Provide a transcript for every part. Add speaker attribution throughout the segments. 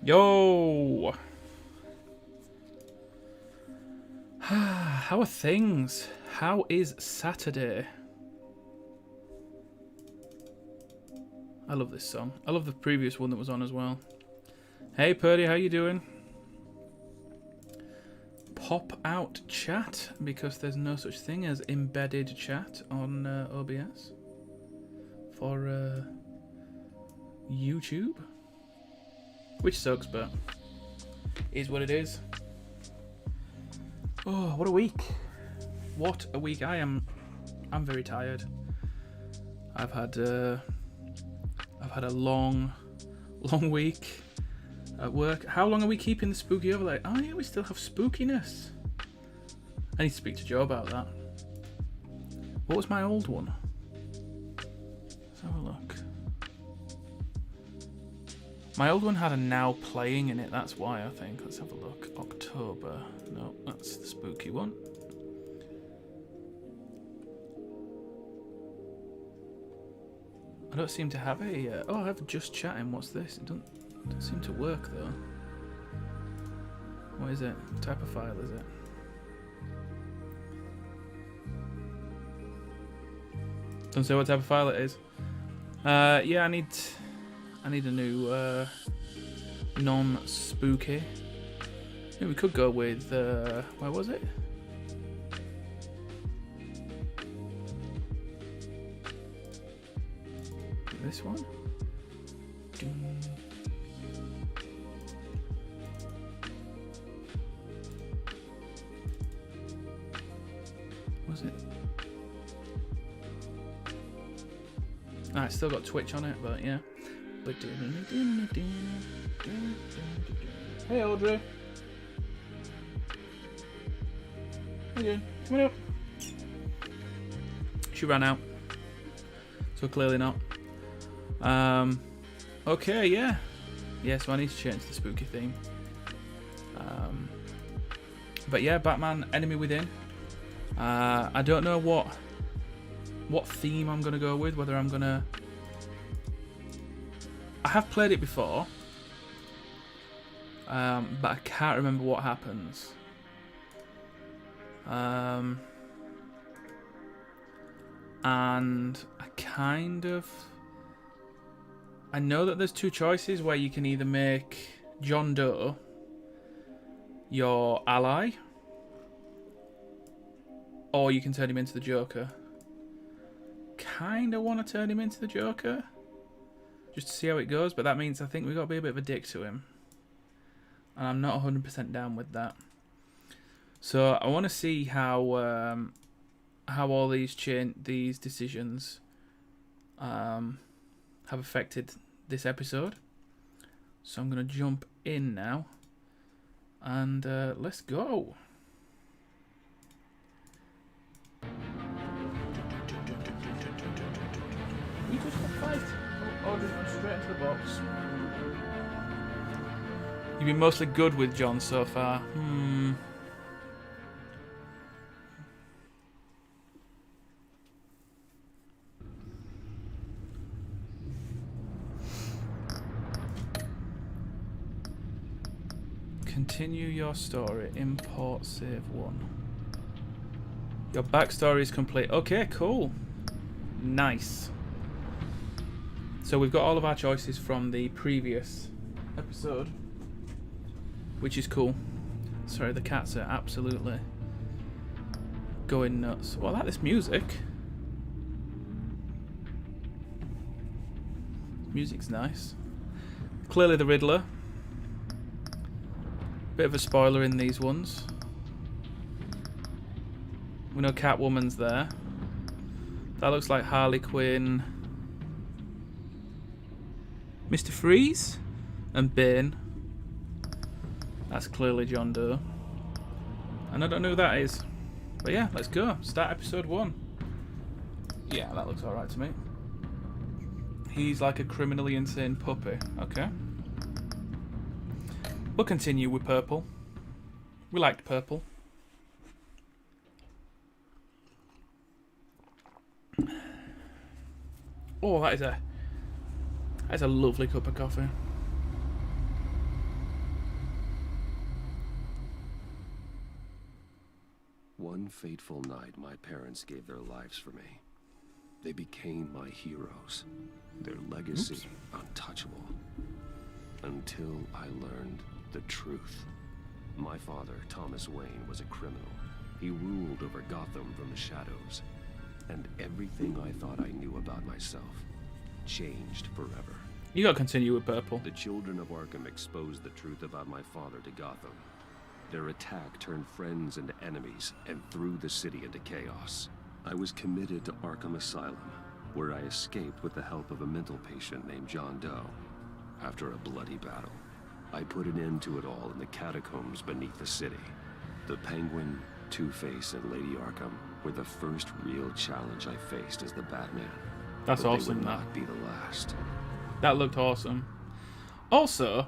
Speaker 1: Yo! How are things? How is Saturday? I love this song. I love the previous one that was on as well. Hey Purdy, how you doing? Pop out chat, because there's no such thing as embedded chat on OBS for YouTube, which sucks, but is what it is. Oh, what a week! What a week! I'm very tired. I've had a long week at work. How long are we keeping the spooky overlay? Oh yeah, we still have spookiness. I need to speak to Joe about that. What was my old one? Let's have a look. My old one had a now playing in it, that's why I think. Let's have a look. October. No, that's the spooky one. I don't seem to have a... oh, I have just chatting. What's this? It doesn't seem to work though. What is it? What type of file is it? Don't say what type of file it is. Yeah, I need a new non-spooky. Yeah, we could go with where was it? This one. Was it? Ah, it's still got Twitch on it, but yeah. Hey Audrey. How you doing? Come on up. She ran out. So clearly not. Okay, yeah. Yeah, so I need to change the spooky theme. But yeah, Batman Enemy Within. I don't know what theme I'm gonna go with, whether I'm gonna... I have played it before, but I can't remember what happens. And I know that there's two choices where you can either make John Doe your ally, or you can turn him into the Joker. Kinda want to turn him into the Joker, just to see how it goes, but that means I think we've got to be a bit of a dick to him. And I'm not 100% down with that. So I want to see how all these decisions have affected this episode. So I'm going to jump in now. And let's go. You just got fight. Oh, just went straight into the box. You've been mostly good with John so far. Continue your story. Import save 1. Your backstory is complete. Okay, cool. Nice. So we've got all of our choices from the previous episode, which is cool. Sorry, the cats are absolutely going nuts. Well, I like this music. Music's nice. Clearly the Riddler. Bit of a spoiler in these ones. We know Catwoman's there. That looks like Harley Quinn, Mr. Freeze, and Bane. That's clearly John Doe. And I don't know who that is. But yeah, let's go. Start episode 1. Yeah, that looks alright to me. He's like a criminally insane puppy. Okay. We'll continue with purple. We liked purple. Oh, that is a lovely cup of coffee.
Speaker 2: One fateful night, my parents gave their lives for me. They became my heroes. Their legacy, untouchable. Until I learned the truth. My father, Thomas Wayne, was a criminal. He ruled over Gotham from the shadows. And everything I thought I knew about myself changed forever.
Speaker 1: You gotta continue with purple.
Speaker 2: The children of Arkham exposed the truth about my father to Gotham. Their attack turned friends into enemies and threw the city into chaos. I was committed to Arkham Asylum, where I escaped with the help of a mental patient named John Doe. After a bloody battle, I put an end to it all in the catacombs beneath the city. The Penguin, Two-Face, and Lady Arkham were the first real challenge I faced as the Batman.
Speaker 1: That's
Speaker 2: but
Speaker 1: awesome.
Speaker 2: They would not be the last.
Speaker 1: That looked awesome. Also,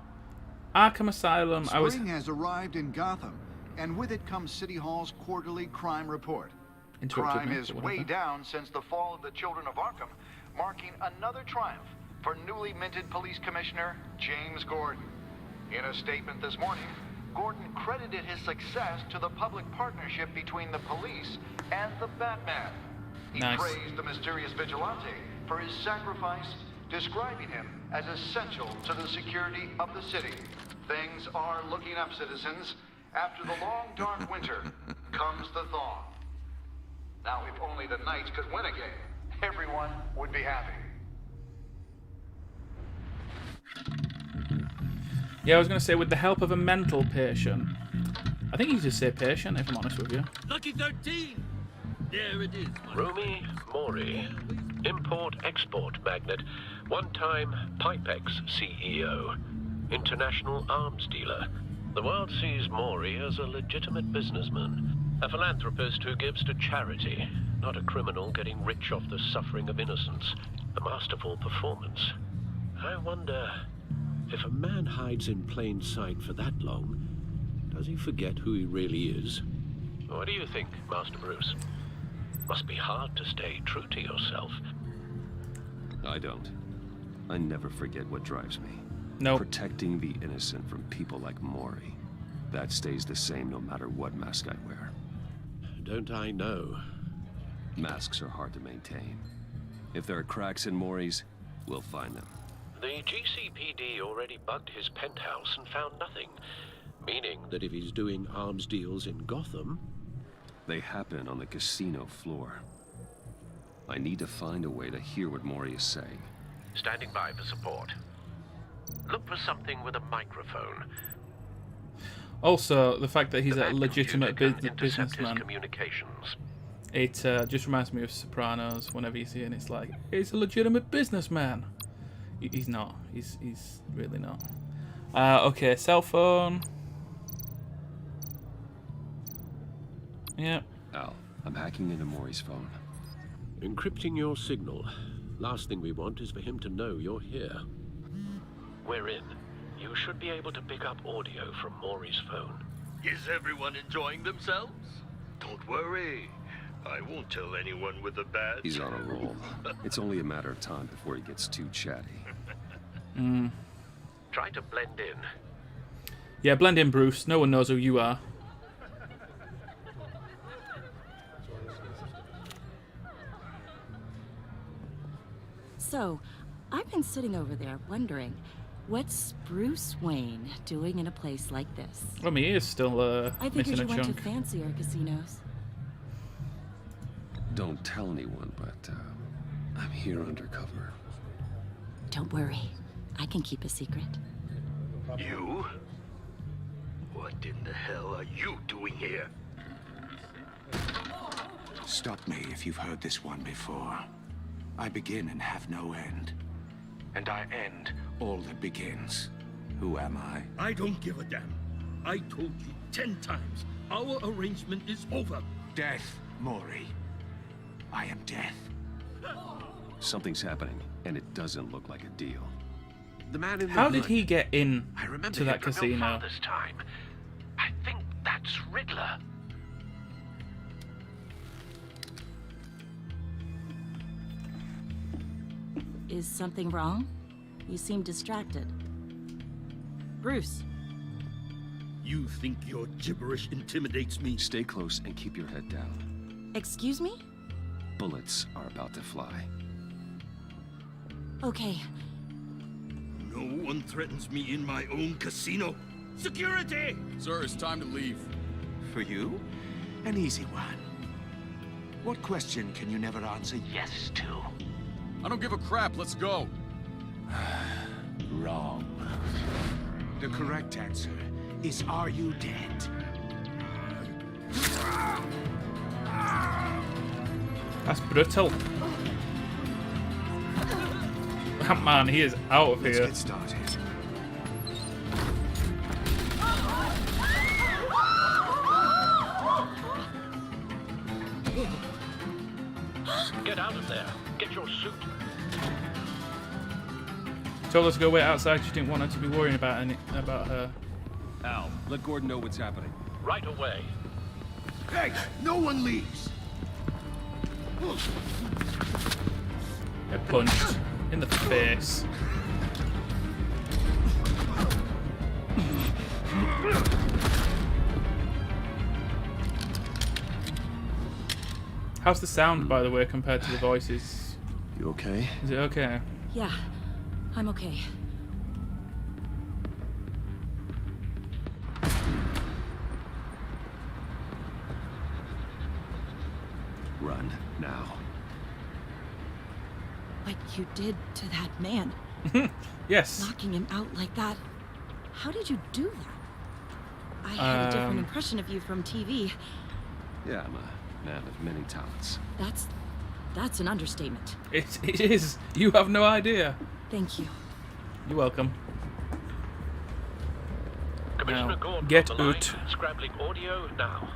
Speaker 1: Arkham Asylum.
Speaker 3: Spring has arrived in Gotham, and with it comes City Hall's quarterly crime report. Crime is way down since the fall of the Children of Arkham, marking another triumph for newly minted Police Commissioner James Gordon. In a statement this morning, Gordon credited his success to the public partnership between the police and the Batman. He praised the mysterious vigilante for his sacrifice, describing him as essential to the security of the city. Things are looking up, citizens. After the long, dark winter comes the thaw. Now, if only the Knights could win again, everyone would be happy.
Speaker 1: Yeah, I was going to say, with the help of a mental patient. I think you just say patient, if I'm honest with you.
Speaker 4: Lucky 13! There it is.
Speaker 5: Rumi Mori, import-export magnate, one-time Pipex CEO, international arms dealer. The world sees Mori as a legitimate businessman, a philanthropist who gives to charity, not a criminal getting rich off the suffering of innocence. A masterful performance. I wonder, if a man hides in plain sight for that long, does he forget who he really is? What do you think, Master Bruce? Must be hard to stay true to yourself.
Speaker 2: I don't. I never forget what drives me.
Speaker 1: No.
Speaker 2: Protecting the innocent from people like Mori. That stays the same no matter what mask I wear.
Speaker 5: Don't I know?
Speaker 2: Masks are hard to maintain. If there are cracks in Mori's, we'll find them.
Speaker 5: The GCPD already bugged his penthouse and found nothing. Meaning that if he's doing arms deals in Gotham...
Speaker 2: They happen on the casino floor. I need to find a way to hear what Mori is saying.
Speaker 5: Standing by for support. Look for something with a microphone.
Speaker 1: Also, the fact that he's
Speaker 5: The
Speaker 1: a legitimate
Speaker 5: intercept his
Speaker 1: businessman.
Speaker 5: communications.
Speaker 1: It just reminds me of Sopranos. Whenever you see it, and it's like, he's a legitimate businessman. He's not. He's really not. Okay, cell phone. Yeah.
Speaker 2: Al, I'm hacking into Mori's phone.
Speaker 5: Encrypting your signal. Last thing we want is for him to know you're here. We're in. You should be able to pick up audio from Mori's phone.
Speaker 4: Is everyone enjoying themselves? Don't worry. I won't tell anyone with a badge.
Speaker 2: He's on a roll. It's only a matter of time before he gets too chatty.
Speaker 5: Try to blend in.
Speaker 1: Yeah, blend in, Bruce. No one knows who you are.
Speaker 6: So, I've been sitting over there wondering, what's Bruce Wayne doing in a place like this?
Speaker 1: Well, my ear's still
Speaker 6: I figured
Speaker 1: missing a
Speaker 6: you went
Speaker 1: chunk.
Speaker 6: to fancier casinos.
Speaker 2: Don't tell anyone, but I'm here undercover.
Speaker 6: Don't worry, I can keep a secret.
Speaker 4: You? What in the hell are you doing here?
Speaker 3: Stop me if you've heard this one before. I begin and have no end. And I end all that begins. Who am I?
Speaker 4: I don't give a damn. I told you 10 times. Our arrangement is over.
Speaker 3: Death, Mori. I am death.
Speaker 2: Something's happening, and it doesn't look like a deal.
Speaker 5: The man in the
Speaker 1: How did
Speaker 5: hood.
Speaker 1: he get in
Speaker 5: I remember
Speaker 1: to that
Speaker 5: him from your
Speaker 1: casino?
Speaker 5: father's time. I think that's Riddler.
Speaker 6: Is something wrong? You seem distracted. Bruce.
Speaker 4: You think your gibberish intimidates me?
Speaker 2: Stay close and keep your head down.
Speaker 6: Excuse me?
Speaker 2: Bullets are about to fly.
Speaker 6: Okay.
Speaker 4: No one threatens me in my own casino. Security!
Speaker 7: Sir, it's time to leave.
Speaker 8: For you? An easy one. What question can you never answer yes to?
Speaker 7: I don't give a crap. Let's go.
Speaker 8: Wrong. The correct answer is, are you dead?
Speaker 1: That's brutal. That man, he is out of
Speaker 8: Let's
Speaker 1: here.
Speaker 8: get started.
Speaker 5: Get out of there. Get your suit.
Speaker 1: Told us to go wait outside. She didn't want her to be worrying about her.
Speaker 2: Al, let Gordon know what's happening.
Speaker 5: Right away.
Speaker 8: Hey, no one leaves.
Speaker 1: Get punched in the face. How's the sound, by the way, compared to the voices?
Speaker 2: You okay?
Speaker 1: Is it okay?
Speaker 6: Yeah, I'm okay.
Speaker 2: Run, now.
Speaker 6: What you did to that man,
Speaker 1: Yes.
Speaker 6: knocking him out like that. How did you do that? I had a different impression of you from TV.
Speaker 2: Yeah, I'm a man of many talents.
Speaker 6: That's an understatement.
Speaker 1: It is. You have no idea.
Speaker 6: Thank you.
Speaker 1: You're welcome.
Speaker 5: Commissioner
Speaker 1: Now,
Speaker 5: Gordon
Speaker 1: get
Speaker 5: on the line.
Speaker 1: out.
Speaker 5: Scrabbling audio now.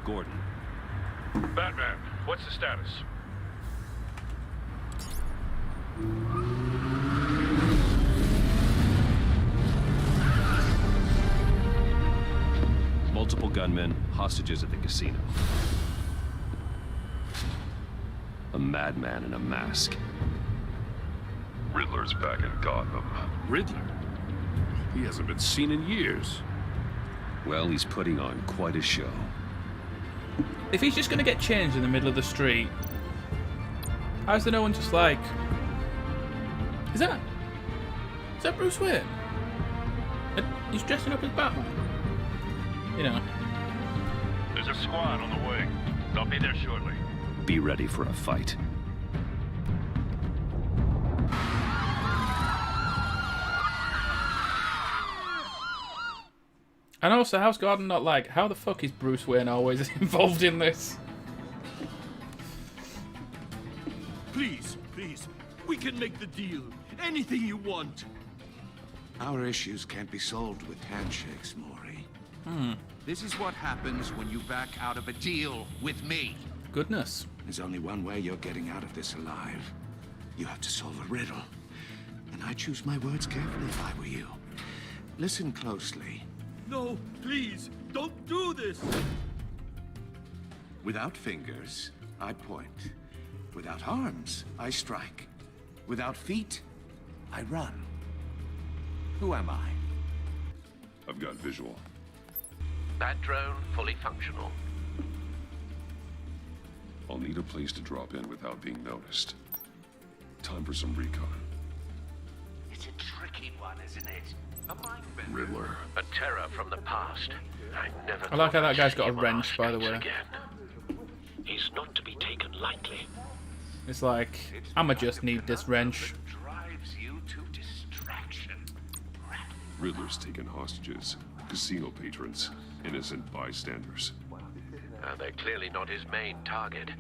Speaker 2: Gordon,
Speaker 5: Batman, what's the status?
Speaker 2: multiple gunmen, hostages at the casino. A madman in a mask.
Speaker 9: Riddler's back in Gotham.
Speaker 2: Riddler?
Speaker 9: He hasn't been seen in years.
Speaker 2: Well, he's putting on quite a show.
Speaker 1: If he's just going to get changed in the middle of the street, how's there no one just like... Is that Bruce Wayne? And he's dressing up as Batman. You know.
Speaker 4: There's a squad on the way. They'll be there shortly.
Speaker 2: Be ready for a fight.
Speaker 1: And also, how's Gordon not like, how the fuck is Bruce Wayne always involved in this?
Speaker 4: Please, please. We can make the deal. Anything you want.
Speaker 8: Our issues can't be solved with handshakes, Maury.
Speaker 10: This is what happens when you back out of a deal with me.
Speaker 1: Goodness.
Speaker 8: There's only one way you're getting out of this alive. You have to solve a riddle. And I choose my words carefully if I were you. Listen closely.
Speaker 4: No, please. Don't do this.
Speaker 8: Without fingers, I point. Without arms, I strike. Without feet, I run. Who am I?
Speaker 9: I've got visual.
Speaker 5: Bat drone fully functional.
Speaker 9: I'll need a place to drop in without being noticed. Time for some recon.
Speaker 10: It's a tricky one, isn't it? A mind bender.
Speaker 9: Riddler.
Speaker 5: A terror from the past. I never
Speaker 1: I like how
Speaker 5: thought
Speaker 1: that guy's
Speaker 5: I'd
Speaker 1: got
Speaker 5: see
Speaker 1: a
Speaker 5: him on
Speaker 1: wrench,
Speaker 5: our
Speaker 1: by the
Speaker 5: streets
Speaker 1: way.
Speaker 5: Again. He's not to be taken lightly.
Speaker 1: It's like, I'ma just need this wrench.
Speaker 10: Drives you to distraction.
Speaker 9: Riddler's taken hostages. Casino patrons. Innocent bystanders.
Speaker 5: They're clearly not his main target.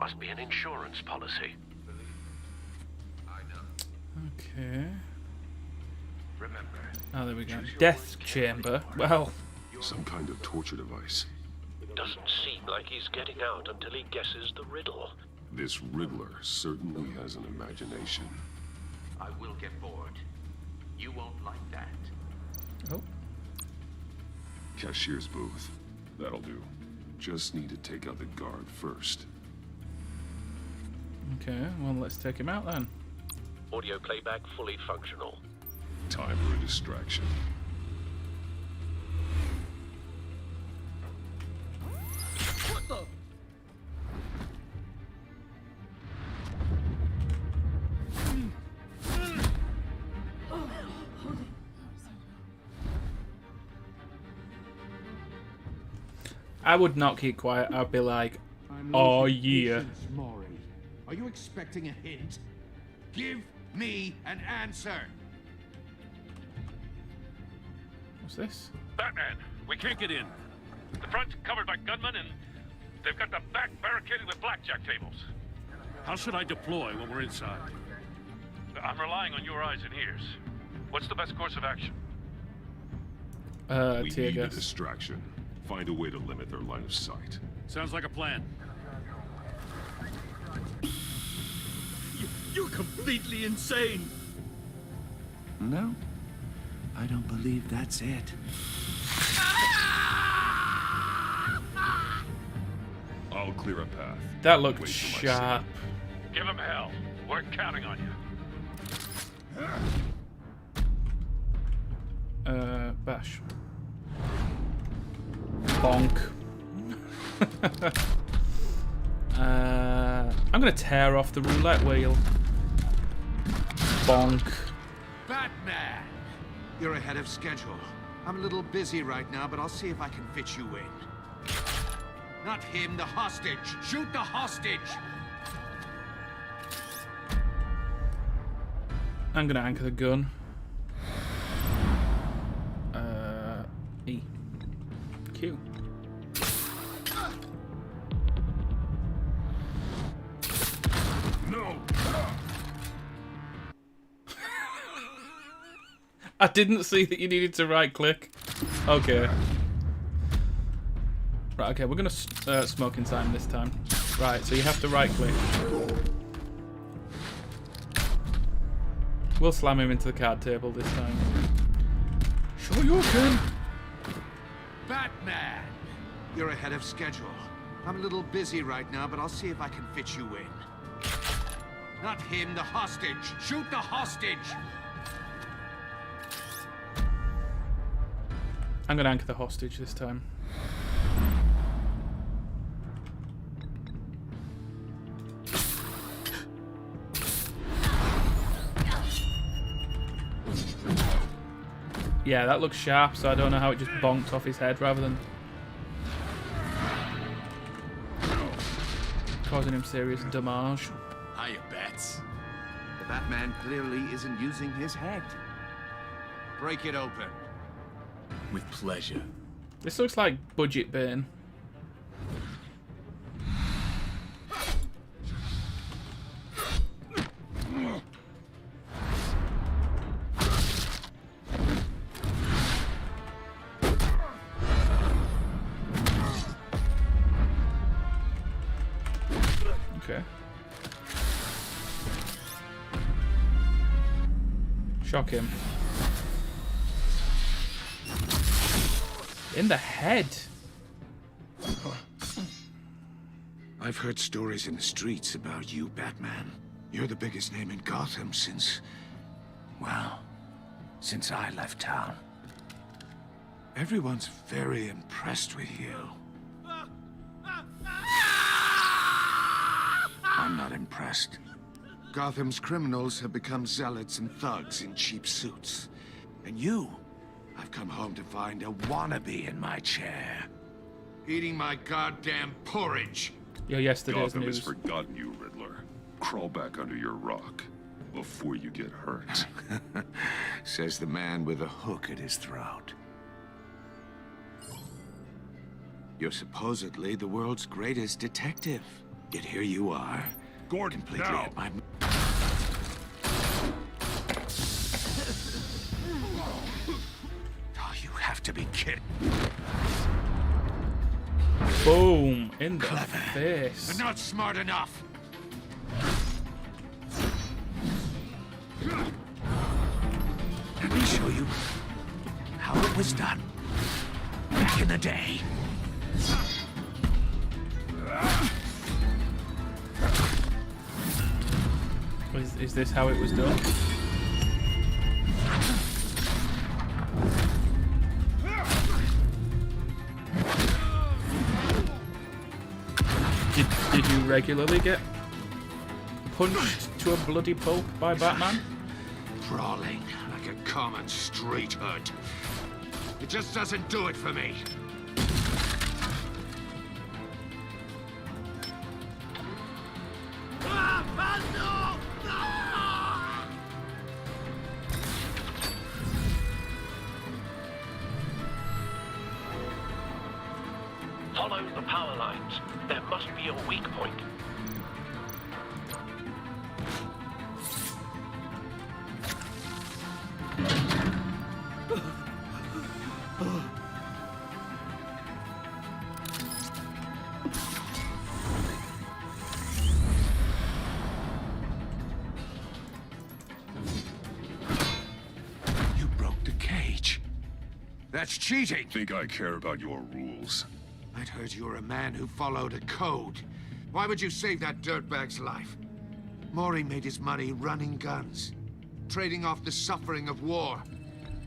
Speaker 5: Must be an insurance policy.
Speaker 1: Okay.
Speaker 10: Remember,
Speaker 1: Oh, there we go. Death chamber. Well,
Speaker 9: Some kind of torture device.
Speaker 5: Doesn't seem like he's getting out until he guesses the riddle.
Speaker 9: This Riddler certainly has an imagination.
Speaker 10: I will get bored. You won't like that.
Speaker 1: oh,
Speaker 9: Cashier's booth. That'll do. Just need to take out the guard first.
Speaker 1: okay. Well, let's take him out then.
Speaker 5: Audio playback fully functional.
Speaker 9: Time for a distraction.
Speaker 1: I would not keep quiet. I'd be like, oh yeah.
Speaker 10: Maury. Are you expecting a hint? Give me an answer.
Speaker 1: What's this?
Speaker 11: Batman, we can't get in. The front's covered by gunmen, and they've got the back barricaded with blackjack tables. How should I deploy when we're inside? I'm relying on your eyes and ears. What's the best course of action?
Speaker 9: We need a distraction. Find a way to limit their line of sight.
Speaker 11: Sounds like a plan. You're completely insane!
Speaker 8: No, I don't believe that's it.
Speaker 9: I'll clear a path.
Speaker 1: That looked
Speaker 9: Wait for my
Speaker 1: sharp.
Speaker 11: Give him hell. We're counting on you.
Speaker 1: Bash. Bonk. I'm gonna tear off the roulette wheel. Bonk.
Speaker 10: Batman! You're ahead of schedule. I'm a little busy right now, but I'll see if I can fit you in. Not him, the hostage! Shoot the hostage!
Speaker 1: I'm gonna anchor the gun. E. Q.
Speaker 9: No.
Speaker 1: I didn't see that you needed to right click. Okay. Right, okay, we're gonna smoke inside this time. Right, so you have to right click. We'll slam him into the card table this time. Sure you can.
Speaker 10: Batman! You're ahead of schedule. I'm a little busy right now, but I'll see if I can fit you in. Not him, the hostage! Shoot the hostage!
Speaker 1: I'm gonna anchor the hostage this time. Yeah, that looks sharp, so I don't know how it just bonked off his head rather than causing him serious damage.
Speaker 10: Hiya, Bats. The Batman clearly isn't using his head. Break it open. With pleasure.
Speaker 1: This looks like budget Bane. Okay. Shock him. In the head.
Speaker 8: I've heard stories in the streets about you, Batman. You're the biggest name in Gotham since... well, since I left town. Everyone's very impressed with you. I'm not impressed. Gotham's criminals have become zealots and thugs in cheap suits. And you, I've come home to find a wannabe in my chair. Eating my goddamn porridge.
Speaker 1: Yo, yesterday's
Speaker 9: Gotham
Speaker 1: news.
Speaker 9: has forgotten you, Riddler. Crawl back under your rock before you get hurt.
Speaker 8: Says the man with a hook at his throat. You're supposedly the world's greatest detective. Yet here you are,
Speaker 9: Gordon,
Speaker 8: completely
Speaker 9: now.
Speaker 8: at my... Oh, you have to be kidding.
Speaker 1: Boom! In the
Speaker 10: Clever,
Speaker 1: face.
Speaker 10: but not smart enough.
Speaker 8: Let me show you how it was done back in the day.
Speaker 1: Is this how it was done? Did you regularly get punched to a bloody pulp by Batman?
Speaker 10: Brawling like a common street hood. It just doesn't do it for me.
Speaker 5: Follow the power lines. There must be a weak point.
Speaker 10: You broke the cage. That's cheating.
Speaker 9: Think I care about your rules?
Speaker 10: I'd heard you were a man who followed a code. Why would you save that dirtbag's life? Mori made his money running guns, trading off the suffering of war.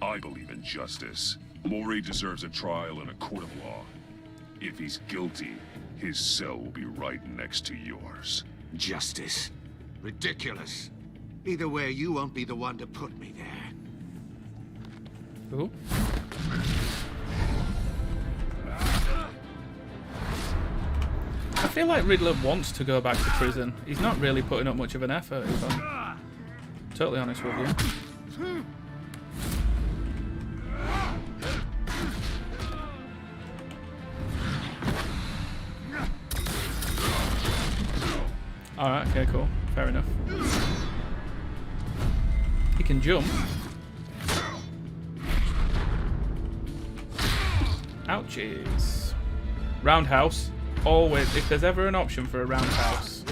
Speaker 9: I believe in justice. Mori deserves a trial in a court of law. If he's guilty, his cell will be right next to yours.
Speaker 10: Justice. Ridiculous. Either way, you won't be the one to put me there.
Speaker 1: Ooh. I feel like Riddler wants to go back to prison. He's not really putting up much of an effort, if I'm totally honest with you. Alright, okay, cool. Fair enough. He can jump. Ouchies. Roundhouse. Always, if there's ever an option for a roundhouse,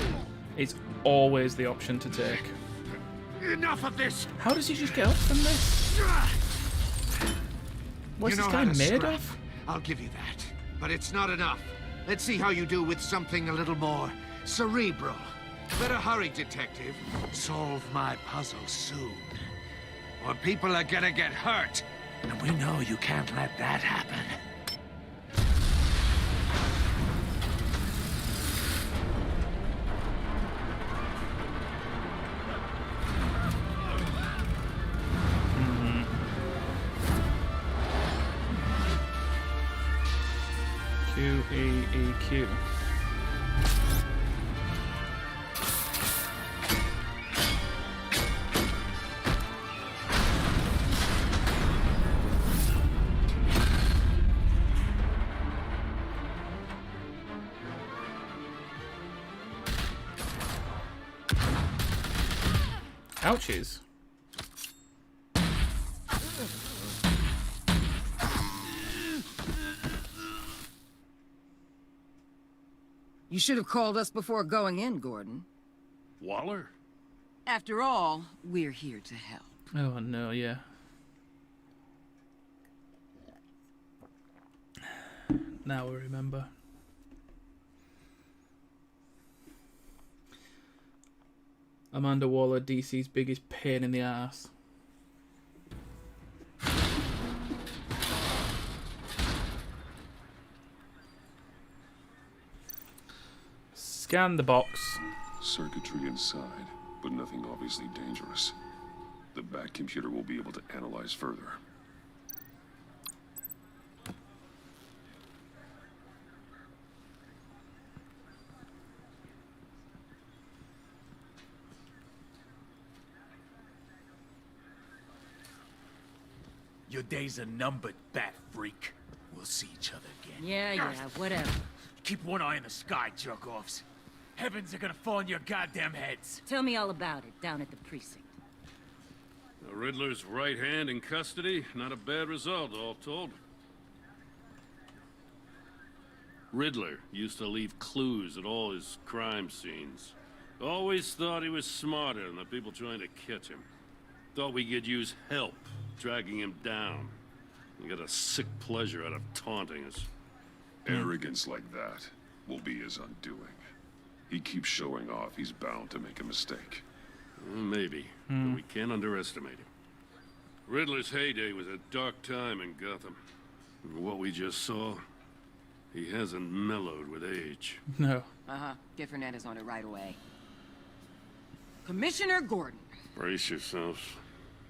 Speaker 1: it's always the option to take.
Speaker 10: Enough of this!
Speaker 1: How does he just get up from this? What's this guy made of?
Speaker 10: I'll give you that. But it's not enough. Let's see how you do with something a little more cerebral. Better hurry, detective. Solve my puzzle soon. Or people are gonna get hurt. And we know you can't let that happen.
Speaker 1: Q-E-E-Q. Ouchies.
Speaker 12: You should have called us before going in, Gordon.
Speaker 11: Waller?
Speaker 12: After all, we're here to help.
Speaker 1: Oh no, yeah. Now we remember. Amanda Waller, DC's biggest pain in the ass. Scan the box.
Speaker 9: Circuitry inside, but nothing obviously dangerous. The back computer will be able to analyze further.
Speaker 13: Your days are numbered, bat freak. We'll see each other again.
Speaker 12: Yeah, whatever.
Speaker 13: Keep one eye in the sky, jerk-offs. Heavens are gonna fall on your goddamn heads.
Speaker 12: Tell me all about it down at the precinct.
Speaker 11: The Riddler's right hand in custody. Not a bad result, all told. Riddler used to leave clues at all his crime scenes. Always thought he was smarter than the people trying to catch him. Thought we could use help, dragging him down. He got a sick pleasure out of taunting us.
Speaker 9: Arrogance like that will be his undoing. He keeps showing off, he's bound to make a mistake.
Speaker 11: Maybe, but we can't underestimate him. Riddler's heyday was a dark time in Gotham. And what we just saw, he hasn't mellowed with age.
Speaker 1: No.
Speaker 12: Get Fernandez on it right away. Commissioner Gordon.
Speaker 11: Brace yourselves.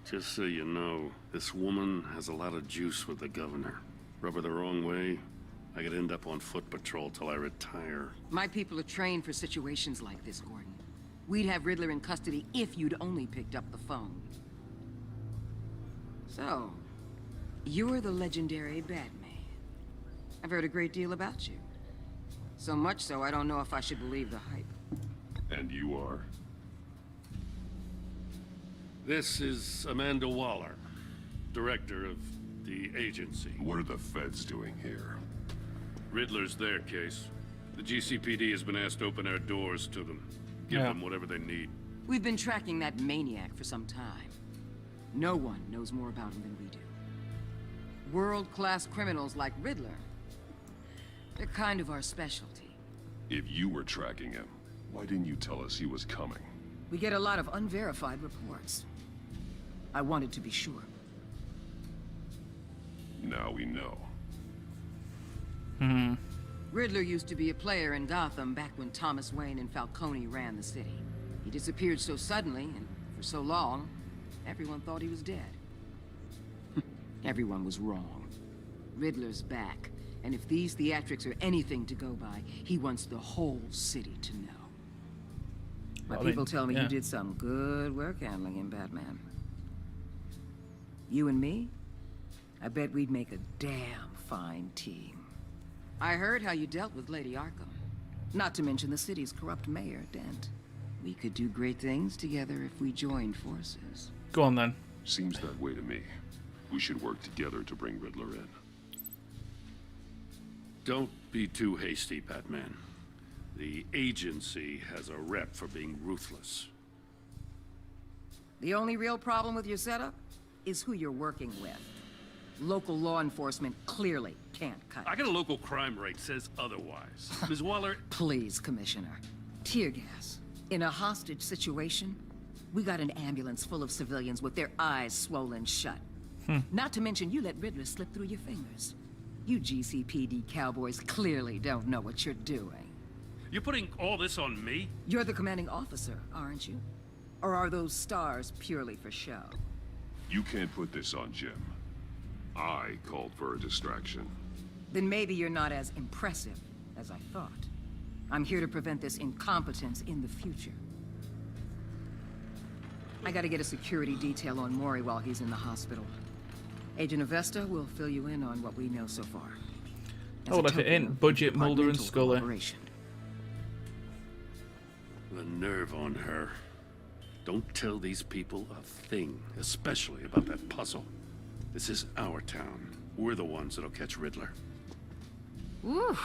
Speaker 11: Just so you know, this woman has a lot of juice with the governor. Rub her the wrong way, I could end up on foot patrol till I retire.
Speaker 12: My people are trained for situations like this, Gordon. We'd have Riddler in custody if you'd only picked up the phone. So, you're the legendary Batman. I've heard a great deal about you. So much so, I don't know if I should believe the hype.
Speaker 9: And you are?
Speaker 11: This is Amanda Waller, director of the agency.
Speaker 9: What are the feds doing here?
Speaker 11: Riddler's their case. The GCPD has been asked to open our doors to them. Give them whatever they need.
Speaker 12: We've been tracking that maniac for some time. No one knows more about him than we do. World-class criminals like Riddler. They're kind of our specialty.
Speaker 9: If you were tracking him, why didn't you tell us he was coming?
Speaker 12: We get a lot of unverified reports. I wanted to be sure.
Speaker 9: Now we know.
Speaker 12: Riddler used to be a player in Gotham back when Thomas Wayne and Falcone ran the city. He disappeared so suddenly and for so long, everyone thought he was dead. Everyone was wrong. Riddler's back, and if these theatrics are anything to go by, he wants the whole city to know. My people tell me you did some good work handling him, Batman. You and me? I bet we'd make a damn fine team. I heard how you dealt with Lady Arkham. Not to mention the city's corrupt mayor, Dent. We could do great things together if we joined forces.
Speaker 1: Go on then.
Speaker 9: Seems that way to me. We should work together to bring Riddler in.
Speaker 11: Don't be too hasty, Batman. The agency has a rep for being ruthless.
Speaker 12: The only real problem with your setup is who you're working with. Local law enforcement clearly can't cut it.
Speaker 11: I got a local crime rate says otherwise. Ms. Waller...
Speaker 12: Please, Commissioner. Tear gas. In a hostage situation, we got an ambulance full of civilians with their eyes swollen shut. Not to mention you let Riddler slip through your fingers. You GCPD cowboys clearly don't know what you're doing.
Speaker 11: You're putting all this on me?
Speaker 12: You're the commanding officer, aren't you? Or are those stars purely for show?
Speaker 9: You can't put this on Jim. I called for a distraction.
Speaker 12: Then maybe you're not as impressive as I thought. I'm here to prevent this incompetence in the future. I gotta get a security detail on Mori while he's in the hospital. Agent Avesta will fill you in on what we know so far.
Speaker 1: Oh, well, if it ain't budget Mulder and Scully.
Speaker 11: The nerve on her. Don't tell these people a thing, especially about that puzzle. This is our town. We're the ones that'll catch Riddler.
Speaker 14: Ooh,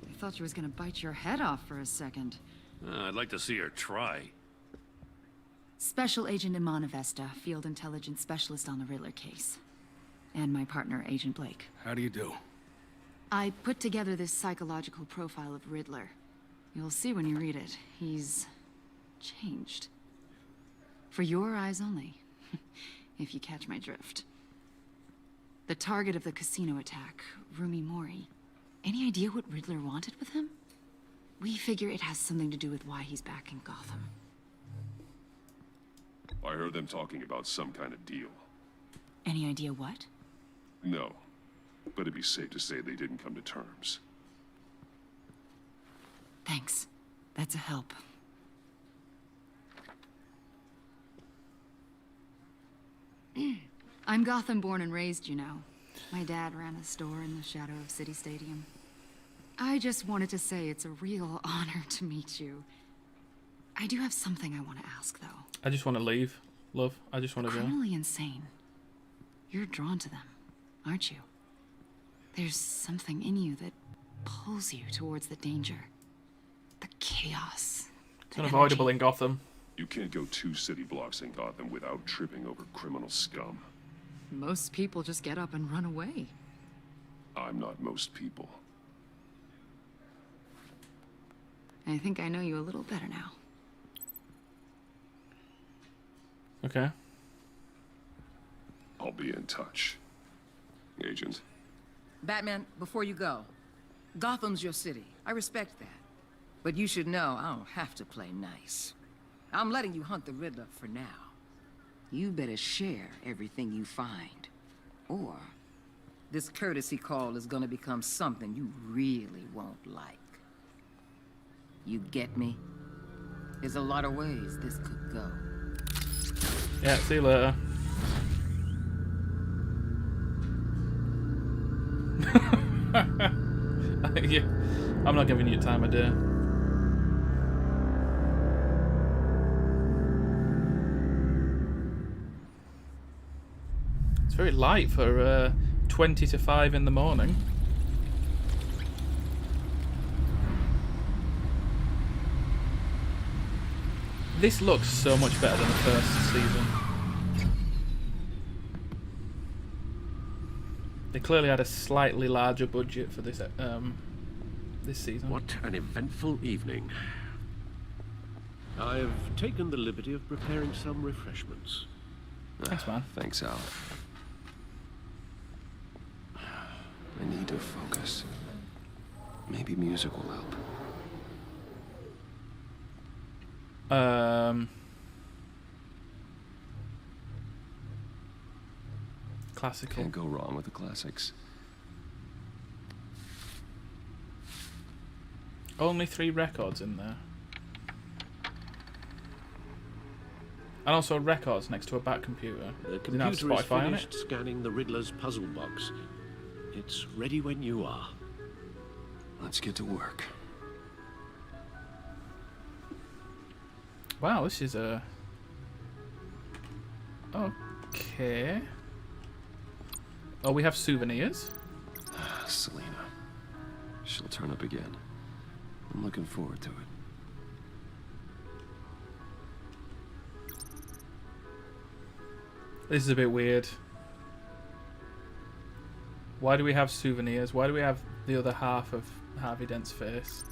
Speaker 14: I thought she was gonna bite your head off for a second.
Speaker 11: I'd like to see her try.
Speaker 14: Special Agent Iman Avesta, Field Intelligence Specialist on the Riddler case. And my partner, Agent Blake.
Speaker 7: How do you do?
Speaker 14: I put together this psychological profile of Riddler. You'll see when you read it. He's changed. For your eyes only, if you catch my drift. The target of the casino attack, Rumi Mori. Any idea what Riddler wanted with him? We figure it has something to do with why he's back in Gotham.
Speaker 9: I heard them talking about some kind of deal.
Speaker 14: Any idea what?
Speaker 9: No, but it'd be safe to say they didn't come to terms.
Speaker 14: Thanks. That's a help. I'm Gotham born and raised, you know. My dad ran a store in the shadow of City Stadium. I just wanted to say it's a real honor to meet you. I do have something I want to ask, though.
Speaker 1: I just want to leave, love. I just want to go.
Speaker 14: Criminally insane. You're drawn to them, aren't you? There's something in you that pulls you towards the danger. The chaos.
Speaker 1: It's unavoidable in Gotham.
Speaker 9: You can't go 2 city blocks in Gotham without tripping over criminal scum.
Speaker 14: Most people just get up and run away.
Speaker 9: I'm not most people.
Speaker 14: I think I know you a little better now.
Speaker 1: Okay.
Speaker 9: I'll be in touch. Agent.
Speaker 12: Batman, before you go, Gotham's your city. I respect that. But you should know I don't have to play nice. I'm letting you hunt the Riddler for now. You better share everything you find. Or this courtesy call is gonna become something you really won't like. You get me? There's a lot of ways this could go.
Speaker 1: Yeah, see you later. Yeah, I'm not giving you time of day. It's very light for 20 to 5 in the morning. This looks so much better than the first season. They clearly had a slightly larger budget for this this season.
Speaker 5: What an eventful evening. I've taken the liberty of preparing some refreshments.
Speaker 1: Thanks, man.
Speaker 2: Thanks, Al. I need to focus. Maybe music will help.
Speaker 1: Classical.
Speaker 2: Can't go wrong with the classics.
Speaker 1: Only 3 records in there. And also records next to a back computer.
Speaker 5: The
Speaker 1: Does it have
Speaker 5: computer is
Speaker 1: Spotify on it?
Speaker 5: finished scanning the Riddler's puzzle box. It's ready when you are.
Speaker 2: Let's get to work.
Speaker 1: Wow, this is a... Okay. Oh, we have souvenirs.
Speaker 2: Selena. She'll turn up again. I'm looking forward to it.
Speaker 1: This is a bit weird. Why do we have souvenirs? Why do we have the other half of Harvey Dent's face?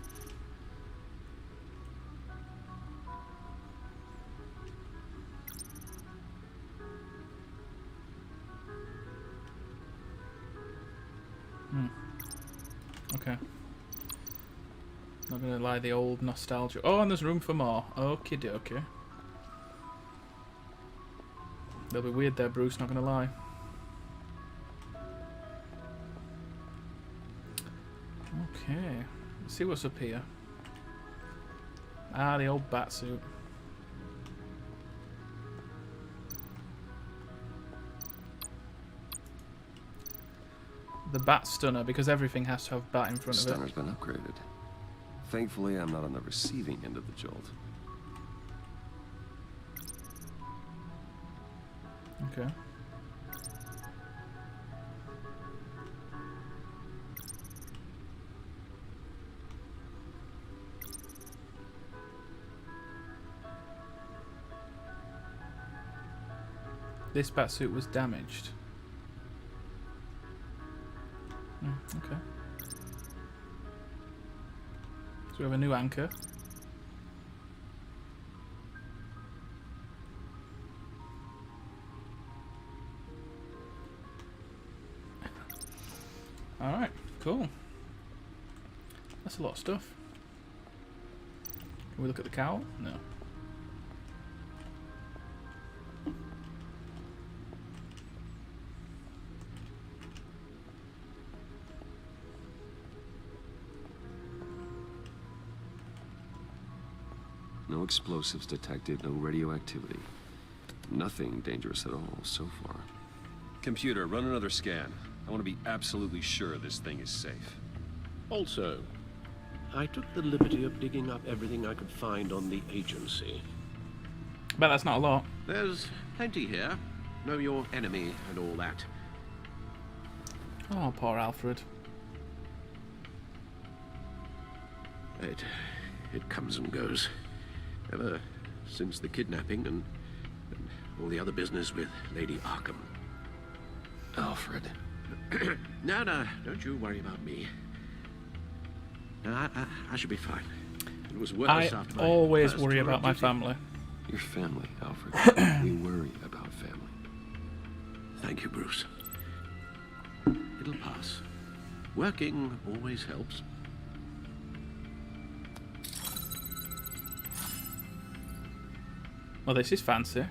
Speaker 1: Okay. Not gonna lie, the old nostalgia. Oh, and there's room for more. Okie dokie. They'll be weird there, Bruce, not gonna lie. Okay. Let's see what's up here. Ah, the old bat suit. The bat stunner, because everything has to have bat in front of it.
Speaker 2: Stunner's been upgraded. Thankfully, I'm not on the receiving end of the jolt.
Speaker 1: Okay. This batsuit was damaged. Okay. So we have a new anchor. Alright, cool. That's a lot of stuff. Can we look at the cowl? No.
Speaker 2: No explosives detected, no radioactivity. Nothing dangerous at all so far. Computer, run another scan. I want to be absolutely sure this thing is safe.
Speaker 5: Also, I took the liberty of digging up everything I could find on the agency.
Speaker 1: Bet that's not a lot.
Speaker 5: There's plenty here. Know your enemy and all that.
Speaker 1: Oh, poor Alfred.
Speaker 5: It comes and goes. Ever since the kidnapping and all the other business with Lady Arkham.
Speaker 2: Alfred.
Speaker 5: No, don't you worry about me. No, I should be fine. It was worse after my
Speaker 1: always
Speaker 5: first
Speaker 1: worry
Speaker 5: tour
Speaker 1: about
Speaker 5: of
Speaker 1: my
Speaker 5: duty.
Speaker 1: family.
Speaker 2: Your family, Alfred. We worry about family.
Speaker 5: Thank you, Bruce. It'll pass. Working always helps.
Speaker 1: Well, this is fancy.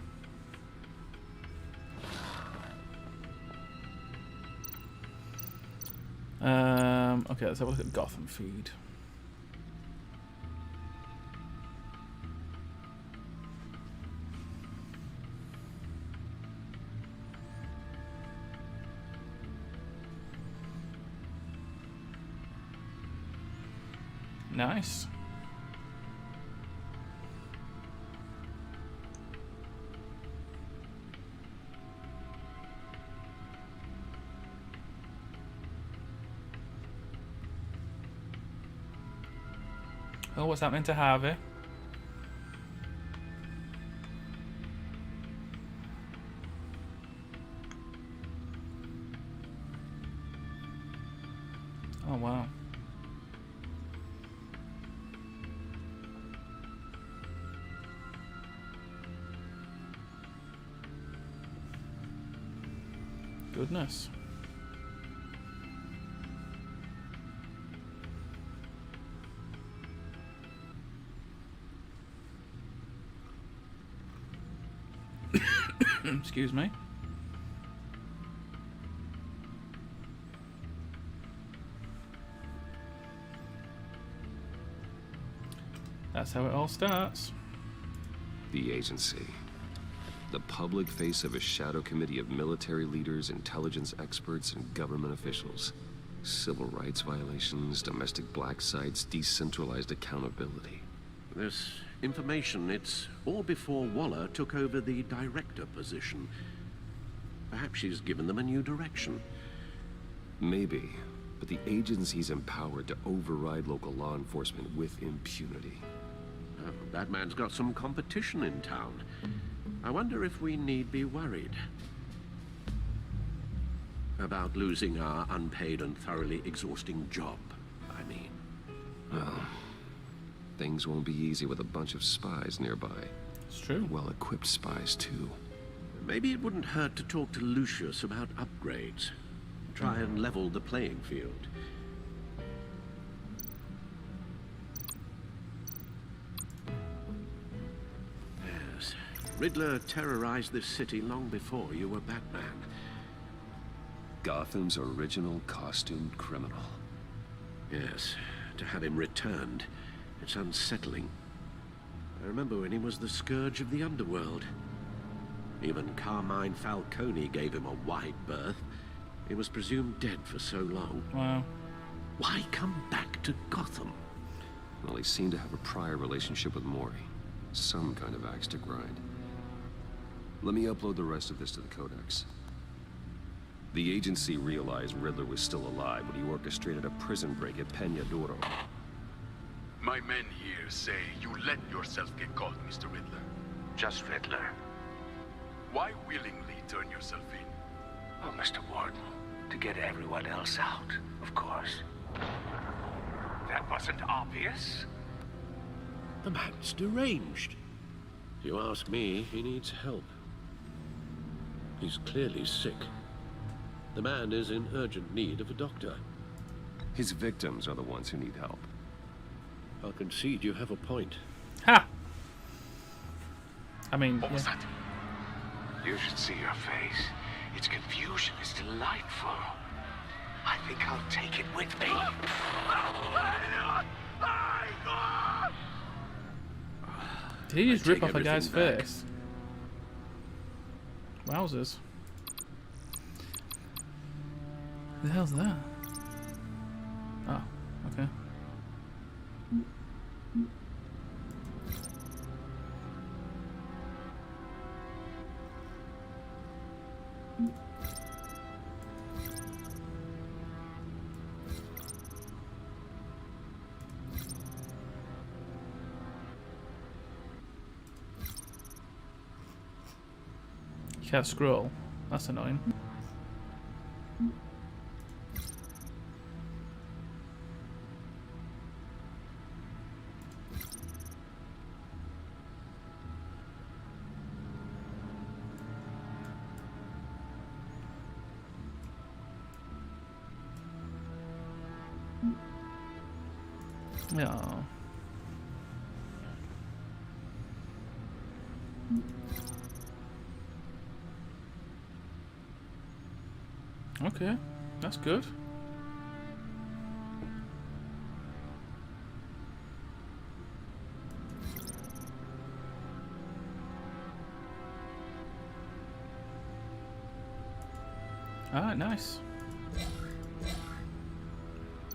Speaker 1: Okay, let's have a look at Gotham feed. Nice. Oh, what's happening to Harvey? Oh, wow. Goodness. Excuse me. That's how it all starts.
Speaker 2: The agency. The public face of a shadow committee of military leaders, intelligence experts, and government officials. Civil rights violations, domestic black sites, decentralized accountability.
Speaker 5: This information, it's all before Waller took over the director position. Perhaps she's given them a new direction.
Speaker 2: Maybe, but the agency's empowered to override local law enforcement with impunity.
Speaker 5: Oh, that man's got some competition in town. I wonder if we need be worried about losing our unpaid and thoroughly exhausting job, I mean.
Speaker 2: Well, things won't be easy with a bunch of spies nearby.
Speaker 1: It's true.
Speaker 2: Well-equipped spies, too.
Speaker 5: Maybe it wouldn't hurt to talk to Lucius about upgrades. Try and level the playing field. Yes, Riddler terrorized this city long before you were Batman.
Speaker 2: Gotham's original costumed criminal.
Speaker 5: Yes, to have him returned, it's unsettling. I remember when he was the scourge of the underworld. Even Carmine Falcone gave him a wide berth. He was presumed dead for so long.
Speaker 1: Wow.
Speaker 5: Why come back to Gotham?
Speaker 2: Well, he seemed to have a prior relationship with Mori. Some kind of axe to grind. Let me upload the rest of this to the Codex. The agency realized Riddler was still alive when he orchestrated a prison break at Peña Duro.
Speaker 13: My men here say you let yourself get caught, Mr. Riddler.
Speaker 10: Just Riddler.
Speaker 13: Why willingly turn yourself in?
Speaker 10: Oh, Mr. Warden, to get everyone else out, of course. That wasn't obvious.
Speaker 5: The man's deranged. If you ask me, he needs help. He's clearly sick. The man is in urgent need of a doctor.
Speaker 2: His victims are the ones who need help.
Speaker 5: I'll concede you have a point.
Speaker 1: Ha! I mean,
Speaker 10: what was that? You should see your face. Its confusion is delightful. I think I'll take it with me.
Speaker 1: Did he just rip off a guy's face? Wowzers. What the hell's that? Oh, okay. You can't scroll. That's annoying. Yeah. Okay, that's good. Alright, nice.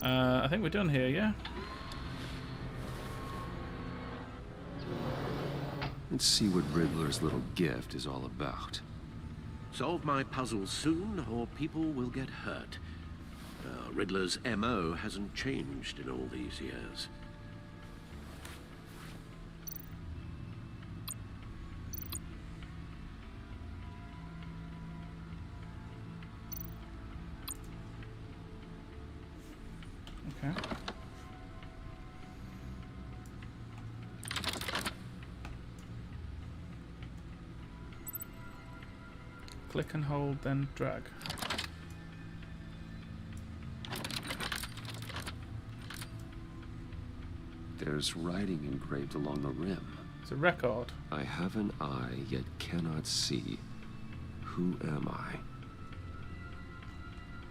Speaker 1: I think we're done here, yeah?
Speaker 2: Let's see what Riddler's little gift is all about.
Speaker 5: Solve my puzzles soon, or people will get hurt. Riddler's MO hasn't changed in all these years.
Speaker 1: Okay. Click and hold, then drag.
Speaker 2: There's writing engraved along the rim.
Speaker 1: It's a record.
Speaker 2: I have an eye, yet cannot see. Who am I?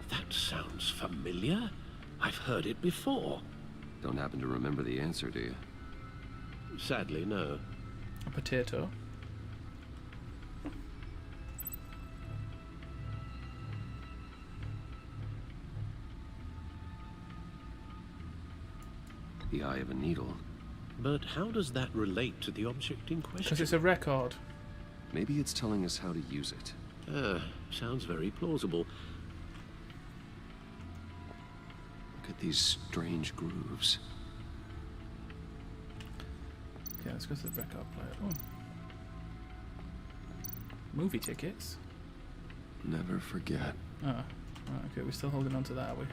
Speaker 5: That sounds familiar. I've heard it before.
Speaker 2: Don't happen to remember the answer, do you?
Speaker 5: Sadly, no.
Speaker 1: A potato.
Speaker 2: The eye of a needle.
Speaker 5: But how does that relate to the object in question?
Speaker 1: Because it's a record.
Speaker 2: Maybe it's telling us how to use it.
Speaker 5: Sounds very plausible.
Speaker 2: Look at these strange grooves.
Speaker 1: Okay, let's go to the record player. Oh. Movie tickets.
Speaker 2: Never forget.
Speaker 1: Oh, right, okay, we're still holding on to that, are we?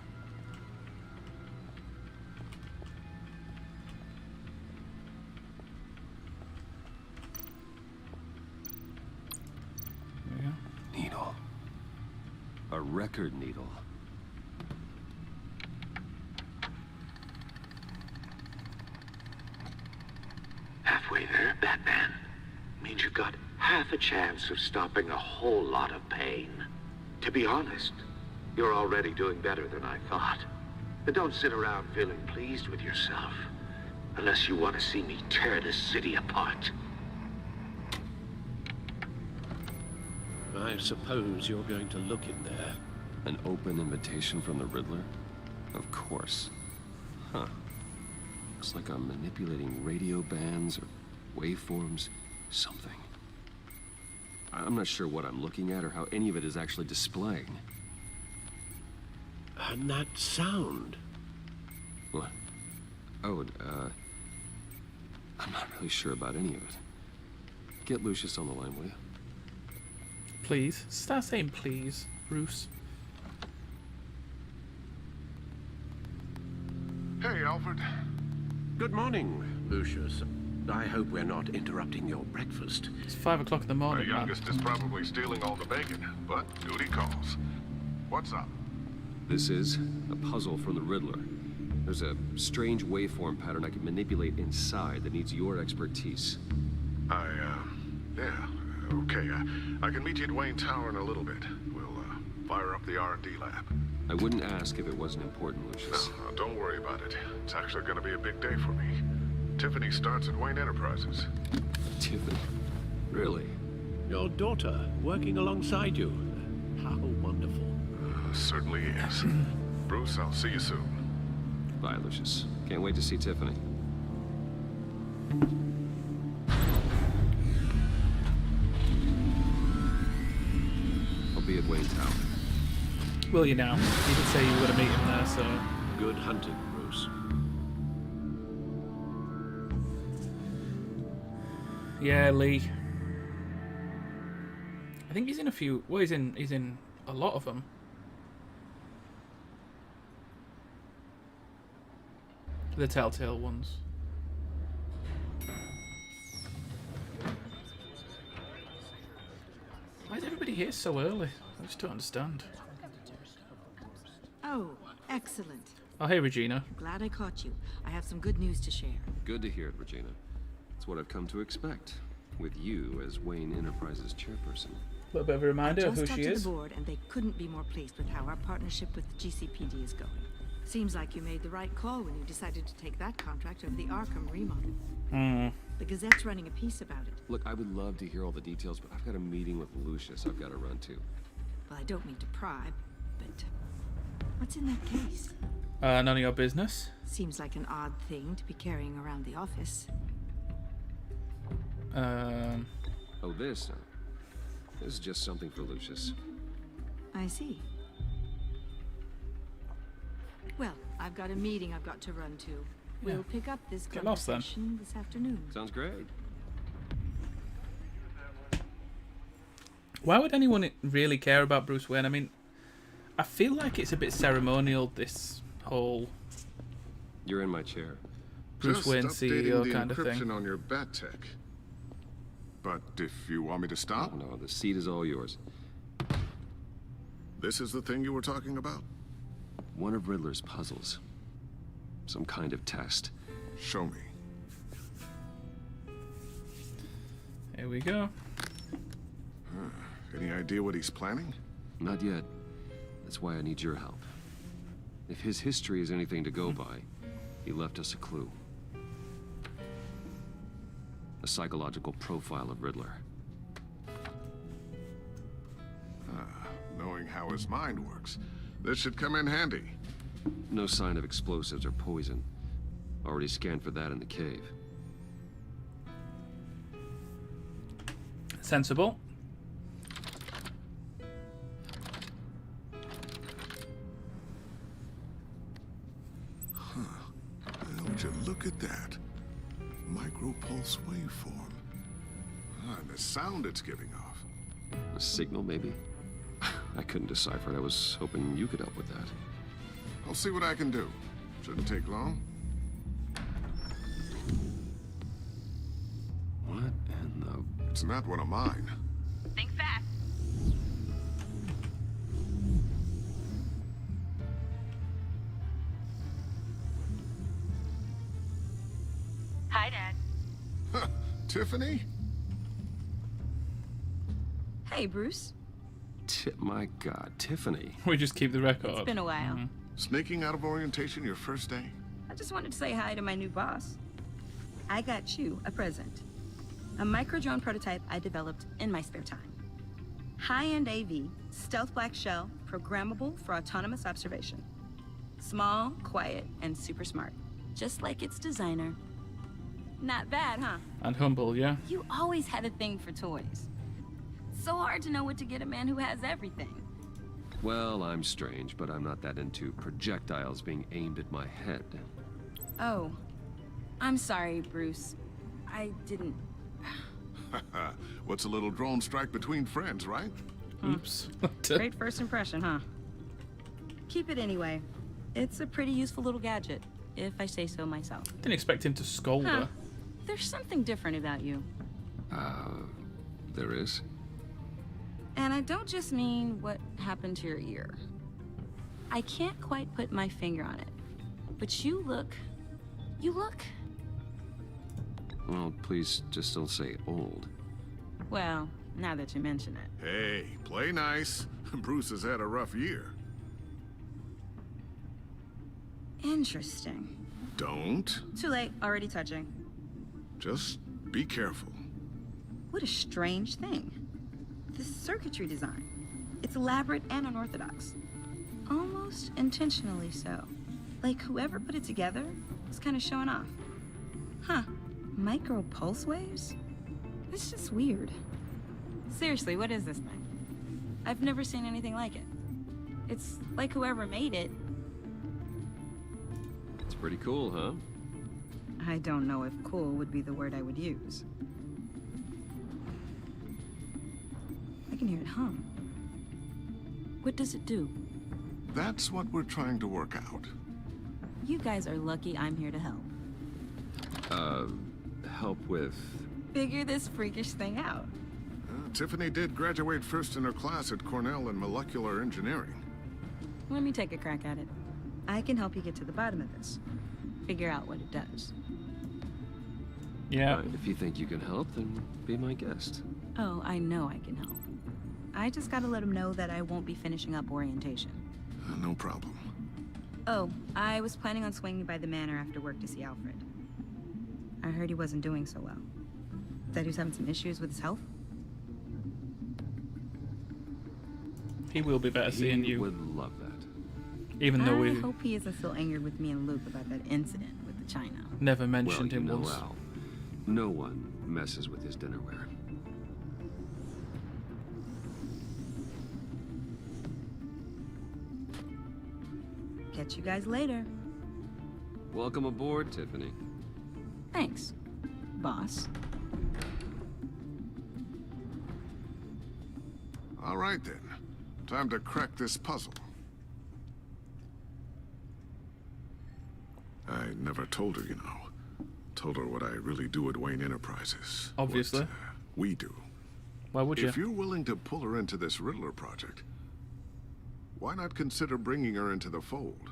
Speaker 1: There we go.
Speaker 2: Needle. A record needle.
Speaker 10: Halfway there, Batman. Means you've got half a chance of stopping a whole lot of pain. To be honest, you're already doing better than I thought. But don't sit around feeling pleased with yourself. Unless you want to see me tear this city apart.
Speaker 5: I suppose you're going to look in there.
Speaker 2: An open invitation from the Riddler? Of course. Huh. Looks like I'm manipulating radio bands or waveforms. Something. I'm not sure what I'm looking at or how any of it is actually displaying.
Speaker 5: And that sound.
Speaker 2: What? Oh, I'm not really sure about any of it. Get Lucius on the line, will you?
Speaker 1: Please. Start saying please, Bruce.
Speaker 8: Hey, Alfred.
Speaker 5: Good morning, Lucius. I hope we're not interrupting your breakfast.
Speaker 1: It's 5 o'clock in the morning.
Speaker 8: My youngest is probably stealing all the bacon, but duty calls. What's up?
Speaker 2: This is a puzzle from the Riddler. There's a strange waveform pattern I can manipulate inside that needs your expertise.
Speaker 8: Yeah, okay. I can meet you at Wayne Tower in a little bit. We'll, fire up the R&D lab.
Speaker 2: I wouldn't ask if it wasn't important, Lucius.
Speaker 8: No, don't worry about it. It's actually gonna be a big day for me. Tiffany starts at Wayne Enterprises.
Speaker 2: Tiffany? Really?
Speaker 5: Your daughter, working alongside you. How wonderful.
Speaker 8: Certainly is. Bruce, I'll see you soon.
Speaker 2: Bye, Lucius. Can't wait to see Tiffany. I'll be at Wayne Tower.
Speaker 1: Will you now? You did say you were going to meet him there, so...
Speaker 5: Good hunting, Bruce.
Speaker 1: Yeah, Lee. I think he's in a few... Well, he's in a lot of them. The Telltale ones. Why is everybody here so early? I just don't understand.
Speaker 15: Oh, excellent.
Speaker 1: Oh, hey, Regina.
Speaker 15: Glad I caught you. I have some good news to share.
Speaker 2: Good to hear it, Regina. It's what I've come to expect, with you as Wayne Enterprises chairperson.
Speaker 1: A little bit of a reminder of who she is.
Speaker 15: Just talked to the board, and they couldn't be more pleased with how our partnership with the GCPD is going. Seems like you made the right call when you decided to take that contract over the Arkham remodel. The Gazette's running a piece about it.
Speaker 2: Look, I would love to hear all the details, but I've got a meeting with Lucius I've got to run to.
Speaker 15: Well, I don't mean to pry, but what's in that case?
Speaker 1: None of your business.
Speaker 15: Seems like an odd thing to be carrying around the office.
Speaker 2: Oh, this is just something for Lucius.
Speaker 15: I see. Well, I've got a meeting I've got to run to. We'll pick up this
Speaker 1: Get lost, then.
Speaker 15: conversation this afternoon.
Speaker 2: Sounds great.
Speaker 1: Why would anyone really care about Bruce Wayne? I mean, I feel like it's a bit ceremonial, this whole
Speaker 2: You're in my chair.
Speaker 1: Bruce Wayne CEO kind of thing.
Speaker 8: Just updating the encryption on your bat tech. But if you want me to stop?
Speaker 2: Oh, no, the seat is all yours.
Speaker 8: This is the thing you were talking about?
Speaker 2: One of Riddler's puzzles. Some kind of test.
Speaker 8: Show me.
Speaker 1: Here we go.
Speaker 8: Any idea what he's planning?
Speaker 2: Not yet. That's why I need your help. If his history is anything to go by, he left us a clue. A psychological profile of Riddler.
Speaker 8: Knowing how his mind works, this should come in handy.
Speaker 2: No sign of explosives or poison. Already scanned for that in the cave.
Speaker 1: Sensible.
Speaker 8: Would you look at that? Micropulse waveform. And the sound it's giving off.
Speaker 2: A signal, maybe? I couldn't decipher it. I was hoping you could help with that.
Speaker 8: I'll see what I can do. Shouldn't take long.
Speaker 2: What in the...
Speaker 8: It's not one of mine.
Speaker 6: Think fast. Hi, Dad.
Speaker 8: Tiffany?
Speaker 6: Hey, Bruce.
Speaker 2: My God, Tiffany.
Speaker 1: We just keep the record.
Speaker 6: It's been a while.
Speaker 8: Sneaking out of orientation your first day?
Speaker 6: I just wanted to say hi to my new boss. I got you a present. A micro-drone prototype I developed in my spare time. High-end AV, stealth black shell, programmable for autonomous observation. Small, quiet, and super smart. Just like its designer. Not bad, huh?
Speaker 1: And humble, yeah.
Speaker 6: You always had a thing for toys. So hard to know what to get a man who has everything.
Speaker 2: Well, I'm strange, but I'm not that into projectiles being aimed at my head.
Speaker 6: Oh. I'm sorry, Bruce. I didn't...
Speaker 8: What's a little drone strike between friends, right?
Speaker 1: Oops.
Speaker 6: Great first impression, huh? Keep it anyway. It's a pretty useful little gadget, if I say so myself.
Speaker 1: Didn't expect him to scold her.
Speaker 6: There's something different about you.
Speaker 2: There is?
Speaker 6: And I don't just mean what happened to your ear. I can't quite put my finger on it. But you look...
Speaker 2: Well, please just don't say old.
Speaker 6: Well, now that you mention it.
Speaker 8: Hey, play nice. Bruce has had a rough year.
Speaker 6: Interesting.
Speaker 8: Don't.
Speaker 6: Too late, already touching.
Speaker 8: Just be careful.
Speaker 6: What a strange thing. This circuitry design. It's elaborate and unorthodox. Almost intentionally so. Like whoever put it together was kind of showing off. Huh. Micro pulse waves? It's just weird. Seriously, what is this thing? I've never seen anything like it. It's like whoever made it.
Speaker 2: It's pretty cool, huh?
Speaker 6: I don't know if cool would be the word I would use. I can hear it hum. What does it do?
Speaker 8: That's what we're trying to work out.
Speaker 6: You guys are lucky I'm here to help.
Speaker 2: Help with...
Speaker 6: Figure this freakish thing out.
Speaker 8: Tiffany did graduate first in her class at Cornell in molecular engineering.
Speaker 6: Let me take a crack at it. I can help you get to the bottom of this. Figure out what it does.
Speaker 1: Yeah.
Speaker 2: If you think you can help, then be my guest.
Speaker 6: Oh, I know I can help. I just gotta let him know that I won't be finishing up orientation.
Speaker 8: No problem.
Speaker 6: Oh, I was planning on swinging by the manor after work to see Alfred. I heard he wasn't doing so well. That he was having some issues with his health?
Speaker 1: He will be better seeing you.
Speaker 2: He would love that.
Speaker 1: Even though we...
Speaker 6: I hope he isn't still angered with me and Luke about that incident with the China.
Speaker 1: Never mentioned him
Speaker 2: well,
Speaker 1: once.
Speaker 2: Al, No one messes with his dinnerware.
Speaker 6: Catch you guys later.
Speaker 2: Welcome aboard, Tiffany.
Speaker 6: Thanks, boss.
Speaker 8: All right, then. Time to crack this puzzle. I never told her, you know. Told her what I really do at Wayne Enterprises.
Speaker 1: Obviously.
Speaker 8: What, we do.
Speaker 1: Why would you?
Speaker 8: If you're willing to pull her into this Riddler project, why not consider bringing her into the fold?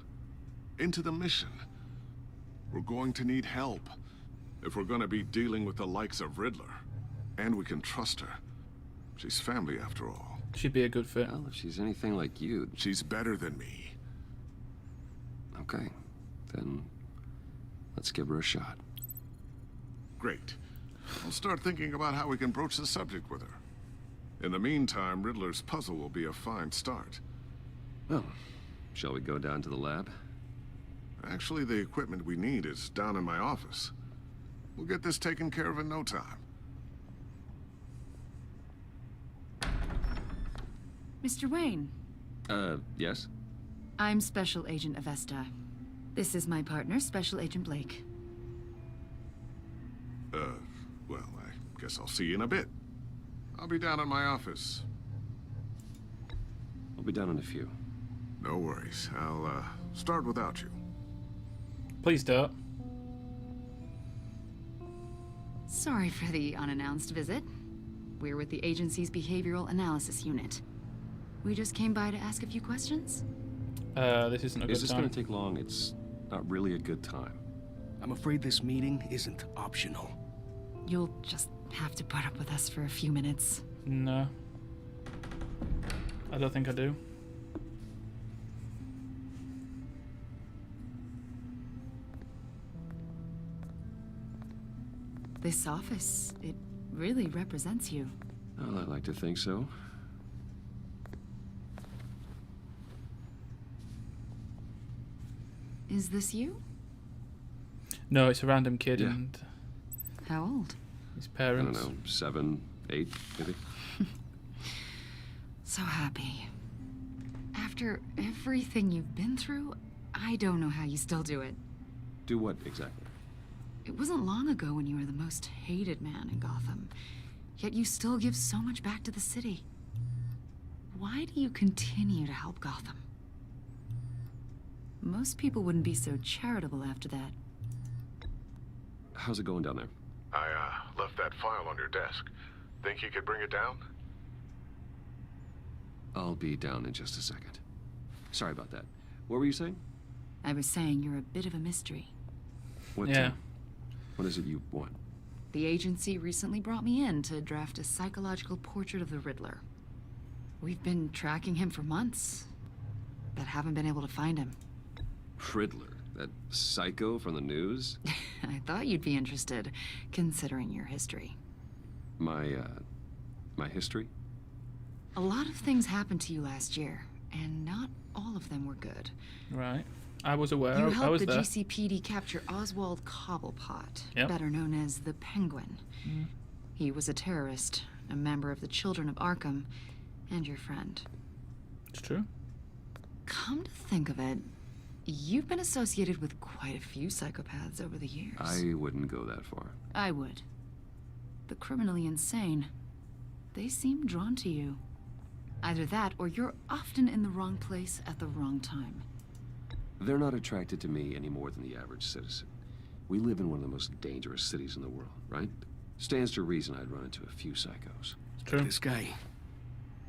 Speaker 8: Into the mission? We're going to need help if we're going to be dealing with the likes of Riddler. And we can trust her. She's family after all.
Speaker 1: She'd be a good fit.
Speaker 2: Well, if she's anything like you...
Speaker 8: She's better than me.
Speaker 2: Okay, then let's give her a shot.
Speaker 8: Great. I'll start thinking about how we can broach the subject with her. In the meantime, Riddler's puzzle will be a fine start.
Speaker 2: Well, shall we go down to the lab?
Speaker 8: Actually, the equipment we need is down in my office. We'll get this taken care of in no time.
Speaker 14: Mr. Wayne.
Speaker 2: Yes?
Speaker 14: I'm Special Agent Avesta. This is my partner, Special Agent Blake.
Speaker 8: Well, I guess I'll see you in a bit. I'll be down in my office.
Speaker 2: I'll be down in a few.
Speaker 8: No worries. I'll, start without you.
Speaker 1: Please don't.
Speaker 14: Sorry for the unannounced visit. We're with the agency's Behavioral Analysis Unit. We just came by to ask a few questions.
Speaker 1: This isn't a good time.
Speaker 2: Is this going to take long? It's not really a good time.
Speaker 13: I'm afraid this meeting isn't optional.
Speaker 14: You'll just have to put up with us for a few minutes.
Speaker 1: No. I don't think I do.
Speaker 14: This office, it really represents you.
Speaker 2: Well, I like to think so.
Speaker 14: Is this you?
Speaker 1: No, it's a random kid
Speaker 2: Yeah.
Speaker 1: and
Speaker 14: How old?
Speaker 1: his parents.
Speaker 2: I don't know, 7, 8, maybe?
Speaker 14: So happy. After everything you've been through, I don't know how you still do it.
Speaker 2: Do what exactly?
Speaker 14: It wasn't long ago when you were the most hated man in Gotham, yet you still give so much back to the city. Why do you continue to help Gotham? Most people wouldn't be so charitable after that.
Speaker 2: How's it going down there?
Speaker 8: I, left that file on your desk. Think you could bring it down?
Speaker 2: I'll be down in just a second. Sorry about that. What were you saying?
Speaker 14: I was saying you're a bit of a mystery.
Speaker 2: What,
Speaker 1: Yeah.
Speaker 2: What is it you want?
Speaker 14: The agency recently brought me in to draft a psychological portrait of the Riddler. We've been tracking him for months, but haven't been able to find him.
Speaker 2: Riddler? That psycho from the news?
Speaker 14: I thought you'd be interested, considering your history.
Speaker 2: My history?
Speaker 14: A lot of things happened to you last year, and not all of them were good.
Speaker 1: Right. I was aware.
Speaker 14: You
Speaker 1: I
Speaker 14: helped
Speaker 1: was
Speaker 14: the
Speaker 1: there.
Speaker 14: GCPD capture Oswald Cobblepot,
Speaker 1: Yep.
Speaker 14: better known as the Penguin. He was a terrorist, a member of the Children of Arkham, and your friend.
Speaker 1: It's true.
Speaker 14: Come to think of it, you've been associated with quite a few psychopaths over the years.
Speaker 2: I wouldn't go that far.
Speaker 14: I would. The criminally insane. They seem drawn to you. Either that, or you're often in the wrong place at the wrong time.
Speaker 2: They're not attracted to me any more than the average citizen. We live in one of the most dangerous cities in the world, right? Stands to reason I'd run into a few psychos.
Speaker 1: It's true.
Speaker 13: This guy,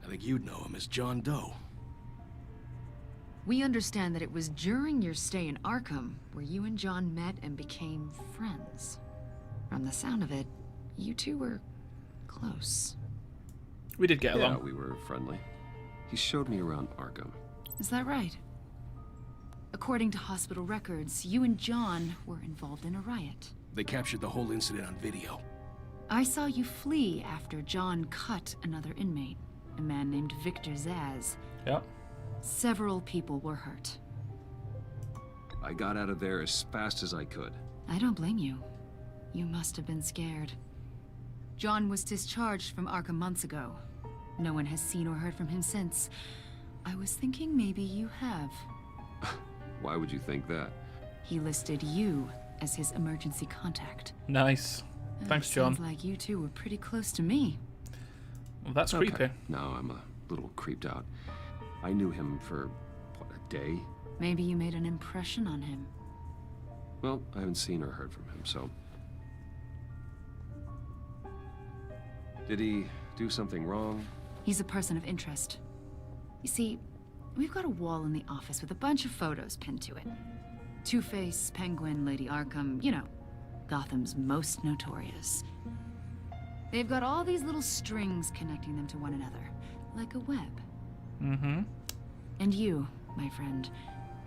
Speaker 13: I think you'd know him as John Doe.
Speaker 14: We understand that it was during your stay in Arkham where you and John met and became friends. From the sound of it, you two were close.
Speaker 1: We did get
Speaker 2: Yeah,
Speaker 1: along.
Speaker 2: we were friendly. He showed me around Arkham.
Speaker 14: Is that right? According to hospital records, you and John were involved in a riot.
Speaker 13: They captured the whole incident on video.
Speaker 14: I saw you flee after John cut another inmate, a man named Victor Zaz.
Speaker 1: Yep.
Speaker 14: Several people were hurt.
Speaker 2: I got out of there as fast as I could.
Speaker 14: I don't blame you. You must have been scared. John was discharged from Arkham months ago. No one has seen or heard from him since. I was thinking maybe you have.
Speaker 2: Why would you think that?
Speaker 14: He listed you as his emergency contact.
Speaker 1: Nice. Thanks, John.
Speaker 14: Sounds like you two were pretty close to me.
Speaker 1: Well, that's
Speaker 2: Okay.
Speaker 1: creepy.
Speaker 2: Now I'm a little creeped out. I knew him for, what, a day?
Speaker 14: Maybe you made an impression on him.
Speaker 2: Well, I haven't seen or heard from him, so... Did he do something wrong?
Speaker 14: He's a person of interest. You see, we've got a wall in the office with a bunch of photos pinned to it. Two-Face, Penguin, Lady Arkham, you know, Gotham's most notorious. They've got all these little strings connecting them to one another, like a web.
Speaker 1: Mm-hmm.
Speaker 14: And you, my friend,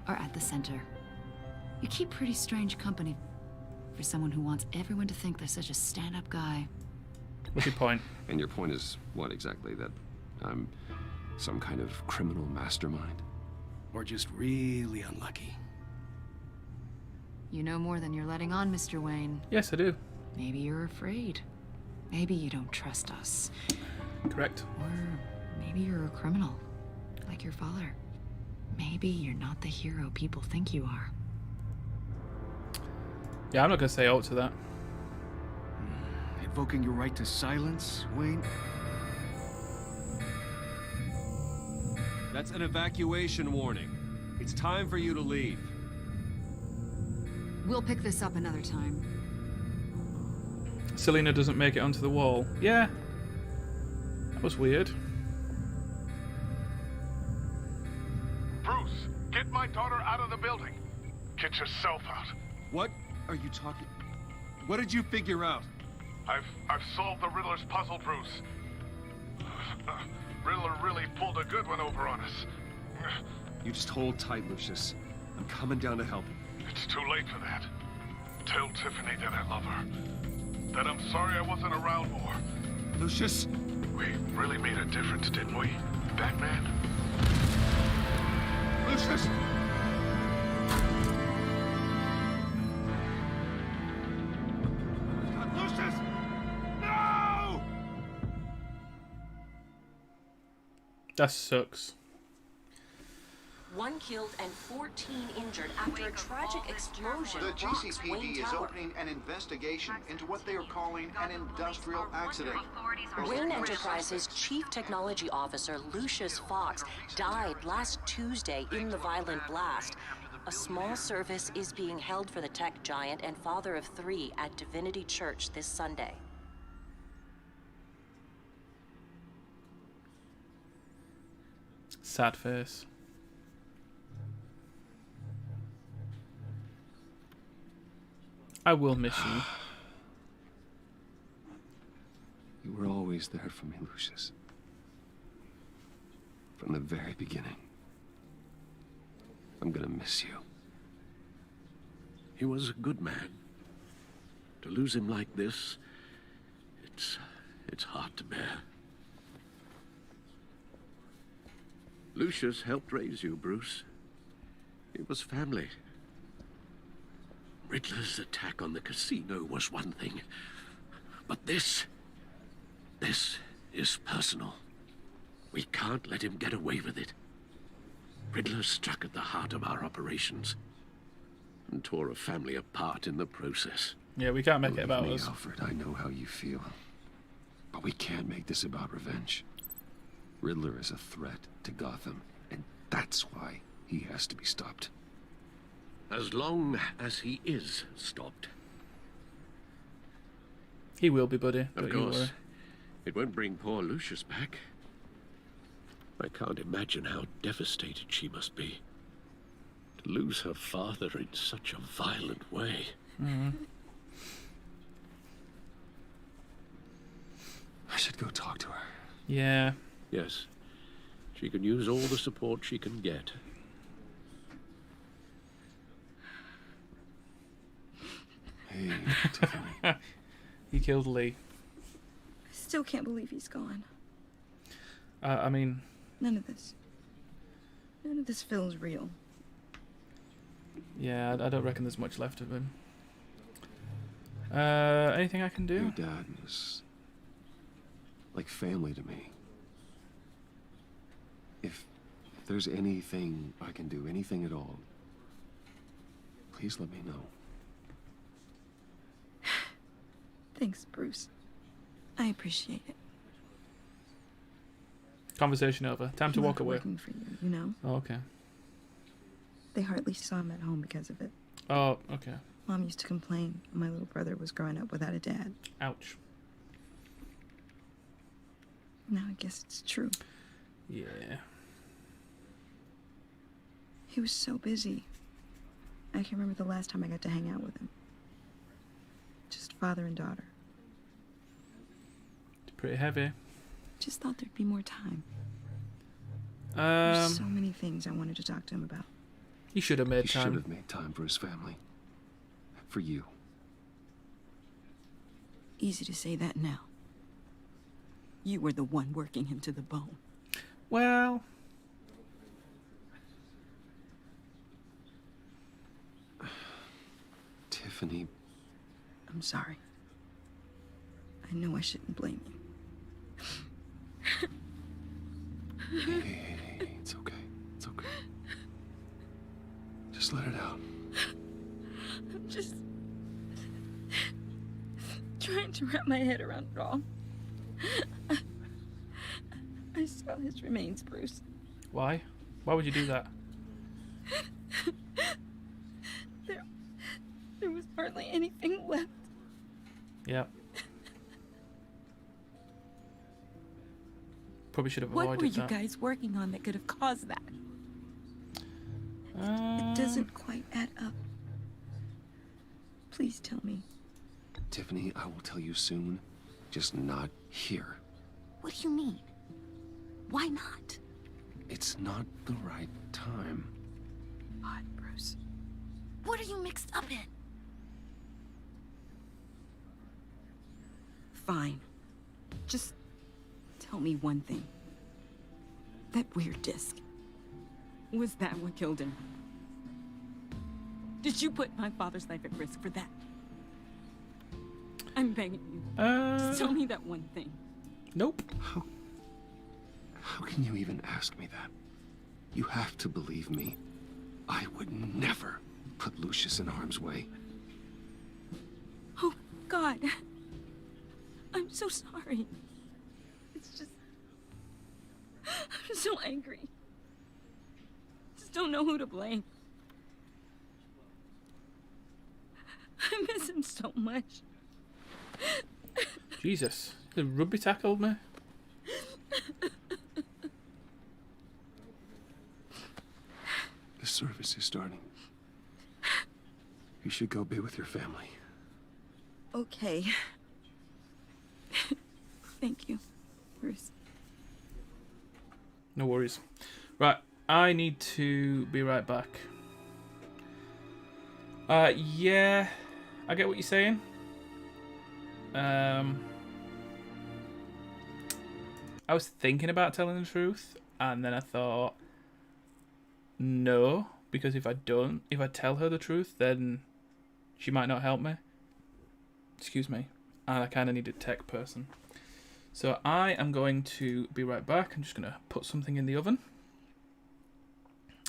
Speaker 14: are at the center. You keep pretty strange company for someone who wants everyone to think they're such a stand-up guy.
Speaker 1: What's your point?
Speaker 2: And your point is what exactly? That I'm some kind of criminal mastermind?
Speaker 13: Or just really unlucky?
Speaker 14: You know more than you're letting on, Mr. Wayne.
Speaker 1: Yes, I do.
Speaker 14: Maybe you're afraid. Maybe you don't trust us.
Speaker 1: Correct.
Speaker 14: Or maybe you're a criminal, like your father. Maybe you're not the hero people think you are.
Speaker 1: Yeah, I'm not going to say out to that.
Speaker 7: Invoking your right to silence, Wayne?
Speaker 2: That's an evacuation warning. It's time for you to leave.
Speaker 14: We'll pick this up another time.
Speaker 1: Selina doesn't make it onto the wall. Yeah. That was weird.
Speaker 16: Bruce, get my daughter out of the building. Get yourself out.
Speaker 2: What are you talking? What did you figure out?
Speaker 16: I've solved the Riddler's puzzle, Bruce. Riddler really pulled a good one over on us.
Speaker 2: You just hold tight, Lucius. I'm coming down to help you.
Speaker 16: It's too late for that. Tell Tiffany that I love her. That I'm sorry I wasn't around more.
Speaker 2: Lucius!
Speaker 16: We really made a difference, didn't we, Batman?
Speaker 2: Lucius!
Speaker 16: Lucius! No!
Speaker 1: That sucks.
Speaker 17: 1 killed and 14 injured after a tragic explosion.
Speaker 3: The
Speaker 17: rocks
Speaker 3: GCPD
Speaker 17: Wayne
Speaker 3: is
Speaker 17: Tower.
Speaker 3: opening an investigation into what they are calling an industrial accident.
Speaker 17: Wayne Enterprises' Chief Technology Officer Lucius Fox died last Tuesday in the violent blast. A small service is being held for the tech giant and father of 3 at Divinity Church this Sunday.
Speaker 1: Sad face. I will miss you.
Speaker 2: You were always there for me, Lucius. From the very beginning. I'm gonna miss you.
Speaker 10: He was a good man. To lose him like this, it's hard to bear. Lucius helped raise you, Bruce. It was family. Riddler's attack on the casino was one thing, but this is personal. We can't let him get away with it. Riddler struck at the heart of our operations and tore a family apart in the process.
Speaker 1: Yeah, we can't make it about
Speaker 2: Believe me,
Speaker 1: us.
Speaker 2: Alfred, I know how you feel. But we can't make this about revenge. Riddler is a threat to Gotham, and that's why he has to be stopped.
Speaker 10: As long as he is stopped.
Speaker 1: He will be, buddy.
Speaker 10: Of
Speaker 1: Don't you worry.
Speaker 10: course, it won't bring poor Lucius back. I can't imagine how devastated she must be. To lose her father in such a violent way.
Speaker 2: I should go talk to her.
Speaker 1: Yeah.
Speaker 10: Yes. She can use all the support she can get.
Speaker 2: Hey, Tiffany.
Speaker 1: He killed Lee.
Speaker 6: I still can't believe he's gone.
Speaker 1: I mean...
Speaker 6: None of this feels real.
Speaker 1: Yeah, I don't reckon there's much left of him. Anything I can do?
Speaker 2: Your dad was like family to me. If there's anything I can do, anything at all, please let me know.
Speaker 6: Thanks, Bruce. I appreciate it.
Speaker 1: Conversation over. Time to walk away.
Speaker 6: Working for you, you know?
Speaker 1: Oh, okay.
Speaker 6: They hardly saw him at home because of it.
Speaker 1: Oh, okay.
Speaker 6: Mom used to complain my little brother was growing up without a dad.
Speaker 1: Ouch.
Speaker 6: Now I guess it's true.
Speaker 1: Yeah.
Speaker 6: He was so busy. I can remember the last time I got to hang out with him. Just father and daughter.
Speaker 1: It's pretty heavy.
Speaker 6: Just thought there'd be more time. There's so many things I wanted to talk to him about.
Speaker 1: He should have made time.
Speaker 2: He should have made time for his family. For you.
Speaker 6: Easy to say that now. You were the one working him to the bone.
Speaker 1: Well...
Speaker 2: Tiffany...
Speaker 6: I'm sorry. I know I shouldn't blame you.
Speaker 2: Hey, it's okay. It's okay. Just let it out.
Speaker 6: I'm just trying to wrap my head around it all. I saw his remains, Bruce.
Speaker 1: Why? Why would you do that?
Speaker 6: There was hardly anything left.
Speaker 1: Yeah. Probably should have avoided that.
Speaker 6: What were you guys working on that could have caused that? It doesn't quite add up. Please tell me.
Speaker 2: Tiffany, I will tell you soon. Just not here.
Speaker 6: What do you mean? Why not?
Speaker 2: It's not the right time.
Speaker 6: God, Bruce. What are you mixed up in? Fine. Just tell me one thing. That weird disc. Was that what killed him? Did you put my father's life at risk for that? I'm begging you. Just tell me that one thing.
Speaker 1: Nope.
Speaker 2: How can you even ask me that? You have to believe me. I would never put Lucius in harm's way.
Speaker 6: Oh, God. I'm so sorry. It's just... I'm so angry. Just don't know who to blame. I miss him so much.
Speaker 1: Jesus. The rugby tackled me.
Speaker 2: The service is starting. You should go be with your family.
Speaker 6: Okay. Thank you, Bruce.
Speaker 1: No worries. Right, I need to be right back. Yeah, I get what you're saying. I was thinking about telling the truth, and then I thought, no, because if I tell her the truth, then she might not help me. Excuse me. And I kind of need a tech person. So I am going to be right back. I'm just going to put something in the oven.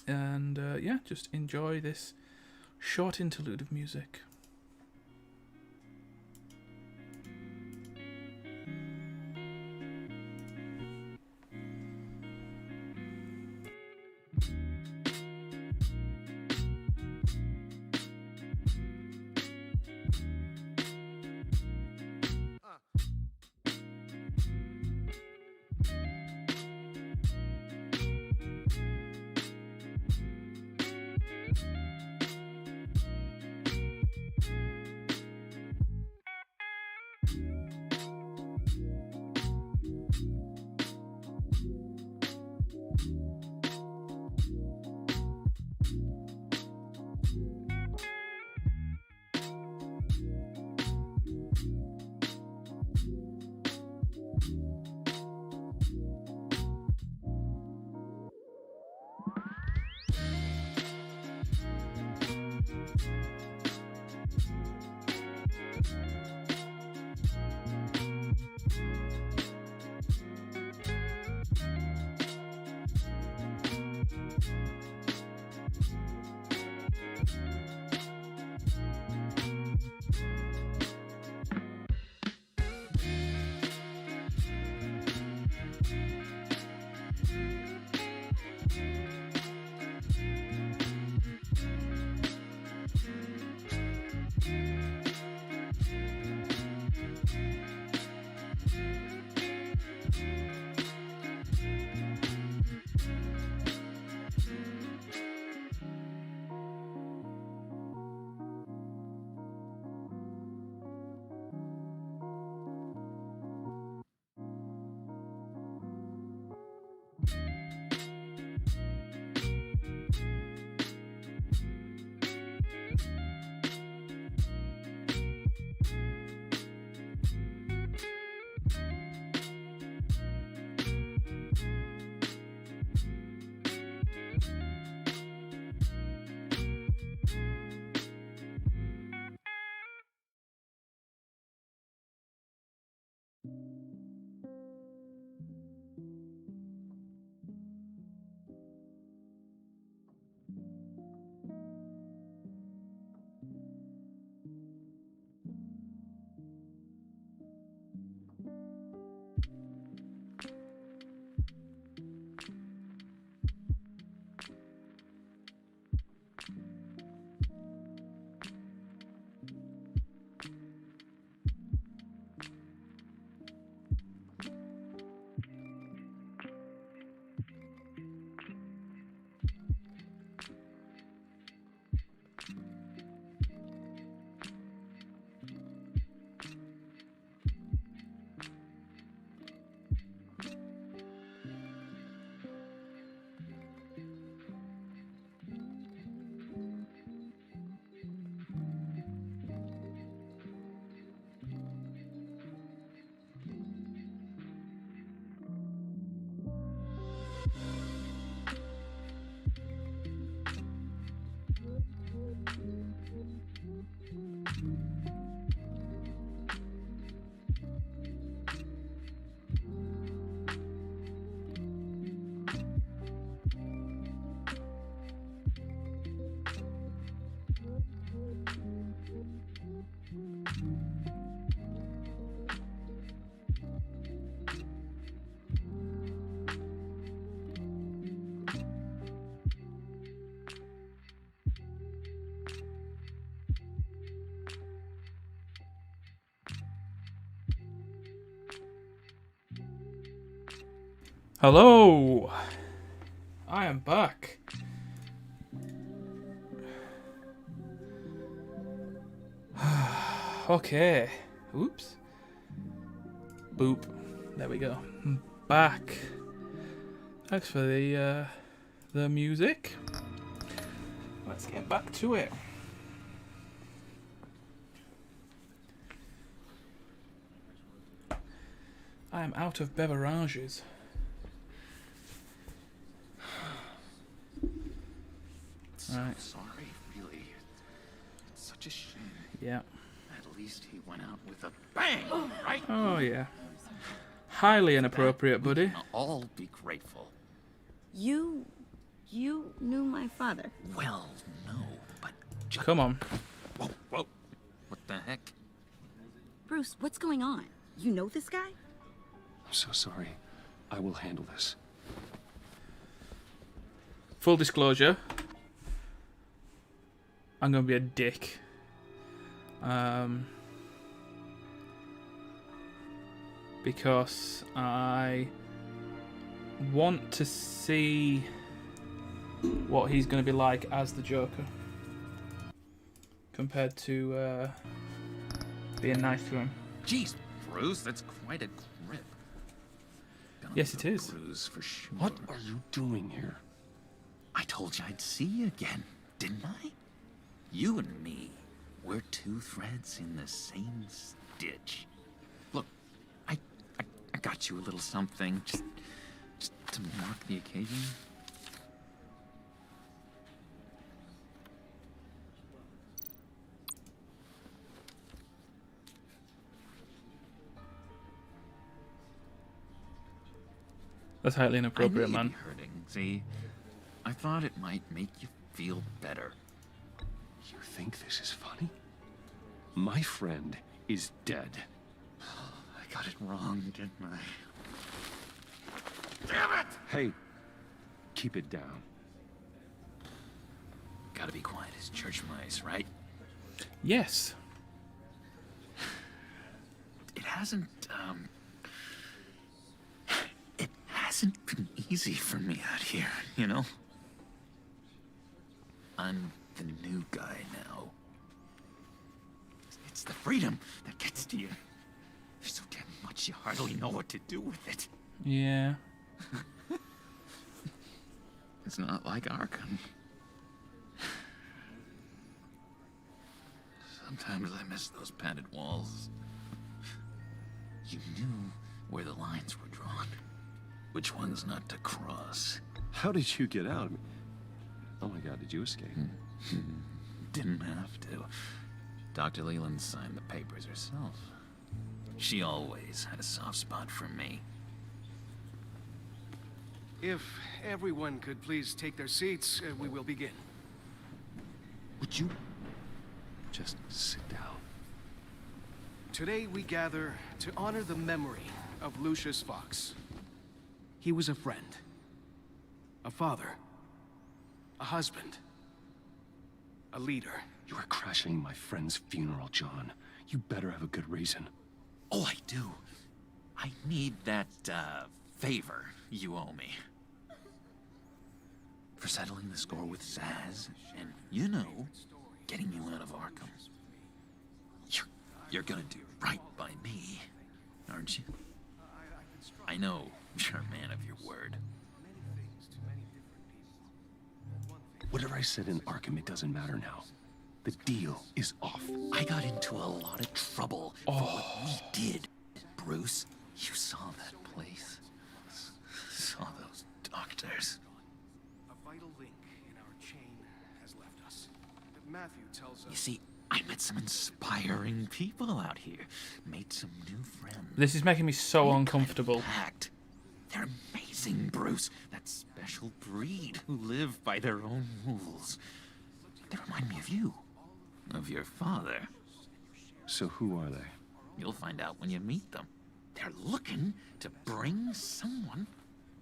Speaker 1: And yeah, just enjoy this short interlude of music. Hello! I am back. Okay. Oops. Boop. There we go. Back. Thanks for the music. Let's get back to it. I am out of beverages. Right.
Speaker 13: Sorry, really. It's such a shame.
Speaker 1: Yeah.
Speaker 13: At least he went out with a bang, right?
Speaker 1: Oh, yeah. Highly inappropriate, buddy.
Speaker 13: We can all be grateful.
Speaker 6: You knew my father.
Speaker 13: Well, no, but just...
Speaker 1: Come on.
Speaker 13: Whoa, whoa. What the heck?
Speaker 6: Bruce, what's going on? You know this guy?
Speaker 2: I'm so sorry. I will handle this.
Speaker 1: Full disclosure. I'm gonna be a dick. Because I want to see what he's going to be like as the Joker compared to being nice to him.
Speaker 13: Jeez, Bruce, that's quite a grip.
Speaker 1: Yes, it is.
Speaker 13: Bruce, for sure.
Speaker 2: What are you doing here?
Speaker 13: I told you I'd see you again, didn't I? You and me, we're two threads in the same stitch. Look, I got you a little something, just to mark the occasion.
Speaker 1: That's highly inappropriate,
Speaker 13: I knew
Speaker 1: man.
Speaker 13: you'd be hurting. See, I thought it might make you feel better.
Speaker 2: You think this is funny? My friend is dead.
Speaker 13: I got it wrong, didn't I? Damn it!
Speaker 2: Hey, keep it down.
Speaker 13: Gotta be quiet as church mice, right?
Speaker 1: Yes.
Speaker 13: It hasn't been easy for me out here, you know? I'm the new guy now. It's the freedom that gets to you. There's so damn much you hardly know what to do with it.
Speaker 1: Yeah.
Speaker 13: It's not like Arkham. Sometimes I miss those padded walls. You knew where the lines were drawn. Which ones not to cross.
Speaker 2: How did you get out? Oh my god, did you escape?
Speaker 13: Didn't have to. Dr. Leland signed the papers herself. She always had a soft spot for me.
Speaker 7: If everyone could please take their seats, we will begin.
Speaker 2: Would you just sit down?
Speaker 7: Today we gather to honor the memory of Lucius Fox. He was a friend, a father, a husband, a leader.
Speaker 2: You are crashing my friend's funeral, John. You better have a good reason.
Speaker 13: Oh, I do. I need that, favor you owe me. For settling the score with Zaz, and, you know, getting you out of Arkham. You're gonna do right by me, aren't you? I know you're a man of your word.
Speaker 2: Whatever I said in Arkham, it doesn't matter now. The deal is off.
Speaker 13: I got into a lot of trouble for what we did, Bruce. You saw that place. Saw those doctors.
Speaker 7: A vital link in our chain has left us. Matthew tells us...
Speaker 13: You see, I met some inspiring people out here. Made some new friends.
Speaker 1: This is making me so uncomfortable.
Speaker 13: They're amazing, Bruce. That special breed who live by their own rules. They remind me of you. Of your father.
Speaker 2: So who are they?
Speaker 13: You'll find out when you meet them. They're looking to bring someone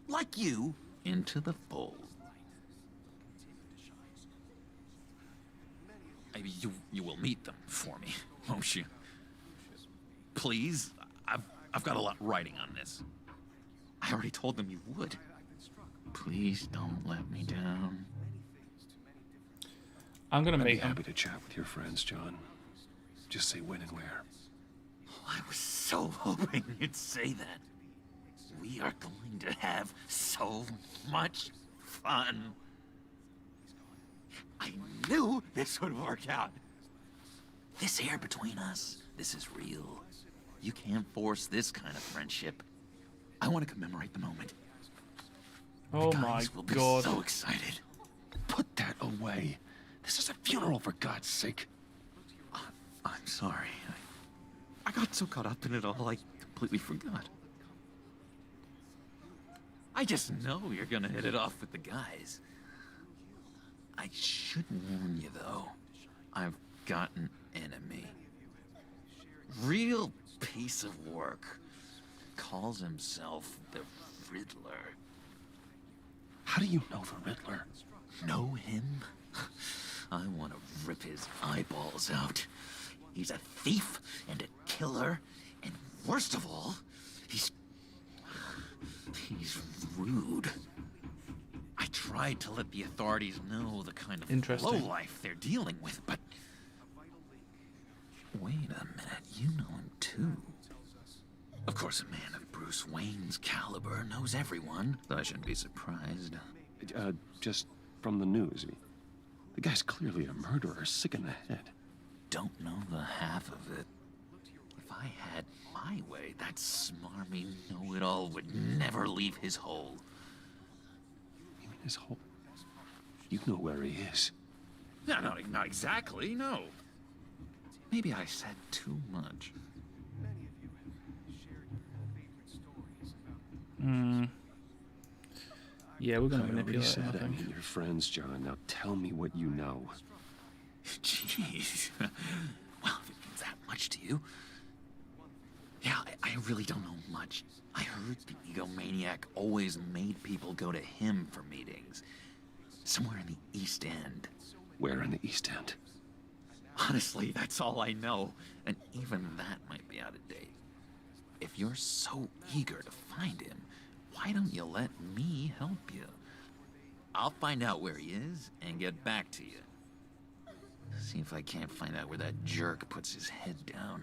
Speaker 13: like you into the fold. Maybe you will meet them for me, won't you? Please? I've got a lot writing on this. I I already told them you would. Please don't let me down.
Speaker 1: I'm gonna
Speaker 2: I'd
Speaker 1: make
Speaker 2: be
Speaker 1: them.
Speaker 2: happy to chat with your friends, John. Just say when and where.
Speaker 13: I was so hoping you'd say that. We are going to have so much fun. I knew this would work out. This air between us, this is real. You can't force this kind of friendship. I want to commemorate the moment.
Speaker 1: Oh
Speaker 13: the
Speaker 1: my
Speaker 13: guys will be
Speaker 1: god.
Speaker 13: so excited.
Speaker 2: Put that away. This is a funeral, for God's sake.
Speaker 13: I'm sorry. I got so caught up in it all, I completely forgot. I just know you're gonna hit it off with the guys. I should warn you, though. I've got an enemy. Real piece of work. Calls himself the Riddler.
Speaker 2: How do you know the Riddler?
Speaker 13: Know him? I want to rip his eyeballs out. He's a thief and a killer, and worst of all, he's rude. I tried to let the authorities know the kind of lowlife they're dealing with, but... Wait a minute, you know him too. Of course, a man of Bruce Wayne's caliber knows everyone, so I shouldn't be surprised.
Speaker 2: Just from the news. The guy's clearly a murderer, sick in the head.
Speaker 13: Don't know the half of it. If I had my way, that smarmy know-it-all would never leave his hole.
Speaker 2: You mean his hole? You know where he is.
Speaker 13: No, not exactly, no. Maybe I said too much.
Speaker 1: Yeah, we're gonna
Speaker 2: I
Speaker 1: manipulate
Speaker 2: already said
Speaker 1: him, I
Speaker 2: I
Speaker 1: think.
Speaker 2: mean your friends, John. Now tell me what you know.
Speaker 13: Jeez. Well, if it means that much to you. Yeah, I really don't know much. I heard the egomaniac always made people go to him for meetings. Somewhere in the East End.
Speaker 2: Where in the East End?
Speaker 13: Honestly, that's all I know. And even that might be out of date. If you're so eager to find him, why don't you let me help you? I'll find out where he is and get back to you. See if I can't find out where that jerk puts his head down.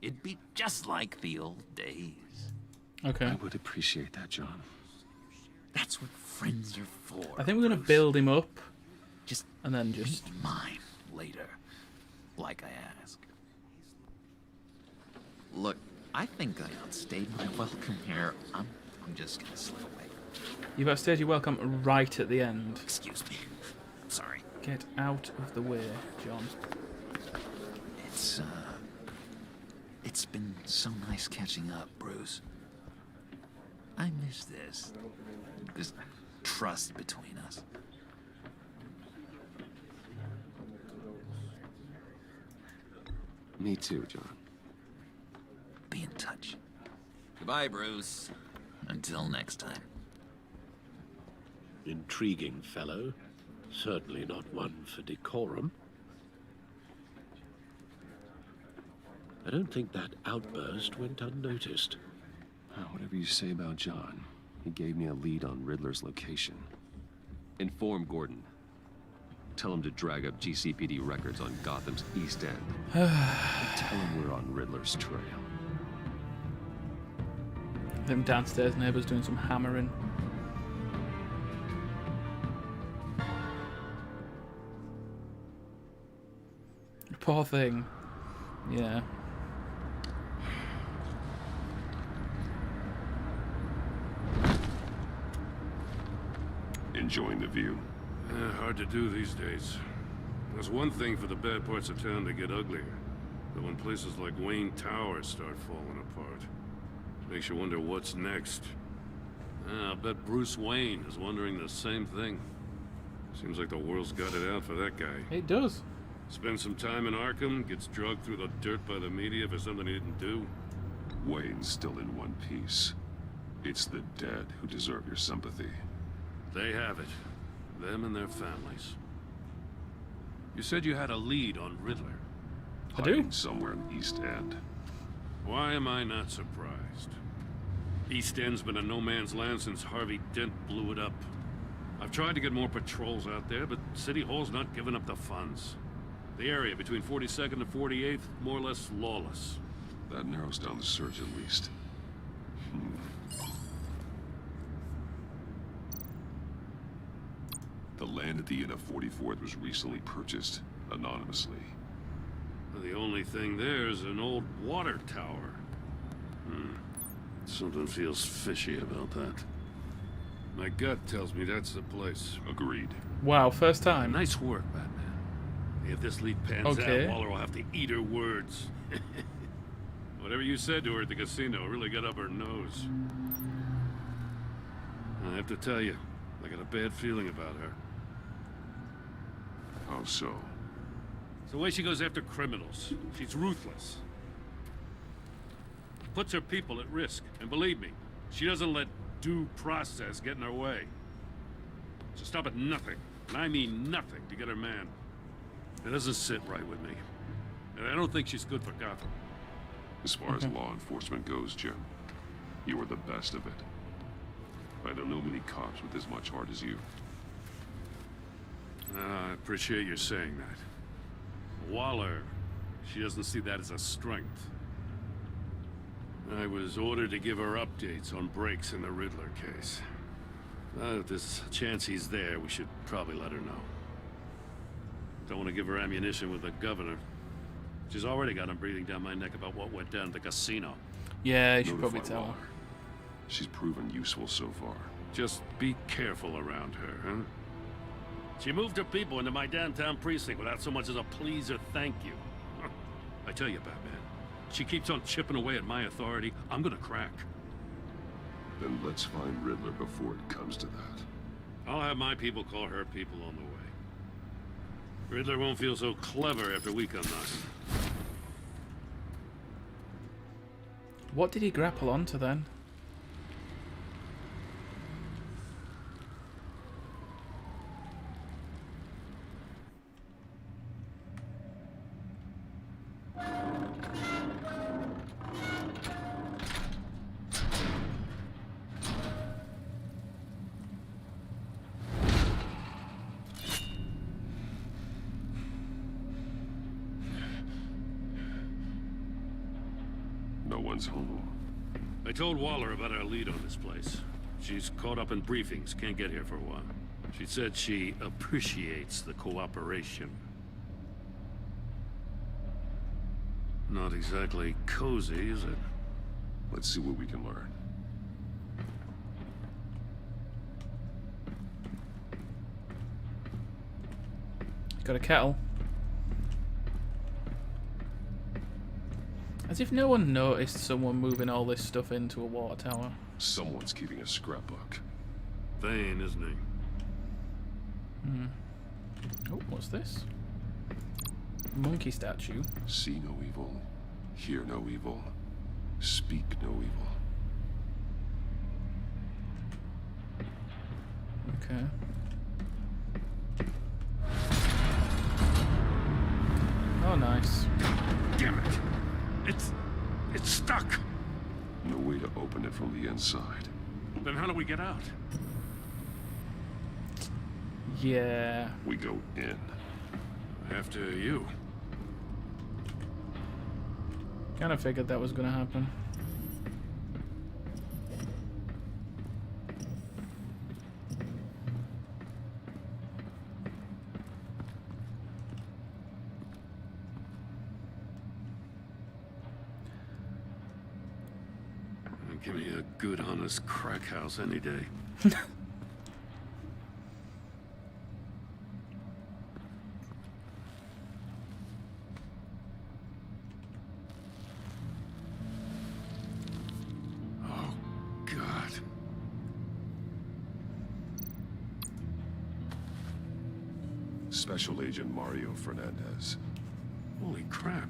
Speaker 13: It'd be just like the old days.
Speaker 1: Okay.
Speaker 2: I would appreciate that, John.
Speaker 13: That's what friends are for.
Speaker 1: I think we're gonna build him up.
Speaker 13: And
Speaker 1: then just
Speaker 13: mine later. Like I asked. Look, I think I outstayed my welcome here. I'm just gonna slip away.
Speaker 1: You've outstayed your welcome right at the end.
Speaker 13: Excuse me. Sorry.
Speaker 1: Get out of the way, John.
Speaker 13: It's been so nice catching up, Bruce. I miss this trust between us.
Speaker 2: Me too, John.
Speaker 13: Be in touch. Goodbye, Bruce. Until next time.
Speaker 4: Intriguing fellow. Certainly not one for decorum. I don't think that outburst went unnoticed.
Speaker 2: Whatever you say about John, he gave me a lead on Riddler's location. Inform Gordon. Tell him to drag up GCPD records on Gotham's East End. Tell him we're on Riddler's trail.
Speaker 1: Them downstairs neighbours doing some hammering. Poor thing. Yeah.
Speaker 9: Enjoying the view?
Speaker 11: Hard to do these days. There's one thing for the bad parts of town to get uglier. But when places like Wayne Tower start falling apart, makes you wonder what's next. I'll bet Bruce Wayne is wondering the same thing. Seems like the world's got it out for that guy.
Speaker 1: It does.
Speaker 11: Spends some time in Arkham, gets drugged through the dirt by the media for something he didn't do.
Speaker 9: Wayne's still in one piece. It's the dead who deserve your sympathy.
Speaker 11: They have it. Them and their families. You said you had a lead on Riddler.
Speaker 1: I do?
Speaker 9: Somewhere in the East End.
Speaker 11: Why am I not surprised? East End's been a no man's land since Harvey Dent blew it up. I've tried to get more patrols out there, but City Hall's not giving up the funds. The area between 42nd and 48th, more or less lawless.
Speaker 9: That narrows down the search at least. The land at the end of 44th was recently purchased, anonymously.
Speaker 11: The only thing there is an old water tower. Something feels fishy about that. My gut tells me that's the place.
Speaker 9: Agreed.
Speaker 1: Wow, first time.
Speaker 11: Nice work, Batman. If this lead pans out, Waller will have to eat her words. Whatever you said to her at the casino really got up her nose. I have to tell you, I got a bad feeling about her.
Speaker 9: How so?
Speaker 11: It's the way she goes after criminals. She's ruthless. Puts her people at risk. And believe me, she doesn't let due process get in her way. She'll stop at nothing, and I mean nothing, to get her man. It doesn't sit right with me. And I don't think she's good for Gotham.
Speaker 9: As far as law enforcement goes, Jim, you are the best of it. I don't know many cops with as much heart as you.
Speaker 11: I appreciate you saying that. Waller, she doesn't see that as a strength. I was ordered to give her updates on breaks in the Riddler case. If there's a chance he's there, we should probably let her know. Don't want to give her ammunition with the governor. She's already got him breathing down my neck about what went down at the casino.
Speaker 1: Yeah, you should probably tell her.
Speaker 9: She's proven useful so far.
Speaker 11: Just be careful around her, huh? She moved her people into my downtown precinct without so much as a please or thank you. I tell you, Batman, she keeps on chipping away at my authority, I'm gonna crack.
Speaker 9: Then let's find Riddler before it comes to that.
Speaker 11: I'll have my people call her people on the way. Riddler won't feel so clever after we come knocking.
Speaker 1: What did he grapple onto then?
Speaker 9: No one's home.
Speaker 11: I told Waller about our lead on this place. She's caught up in briefings, can't get here for a while. She said she appreciates the cooperation. Not exactly cozy, is it?
Speaker 9: Let's see what we can learn.
Speaker 1: Got a kettle. As if no one noticed someone moving all this stuff into a water tower.
Speaker 9: Someone's keeping a scrapbook.
Speaker 11: Vain, isn't he?
Speaker 1: Oh, what's this? Monkey statue.
Speaker 9: See no evil, hear no evil, speak no evil.
Speaker 1: Okay. Oh, nice.
Speaker 11: Damn it! It's stuck!
Speaker 9: No way to open it from the inside.
Speaker 11: Then how do we get out?
Speaker 1: Yeah.
Speaker 9: We go in.
Speaker 11: After you.
Speaker 1: Kind of figured that was going to happen.
Speaker 11: Give me a good, honest crack house any day. Oh, God.
Speaker 9: Special Agent Mario Fernandez.
Speaker 11: Holy crap.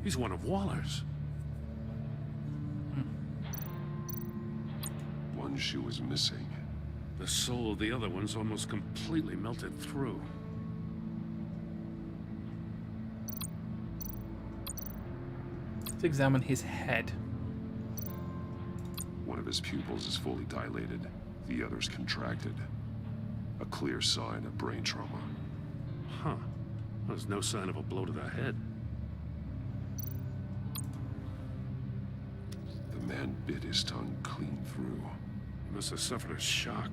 Speaker 11: He's one of Waller's.
Speaker 9: One shoe is missing.
Speaker 11: The soul of the other one's almost completely melted through.
Speaker 1: Let's examine his head.
Speaker 9: One of his pupils is fully dilated, the other's contracted. A clear sign of brain trauma.
Speaker 11: Huh. There's no sign of a blow to the head.
Speaker 9: The man bit his tongue clean through.
Speaker 11: He must have suffered a shock,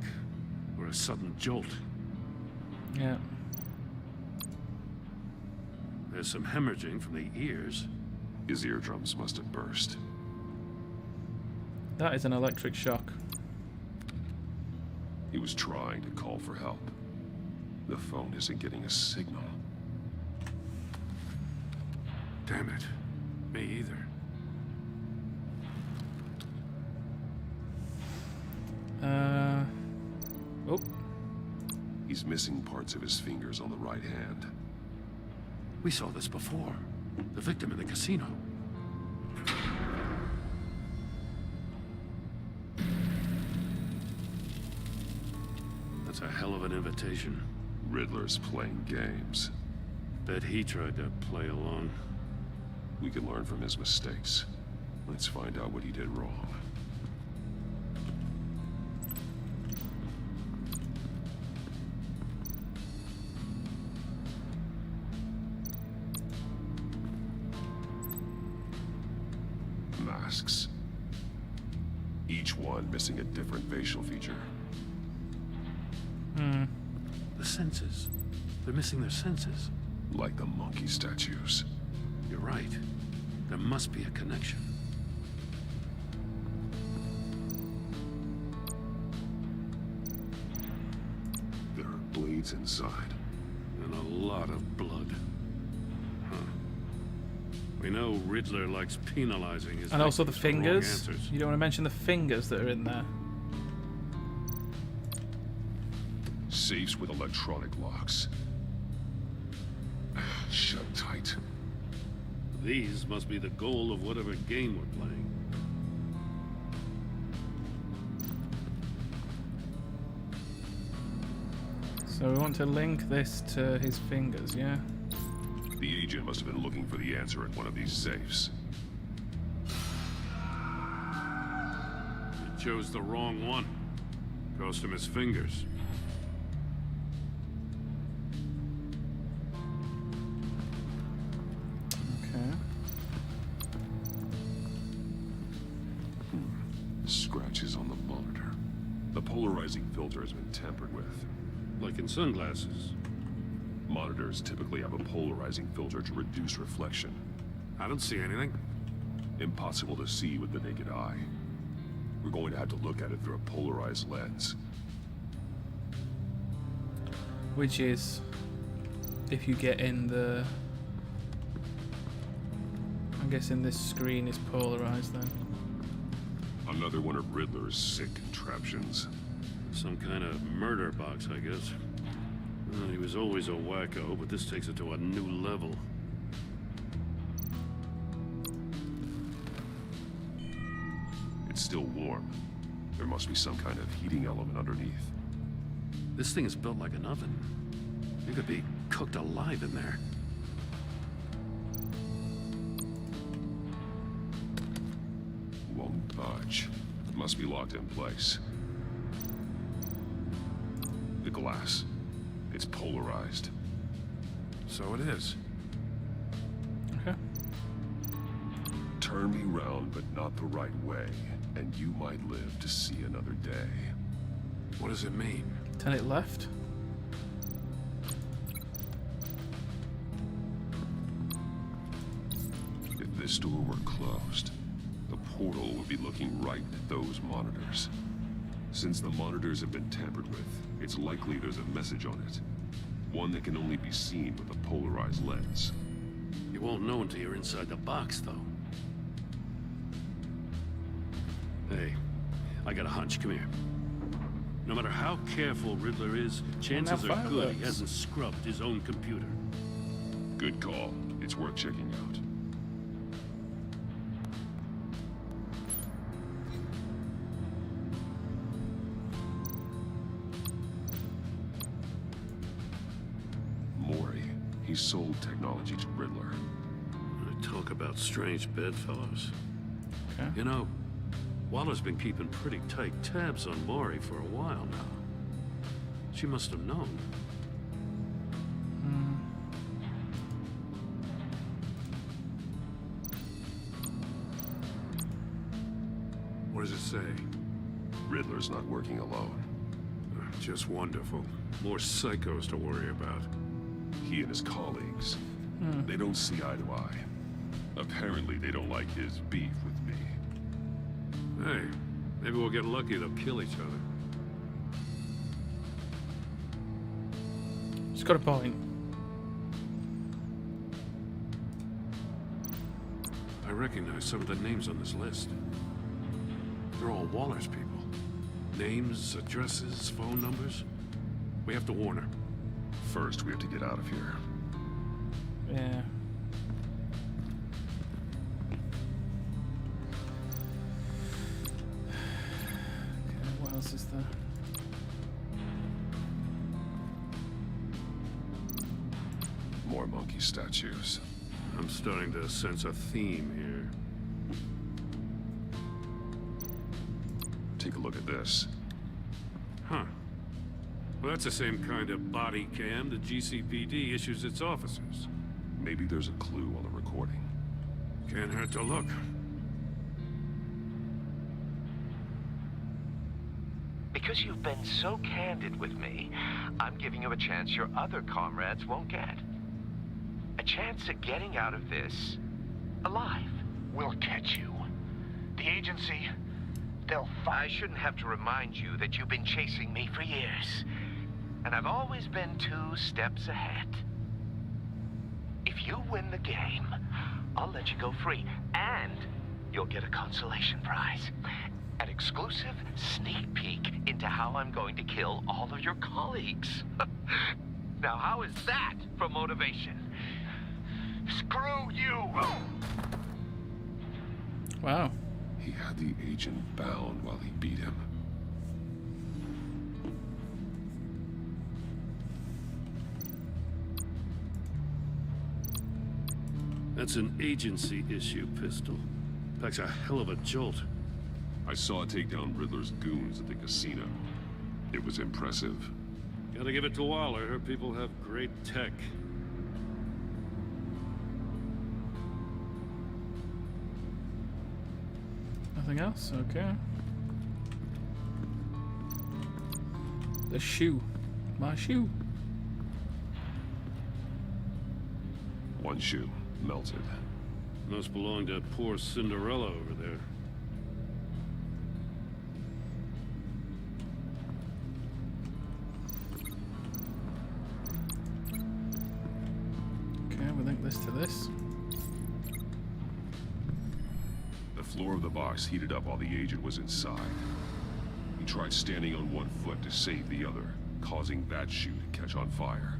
Speaker 11: or a sudden jolt.
Speaker 1: Yeah.
Speaker 11: There's some hemorrhaging from the ears.
Speaker 9: His eardrums must have burst.
Speaker 1: That is an electric shock.
Speaker 9: He was trying to call for help. The phone isn't getting a signal.
Speaker 11: Damn it. Me either.
Speaker 1: Oh.
Speaker 9: He's missing parts of his fingers on the right hand.
Speaker 11: We saw this before. The victim in the casino. That's a hell of an invitation.
Speaker 9: Riddler's playing games.
Speaker 11: Bet he tried to play along.
Speaker 9: We can learn from his mistakes. Let's find out what he did wrong. Masks. Each one missing a different facial feature.
Speaker 11: The senses. They're missing their senses.
Speaker 9: Like the monkey statues.
Speaker 11: You're right. There must be a connection.
Speaker 9: There are blades inside.
Speaker 11: And a lot of blood. Huh. We know Riddler likes penalizing his
Speaker 1: And also the
Speaker 11: victims for wrong
Speaker 1: fingers.
Speaker 11: answers.
Speaker 1: You don't want to mention the fingers that are in there.
Speaker 9: Safes with electronic locks. Shut tight.
Speaker 11: These must be the goal of whatever game we're playing.
Speaker 1: So we want to link this to his fingers, yeah?
Speaker 9: The agent must have been looking for the answer in one of these safes.
Speaker 11: He chose the wrong one. Cost him his fingers.
Speaker 1: Okay.
Speaker 9: Scratches on the monitor. The polarizing filter has been tampered with.
Speaker 11: Like in sunglasses.
Speaker 9: Monitors typically have a polarizing filter to reduce reflection.
Speaker 11: I don't see anything.
Speaker 9: Impossible to see with the naked eye. We're going to have to look at it through a polarized lens.
Speaker 1: Which is, if you get in the... I'm guessing this screen is polarized then.
Speaker 9: Another one of Riddler's sick contraptions.
Speaker 11: Some kind of murder box, I guess. Well, he was always a wacko, but this takes it to a new level.
Speaker 9: It's still warm. There must be some kind of heating element underneath.
Speaker 11: This thing is built like an oven. You could be cooked alive in there.
Speaker 9: Won't budge. It must be locked in place. The glass. It's polarized.
Speaker 11: So it is.
Speaker 1: Okay.
Speaker 9: Turn me round, but not the right way, and you might live to see another day.
Speaker 11: What does it mean?
Speaker 1: Turn it left.
Speaker 9: If this door were closed, the portal would be looking right at those monitors. Since the monitors have been tampered with, it's likely there's a message on it. One that can only be seen with a polarized lens.
Speaker 11: You won't know until you're inside the box, though. Hey, I got a hunch. Come here. No matter how careful Riddler is, chances are good he hasn't scrubbed his own computer.
Speaker 9: Good call. It's worth checking out. Mori. He sold technology to Riddler.
Speaker 11: Talk about strange bedfellows.
Speaker 1: Okay.
Speaker 11: You know, Waller's been keeping pretty tight tabs on Maury for a while now. She must have known.
Speaker 9: What does it say? Riddler's not working alone.
Speaker 11: Just wonderful. More psychos to worry about.
Speaker 9: He and his colleagues. They don't see eye to eye. Apparently, they don't like his beef with me.
Speaker 11: Hey, maybe we'll get lucky. They'll kill each other.
Speaker 1: He's got a point.
Speaker 11: I recognize some of the names on this list. They're all Waller's people. Names, addresses, phone numbers. We have to warn her.
Speaker 9: First, we have to get out of here.
Speaker 1: Yeah. Okay, what else is there?
Speaker 9: More monkey statues.
Speaker 11: I'm starting to sense a theme here.
Speaker 9: Take a look at this.
Speaker 11: Huh. Well, that's the same kind of body cam the GCPD issues its officers.
Speaker 9: Maybe there's a clue on the recording.
Speaker 11: Can't hurt to look.
Speaker 18: Because you've been so candid with me, I'm giving you a chance your other comrades won't get. A chance at getting out of this alive.
Speaker 10: We'll catch you. The agency,
Speaker 18: I shouldn't have to remind you that you've been chasing me for years. And I've always been 2 steps ahead. If you win the game, I'll let you go free. And you'll get a consolation prize. An exclusive sneak peek into how I'm going to kill all of your colleagues. Now, how is that for motivation? Screw you!
Speaker 1: Wow.
Speaker 9: He had the agent bound while he beat him.
Speaker 11: That's an agency issue pistol. Packs a hell of a jolt.
Speaker 9: I saw it take down Riddler's goons at the casino. It was impressive.
Speaker 11: Gotta give it to Waller. Her people have great tech.
Speaker 1: Nothing else? Okay. The shoe. My shoe.
Speaker 9: One shoe. Melted.
Speaker 11: Must belong to poor Cinderella over there.
Speaker 1: Okay, we link this to this.
Speaker 9: The floor of the box heated up while the agent was inside. He tried standing on one foot to save the other, causing that shoe to catch on fire.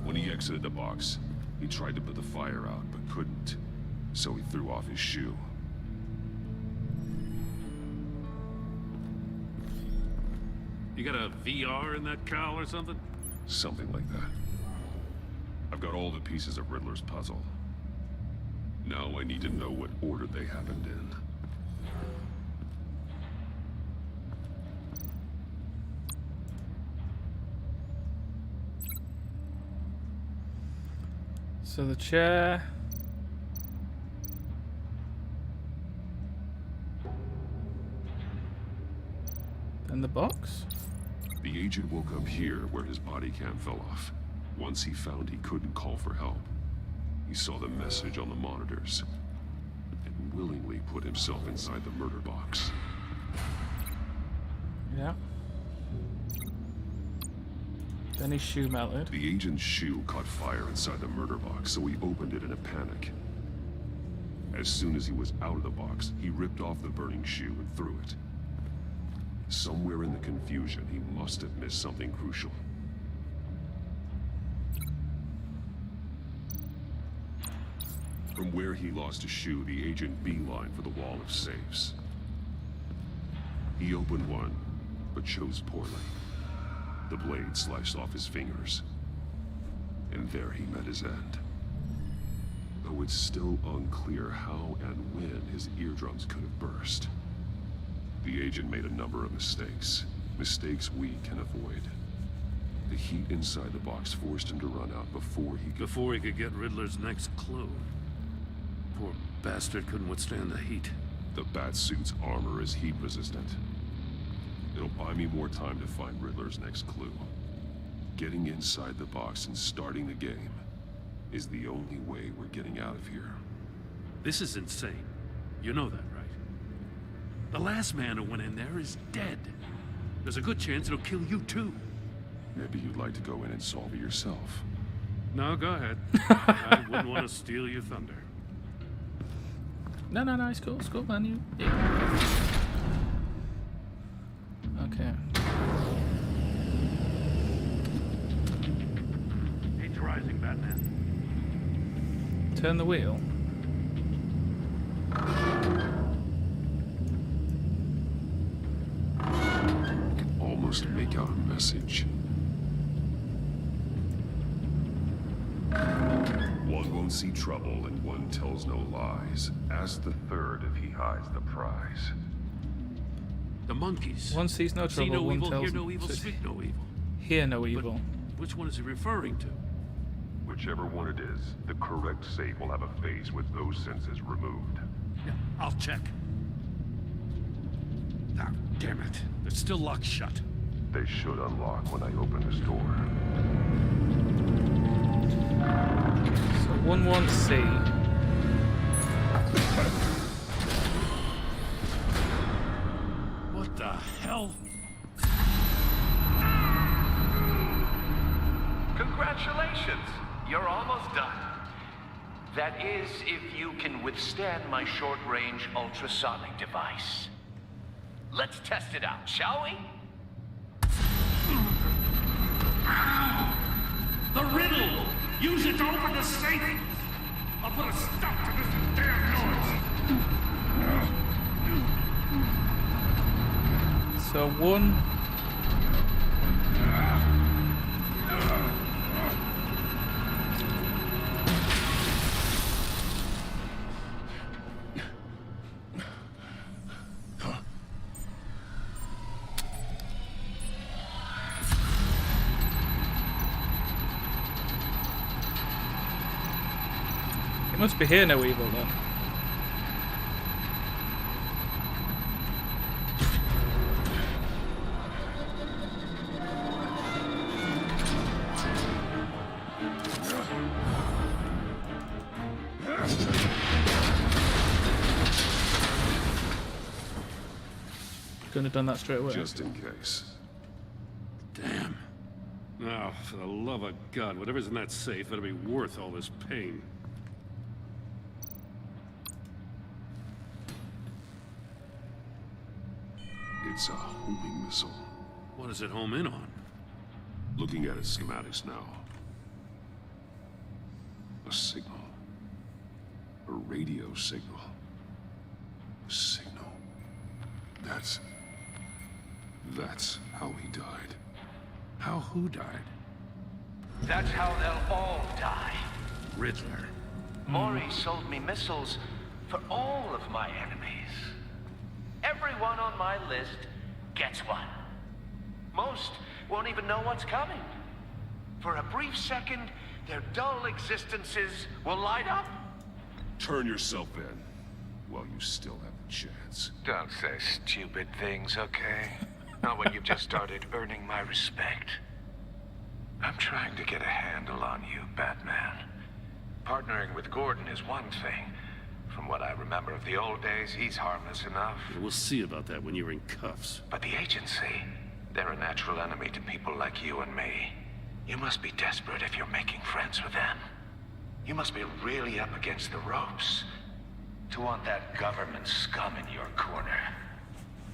Speaker 9: When he exited the box, he tried to put the fire out, but couldn't. So he threw off his shoe.
Speaker 11: You got a VR in that cowl or something?
Speaker 9: Something like that. I've got all the pieces of Riddler's puzzle. Now I need to know what order they happened in.
Speaker 1: So the chair. Then the box.
Speaker 9: The agent woke up here where his body cam fell off. Once he found he couldn't call for help, he saw the message on the monitors and willingly put himself inside the murder box.
Speaker 1: Yeah. Then his shoe melted.
Speaker 9: The agent's shoe caught fire inside the murder box, so he opened it in a panic. As soon as he was out of the box, he ripped off the burning shoe and threw it. Somewhere in the confusion, he must have missed something crucial. From where he lost his shoe, the agent beelined for the wall of safes. He opened one, but chose poorly. The blade sliced off his fingers. And there he met his end. Though it's still unclear how and when his eardrums could have burst. The agent made a number of mistakes. Mistakes we can avoid. The heat inside the box forced him to run out before he
Speaker 11: could get Riddler's next clue. Poor bastard couldn't withstand the heat.
Speaker 9: The Batsuit's armor is heat resistant. It'll buy me more time to find Riddler's next clue. Getting inside the box and starting the game is the only way we're getting out of here.
Speaker 11: This is insane. You know that, right? The last man who went in there is dead. There's a good chance it'll kill you too.
Speaker 9: Maybe you'd like to go in and solve it yourself.
Speaker 11: No, go ahead. I wouldn't want to steal your thunder.
Speaker 1: No, it's cool, man. Okay.
Speaker 11: Heat's rising, Batman.
Speaker 1: Turn the wheel.
Speaker 9: I can almost make out a message. One won't see trouble and one tells no lies. Ask the third if he hides the prize.
Speaker 11: The monkeys.
Speaker 1: One sees no trouble,
Speaker 11: see no
Speaker 1: one
Speaker 11: evil,
Speaker 1: tells...
Speaker 11: hear no evil, speak no evil.
Speaker 1: Hear no evil.
Speaker 11: But which one is he referring to?
Speaker 9: Whichever one it is, the correct save will have a phase with those senses removed.
Speaker 11: Yeah, I'll check. Ah, damn it. They're still locked shut.
Speaker 9: They should unlock when I open this door.
Speaker 1: So one wants C.
Speaker 11: What the hell?
Speaker 18: Congratulations! You're almost done. That is, if you can withstand my short-range ultrasonic device. Let's test it out, shall we?
Speaker 11: The riddle! Use it to open the safe! I'll put a stop to this damn noise!
Speaker 1: So one... Must be here no evil then. Couldn't have done that straight away.
Speaker 9: Just in case.
Speaker 11: Damn. Now, for the love of God, whatever's in that safe better be worth all this pain.
Speaker 9: It's a homing missile.
Speaker 11: What does it home in on?
Speaker 9: Looking at its schematics now. A signal. A radio signal. A signal. That's how he died.
Speaker 11: How who died?
Speaker 18: That's how they'll all die.
Speaker 11: Riddler.
Speaker 18: Maury sold me missiles for all of my enemies. Everyone on my list gets one. Most won't even know what's coming. For a brief second, their dull existences will light up.
Speaker 9: Turn yourself in while you still have the chance.
Speaker 10: Don't say stupid things, okay? Not when you've just started earning my respect. I'm trying to get a handle on you, Batman. Partnering with Gordon is one thing. From what I remember of the old days, he's harmless enough.
Speaker 11: We'll see about that when you're in cuffs.
Speaker 10: But the agency, they're a natural enemy to people like you and me. You must be desperate if you're making friends with them. You must be really up against the ropes to want that government scum in your corner.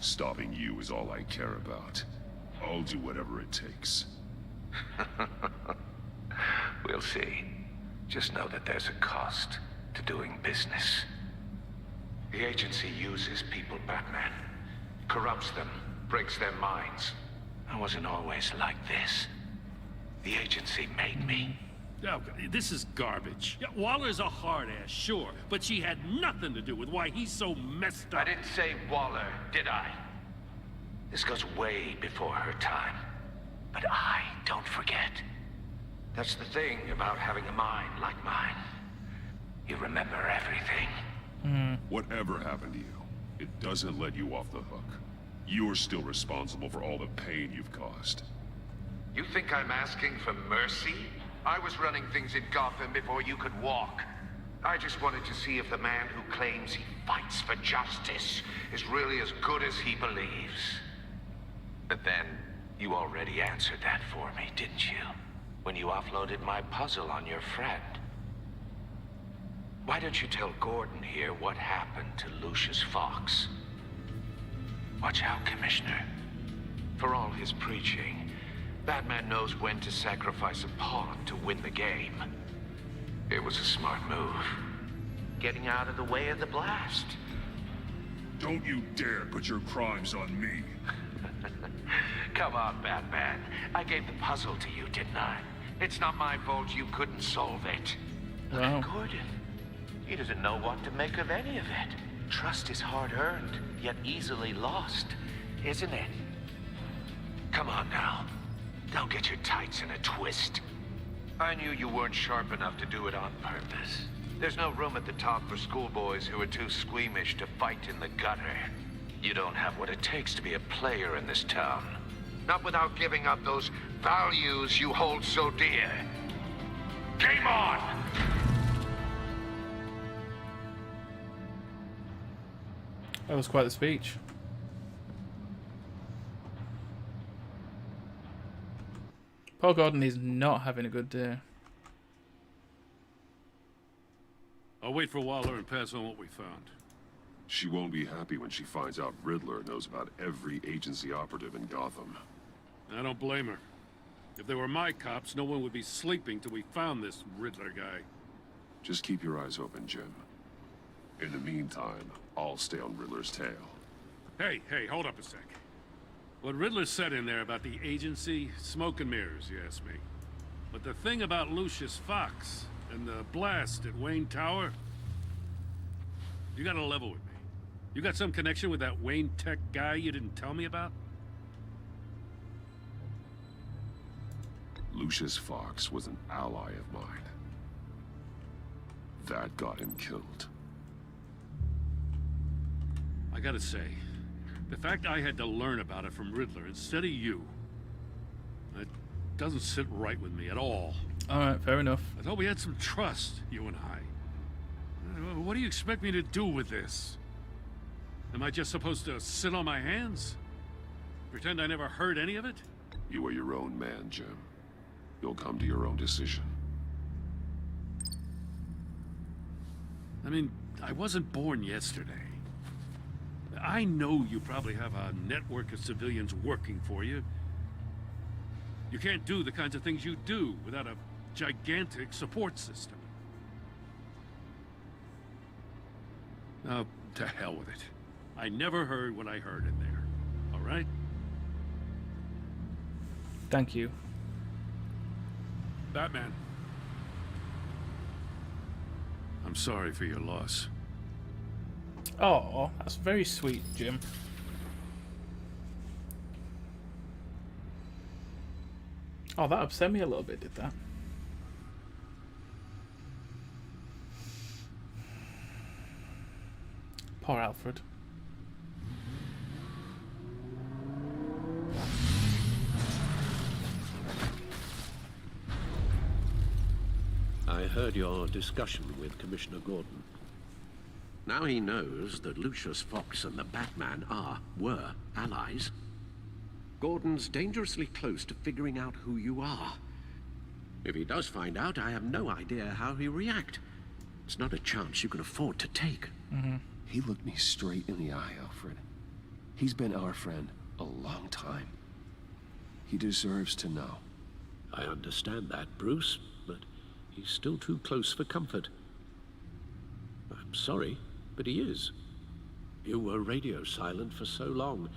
Speaker 9: Stopping you is all I care about. I'll do whatever it takes.
Speaker 10: We'll see. Just know that there's a cost to doing business. The agency uses people, Batman. Corrupts them, breaks their minds. I wasn't always like this. The agency made me.
Speaker 11: Oh, this is garbage. Yeah, Waller's a hard ass, sure, but she had nothing to do with why he's so messed up.
Speaker 18: I didn't say Waller, did I?
Speaker 10: This goes way before her time. But I don't forget. That's the thing about having a mind like mine. You remember everything.
Speaker 9: Whatever happened to you, it doesn't let you off the hook. You're still responsible for all the pain you've caused.
Speaker 10: You think I'm asking for mercy? I was running things in Gotham before you could walk. I just wanted to see if the man who claims he fights for justice is really as good as he believes. But then, you already answered that for me, didn't you? When you offloaded my puzzle on your friend. Why don't you tell Gordon here what happened to Lucius Fox? Watch out, Commissioner. For all his preaching, Batman knows when to sacrifice a pawn to win the game. It was a smart move. Getting out of the way of the blast.
Speaker 9: Don't you dare put your crimes on me.
Speaker 10: Come on, Batman. I gave the puzzle to you, didn't I? It's not my fault you couldn't solve it. Look at Gordon. He doesn't know what to make of any of it. Trust is hard-earned, yet easily lost, isn't it? Come on now. Don't get your tights in a twist. I knew you weren't sharp enough to do it on purpose. There's no room at the top for schoolboys who are too squeamish to fight in the gutter. You don't have what it takes to be a player in this town. Not without giving up those values you hold so dear. Game on!
Speaker 1: That was quite the speech. Paul Gordon is not having a good day.
Speaker 11: I'll wait for Waller and pass on what we found.
Speaker 9: She won't be happy when she finds out Riddler knows about every agency operative in Gotham.
Speaker 11: I don't blame her. If they were my cops, no one would be sleeping till we found this Riddler guy.
Speaker 9: Just keep your eyes open, Jim. In the meantime, I'll stay on Riddler's tail.
Speaker 11: Hey, hold up a sec. What Riddler said in there about the agency, smoke and mirrors, you ask me. But the thing about Lucius Fox and the blast at Wayne Tower, you gotta level with me. You got some connection with that Wayne Tech guy you didn't tell me about?
Speaker 9: Lucius Fox was an ally of mine. That got him killed.
Speaker 11: I gotta say, the fact I had to learn about it from Riddler instead of you, it doesn't sit right with me at all.
Speaker 1: Alright, fair enough.
Speaker 11: I thought we had some trust, you and I. What do you expect me to do with this? Am I just supposed to sit on my hands? Pretend I never heard any of it?
Speaker 9: You are your own man, Jim. You'll come to your own decision.
Speaker 11: I mean, I wasn't born yesterday. I know you probably have a network of civilians working for you. You can't do the kinds of things you do without a gigantic support system. Oh, to hell with it. I never heard what I heard in there. All right?
Speaker 1: Thank you.
Speaker 11: Batman. I'm sorry for your loss.
Speaker 1: Oh, that's very sweet, Jim. Oh, that upset me a little bit, did that? Poor Alfred.
Speaker 5: I heard your discussion with Commissioner Gordon. Now he knows that Lucius Fox and the Batman were allies. Gordon's dangerously close to figuring out who you are. If he does find out, I have no idea how he'll react. It's not a chance you can afford to take.
Speaker 9: He looked me straight in the eye, Alfred. He's been our friend a long time. He deserves to know.
Speaker 5: I understand that, Bruce, but he's still too close for comfort. I'm sorry, but he is. You were radio silent for so long.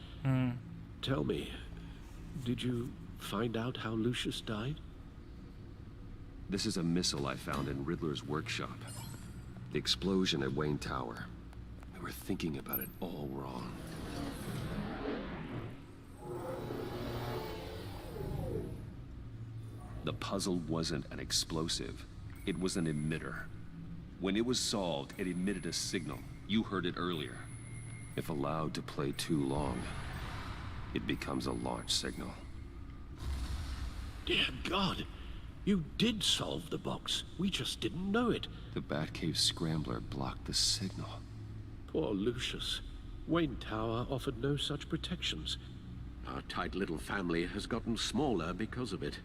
Speaker 5: Tell me, did you find out how Lucius died?
Speaker 2: This is a missile I found in Riddler's workshop. The explosion at Wayne Tower. We were thinking about it all wrong. The puzzle wasn't an explosive. It was an emitter. When it was solved, it emitted a signal. You heard it earlier. If allowed to play too long, it becomes a launch signal.
Speaker 5: Dear God, you did solve the box. We just didn't know it.
Speaker 2: The Batcave Scrambler blocked the signal.
Speaker 5: Poor Lucius. Wayne Tower offered no such protections.
Speaker 19: Our tight little family has gotten smaller because of it.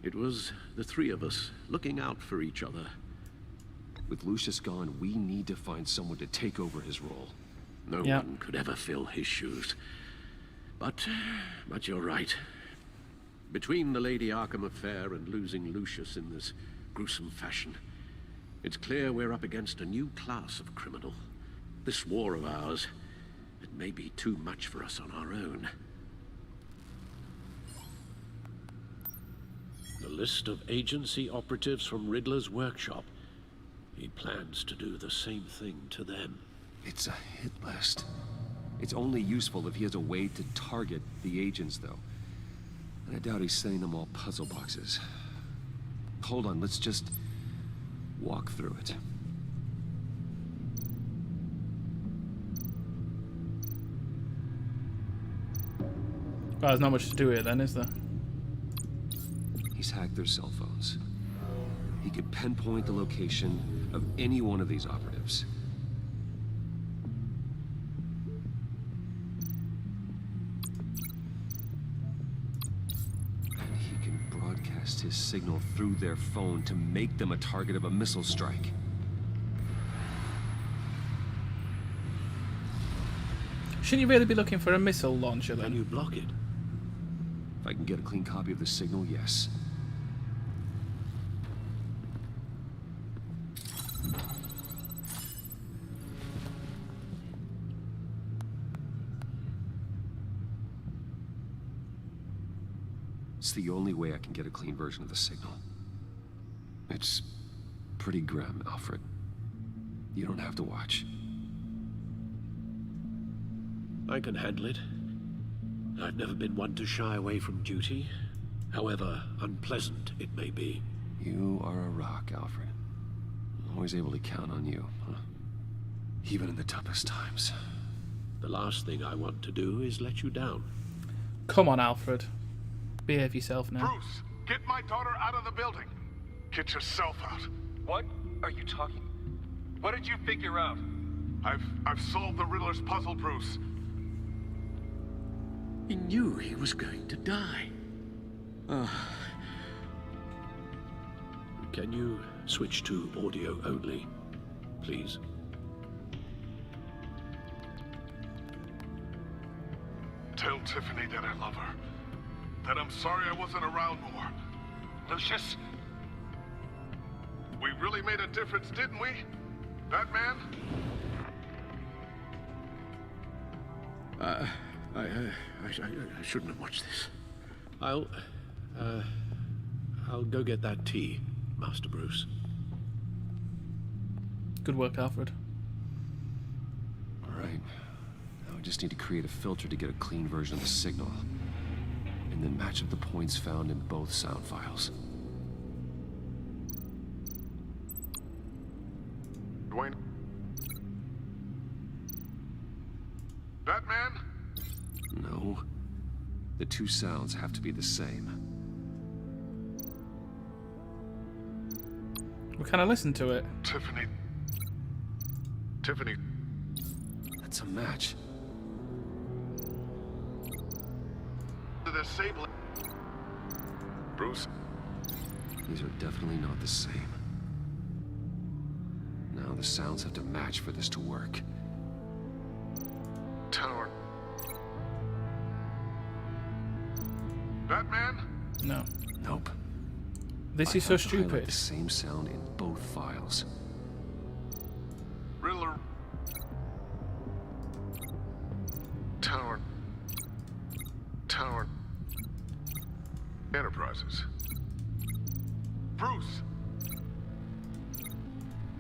Speaker 19: It was the three of us looking out for each other.
Speaker 2: With Lucius gone, we need to find someone to take over his role.
Speaker 19: No one could ever fill his shoes. But you're right. Between the Lady Arkham affair and losing Lucius in this gruesome fashion, it's clear we're up against a new class of criminal. This war of ours, it may be too much for us on our own.
Speaker 5: The list of agency operatives from Riddler's workshop. He plans to do the same thing to them.
Speaker 2: It's a hit list. It's only useful if he has a way to target the agents, though. And I doubt he's sending them all puzzle boxes. Hold on, let's just walk through it.
Speaker 1: Well, there's not much to do here then, is there?
Speaker 2: He's hacked their cell phones. He could pinpoint the location of any one of these operatives. And he can broadcast his signal through their phone to make them a target of a missile strike.
Speaker 1: Shouldn't you really be looking for a missile launcher then?
Speaker 5: Can you block it?
Speaker 2: If I can get a clean copy of the signal, yes. It's the only way I can get a clean version of the signal. It's pretty grim, Alfred. You don't have to watch.
Speaker 5: I can handle it. I've never been one to shy away from duty, however unpleasant it may be.
Speaker 2: You are a rock, Alfred. Always able to count on you, huh? Even in the toughest times.
Speaker 5: The last thing I want to do is let you down.
Speaker 1: Come on, Alfred. Behave yourself now.
Speaker 16: Bruce, get my daughter out of the building. Get yourself out.
Speaker 20: What are you talking? What did you figure out?
Speaker 16: I've solved the Riddler's puzzle, Bruce.
Speaker 19: He knew he was going to die.
Speaker 5: Can you switch to audio only, please?
Speaker 16: Tell Tiffany that I love her. That I'm sorry I wasn't around more.
Speaker 20: Lucius?
Speaker 16: We really made a difference, didn't we? Batman?
Speaker 19: I shouldn't have watched this.
Speaker 5: I'll go get that tea, Master Bruce.
Speaker 1: Good work, Alfred.
Speaker 2: All right. Now we just need to create a filter to get a clean version of the signal. And then match up the points found in both sound files.
Speaker 16: Dwayne? Batman?
Speaker 2: No. The two sounds have to be the same.
Speaker 1: We kind of listened to it.
Speaker 16: Tiffany.
Speaker 2: That's a match.
Speaker 16: The disabling. Bruce?
Speaker 2: These are definitely not the same. Now the sounds have to match for this to work.
Speaker 16: Tower. Batman?
Speaker 1: No.
Speaker 2: Nope.
Speaker 1: This
Speaker 2: I
Speaker 1: is so
Speaker 2: have to highlight
Speaker 1: stupid.
Speaker 2: the same sound in both files.
Speaker 16: Riddler. Tower. Enterprises. Bruce.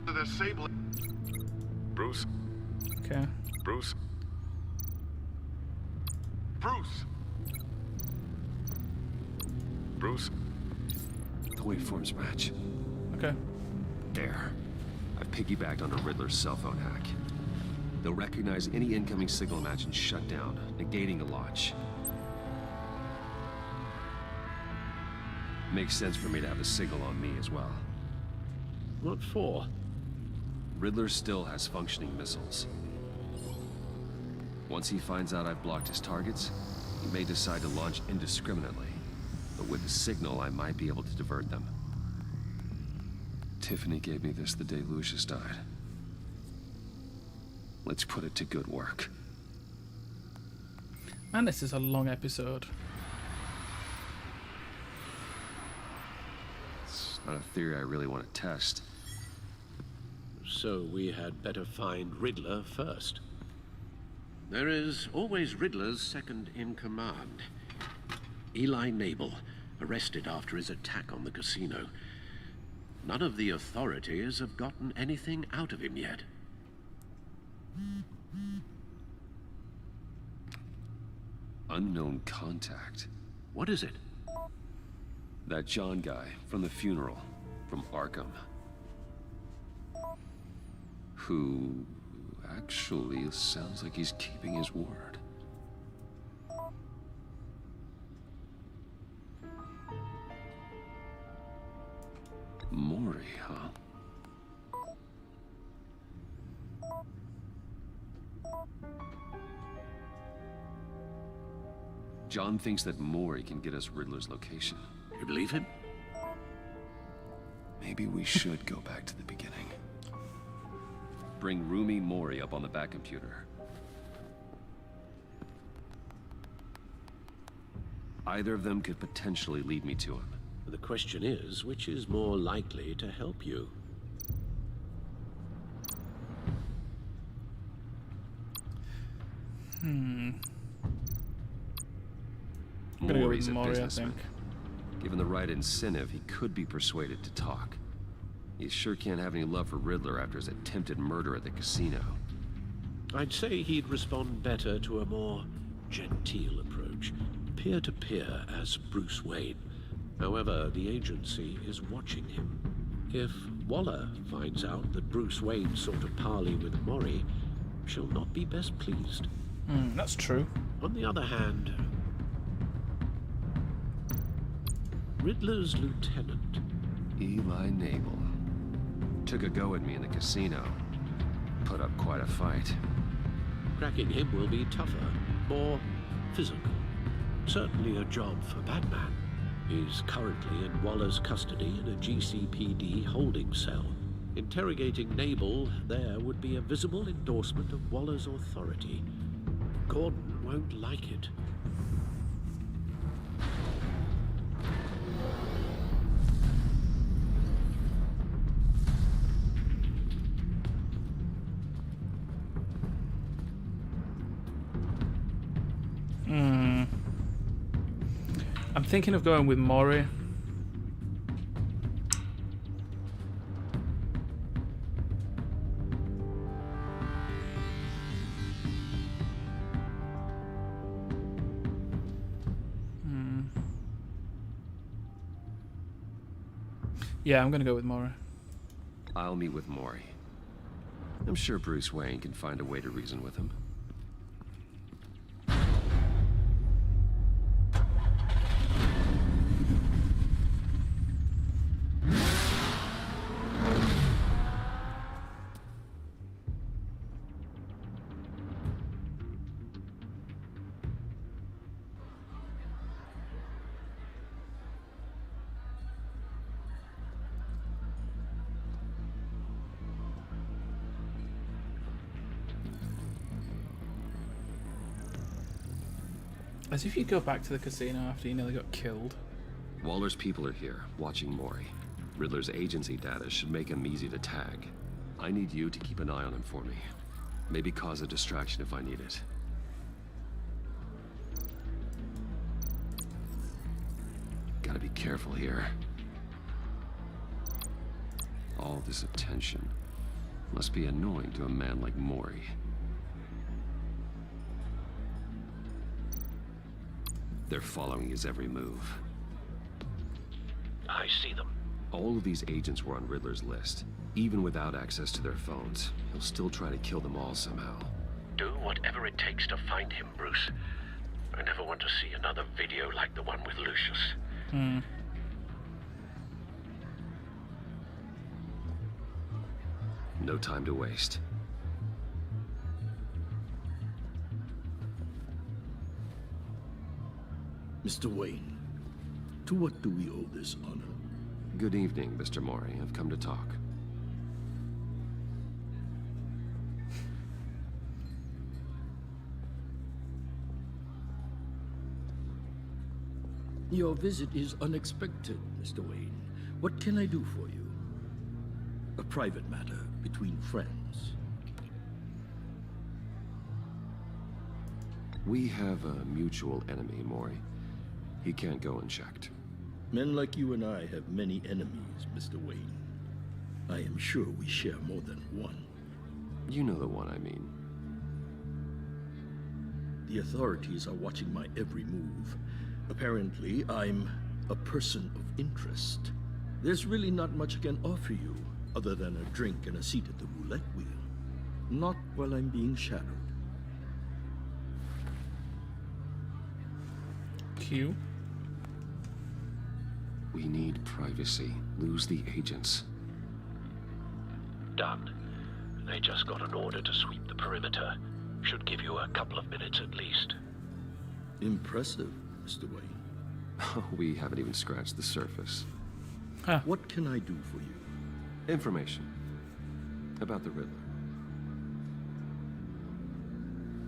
Speaker 16: The disabling. Bruce.
Speaker 1: Okay.
Speaker 16: Bruce. Bruce.
Speaker 2: The waveforms match.
Speaker 1: Okay.
Speaker 2: There. I've piggybacked onto Riddler's cell phone hack. They'll recognize any incoming signal match and shut down, negating the launch. Makes sense for me to have a signal on me as well.
Speaker 19: What for?
Speaker 2: Riddler still has functioning missiles. Once he finds out I've blocked his targets, he may decide to launch indiscriminately. But with the signal, I might be able to divert them. Tiffany gave me this the day Lucius died. Let's put it to good work.
Speaker 1: Man, this is a long episode.
Speaker 2: It's not a theory I really want to test.
Speaker 19: So we had better find Riddler first. There is always Riddler's second in command. Eli Nabel, arrested after his attack on the casino. None of the authorities have gotten anything out of him yet.
Speaker 2: Unknown contact.
Speaker 19: What is it?
Speaker 2: That John guy from the funeral, from Arkham. Who actually sounds like he's keeping his word. Mori, huh? John thinks that Mori can get us Riddler's location.
Speaker 19: You believe him?
Speaker 2: Maybe we should go back to the beginning. Bring Rumi Mori up on the back computer. Either of them could potentially lead me to him.
Speaker 19: The question is, which is more likely to help you?
Speaker 1: I'm gonna go with Mori, I think.
Speaker 2: Given the right incentive, he could be persuaded to talk. He sure can't have any love for Riddler after his attempted murder at the casino.
Speaker 19: I'd say he'd respond better to a more genteel approach, peer-to-peer as Bruce Wayne. However, the agency is watching him. If Waller finds out that Bruce Wayne sought a parley with Mori, she'll not be best pleased.
Speaker 1: That's true.
Speaker 19: On the other hand, Riddler's lieutenant,
Speaker 2: Eli Nabel, took a go at me in the casino. Put up quite a fight.
Speaker 19: Cracking him will be tougher, more physical. Certainly a job for Batman. He's currently in Waller's custody in a GCPD holding cell. Interrogating Nabel there would be a visible endorsement of Waller's authority. Gordon won't like it.
Speaker 1: I'm thinking of going with Mori. Yeah, I'm gonna go with Mori.
Speaker 2: I'll meet with Mori. I'm sure Bruce Wayne can find a way to reason with him.
Speaker 1: As if you go back to the casino after you nearly got killed.
Speaker 2: Waller's people are here, watching Mori. Riddler's agency data should make him easy to tag. I need you to keep an eye on him for me. Maybe cause a distraction if I need it. Gotta be careful here. All this attention must be annoying to a man like Mori. They're following his every move.
Speaker 19: I see them.
Speaker 2: All of these agents were on Riddler's list. Even without access to their phones, he'll still try to kill them all somehow.
Speaker 19: Do whatever it takes to find him, Bruce. I never want to see another video like the one with Lucius.
Speaker 2: No time to waste.
Speaker 21: Mr. Wayne, to what do we owe this honor?
Speaker 2: Good evening, Mr. Mori. I've come to talk.
Speaker 21: Your visit is unexpected, Mr. Wayne. What can I do for you? A private matter between friends.
Speaker 2: We have a mutual enemy, Mori. He can't go unchecked.
Speaker 21: Men like you and I have many enemies, Mr. Wayne. I am sure we share more than one.
Speaker 2: You know the one I mean.
Speaker 21: The authorities are watching my every move. Apparently, I'm a person of interest. There's really not much I can offer you, other than a drink and a seat at the roulette wheel. Not while I'm being shadowed.
Speaker 1: Q.
Speaker 2: We need privacy. Lose the agents.
Speaker 19: Done. They just got an order to sweep the perimeter. Should give you a couple of minutes at least.
Speaker 21: Impressive, Mr. Wayne.
Speaker 2: We haven't even scratched the surface.
Speaker 21: What can I do for you?
Speaker 2: Information. About the Riddler.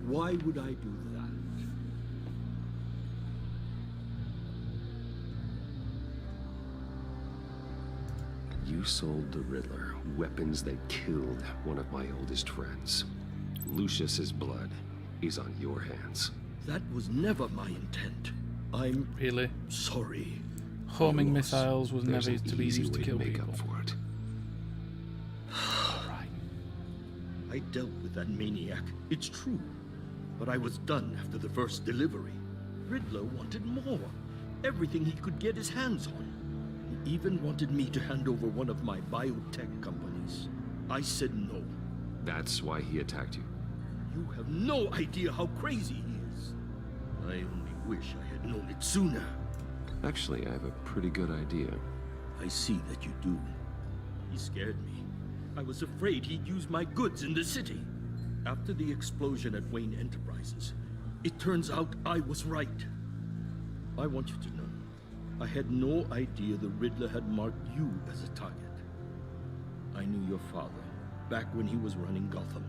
Speaker 21: Why would I do that?
Speaker 2: You sold the Riddler weapons that killed one of my oldest friends. Lucius's blood is on your hands.
Speaker 21: That was never my intent. I'm
Speaker 1: really
Speaker 21: sorry.
Speaker 1: Homing missiles was
Speaker 2: There's
Speaker 1: never to be used to kill
Speaker 2: make
Speaker 1: people.
Speaker 2: up for it.
Speaker 21: Alright. I dealt with that maniac, it's true. But I was done after the first delivery. Riddler wanted more. Everything he could get his hands on. He even wanted me to hand over one of my biotech companies. I said no.
Speaker 2: That's why he attacked you.
Speaker 21: You have no idea how crazy he is. I only wish I had known it sooner.
Speaker 2: Actually, I have a pretty good idea.
Speaker 21: I see that you do. He scared me. I was afraid he'd use my goods in the city. After the explosion at Wayne Enterprises, it turns out I was right. I want you to know, I had no idea the Riddler had marked you as a target. I knew your father, back when he was running Gotham.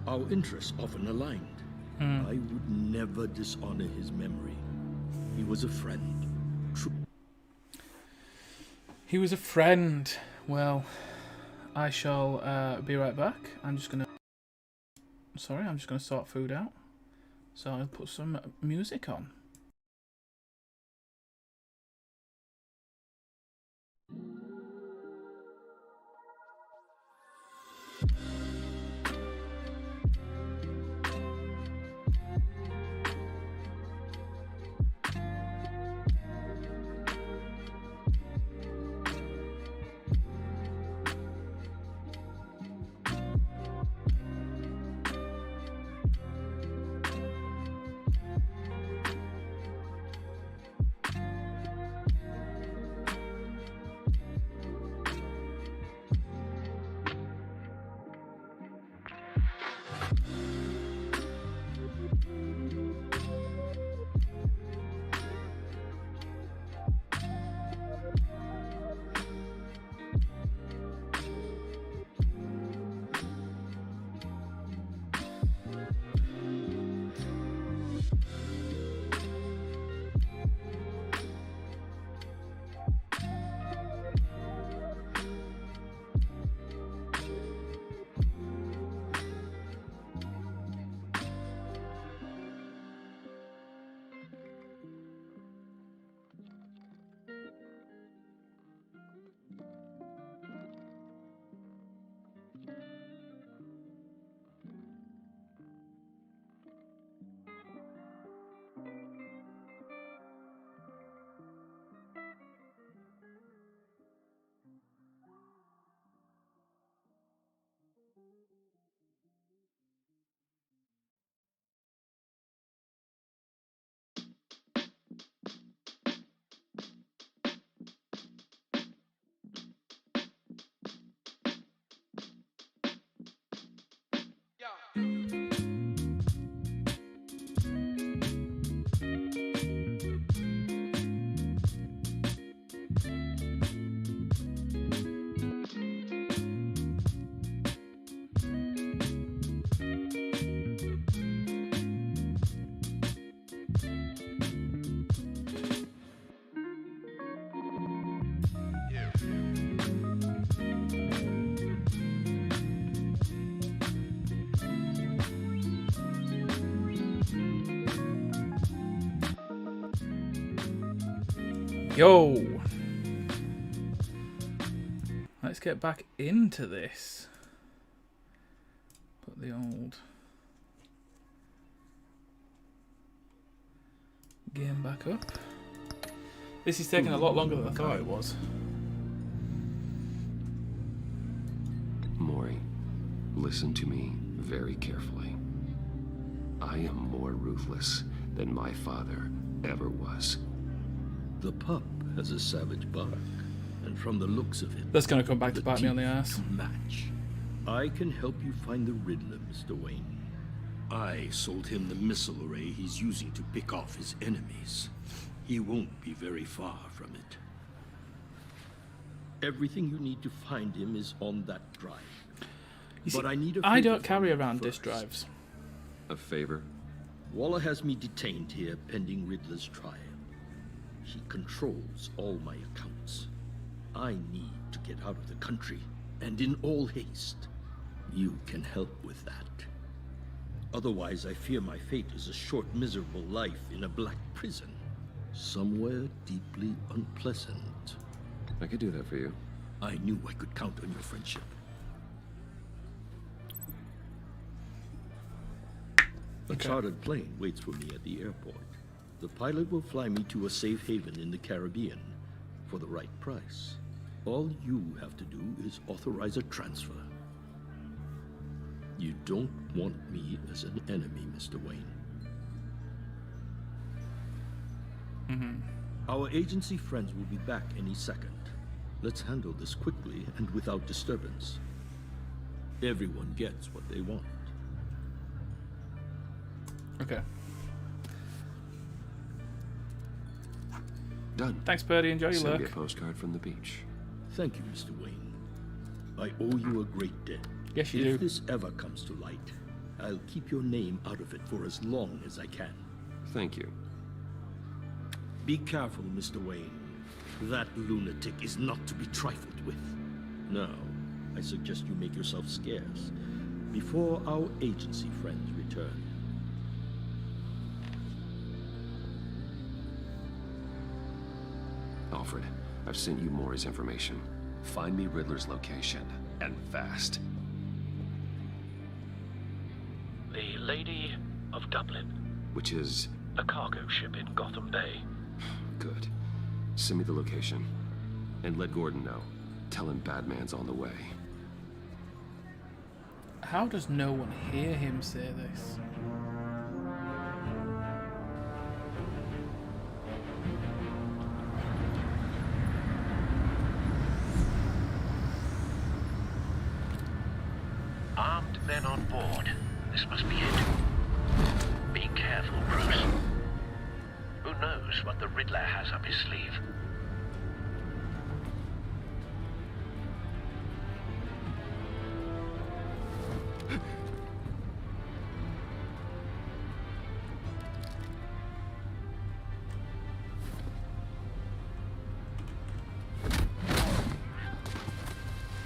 Speaker 21: Our interests often aligned. I would never dishonor his memory. He was a friend.
Speaker 1: He was a friend. Well, I shall be right back. I'm just gonna sort food out. So I'll put some music on. Yo! Let's get back into this. Put the old game back up. This is taking a lot longer than I thought it was.
Speaker 2: Mori, listen to me very carefully. I am more ruthless than my father ever was.
Speaker 21: The pup has a savage bark, and from the looks of it,
Speaker 1: that's going to come back to bite me on the ass.
Speaker 21: Match. I can help you find the Riddler, Mr. Wayne. I sold him the missile array he's using to pick off his enemies. He won't be very far from it. Everything you need to find him is on that drive.
Speaker 1: See,
Speaker 21: but I need a
Speaker 1: I don't
Speaker 21: favor
Speaker 1: carry
Speaker 21: from you
Speaker 1: around
Speaker 21: first.
Speaker 1: disk drives.
Speaker 2: A favor?
Speaker 21: Waller has me detained here pending Riddler's trial. He controls all my accounts. I need to get out of the country, and in all haste. You can help with that. Otherwise, I fear my fate is a short, miserable life in a black prison. Somewhere deeply unpleasant.
Speaker 2: I could do that for you.
Speaker 21: I knew I could count on your friendship. A chartered plane waits for me at the airport. The pilot will fly me to a safe haven in the Caribbean for the right price. All you have to do is authorize a transfer. You don't want me as an enemy, Mr. Wayne. Our agency friends will be back any second. Let's handle this quickly and without disturbance. Everyone gets what they want.
Speaker 1: Okay.
Speaker 2: Done.
Speaker 1: Thanks, Birdie. Enjoy your
Speaker 2: Send
Speaker 1: luck.
Speaker 2: me a postcard from the beach.
Speaker 21: Thank you, Mr. Wayne. I owe you a great debt.
Speaker 1: Yes, you
Speaker 21: do.
Speaker 1: do.
Speaker 21: If this ever comes to light, I'll keep your name out of it for as long as I can.
Speaker 2: Thank you.
Speaker 21: Be careful, Mr. Wayne. That lunatic is not to be trifled with. Now, I suggest you make yourself scarce before our agency friends return.
Speaker 2: Alfred, I've sent you Mori's information. Find me Riddler's location, and fast.
Speaker 5: The Lady of Dublin.
Speaker 2: Which is?
Speaker 5: A cargo ship in Gotham Bay.
Speaker 2: Good. Send me the location. And let Gordon know. Tell him Batman's on the way.
Speaker 1: How does no one hear him say this?
Speaker 5: Armed men on board. This must be it. Be careful, Bruce. Who knows what the Riddler has up his sleeve?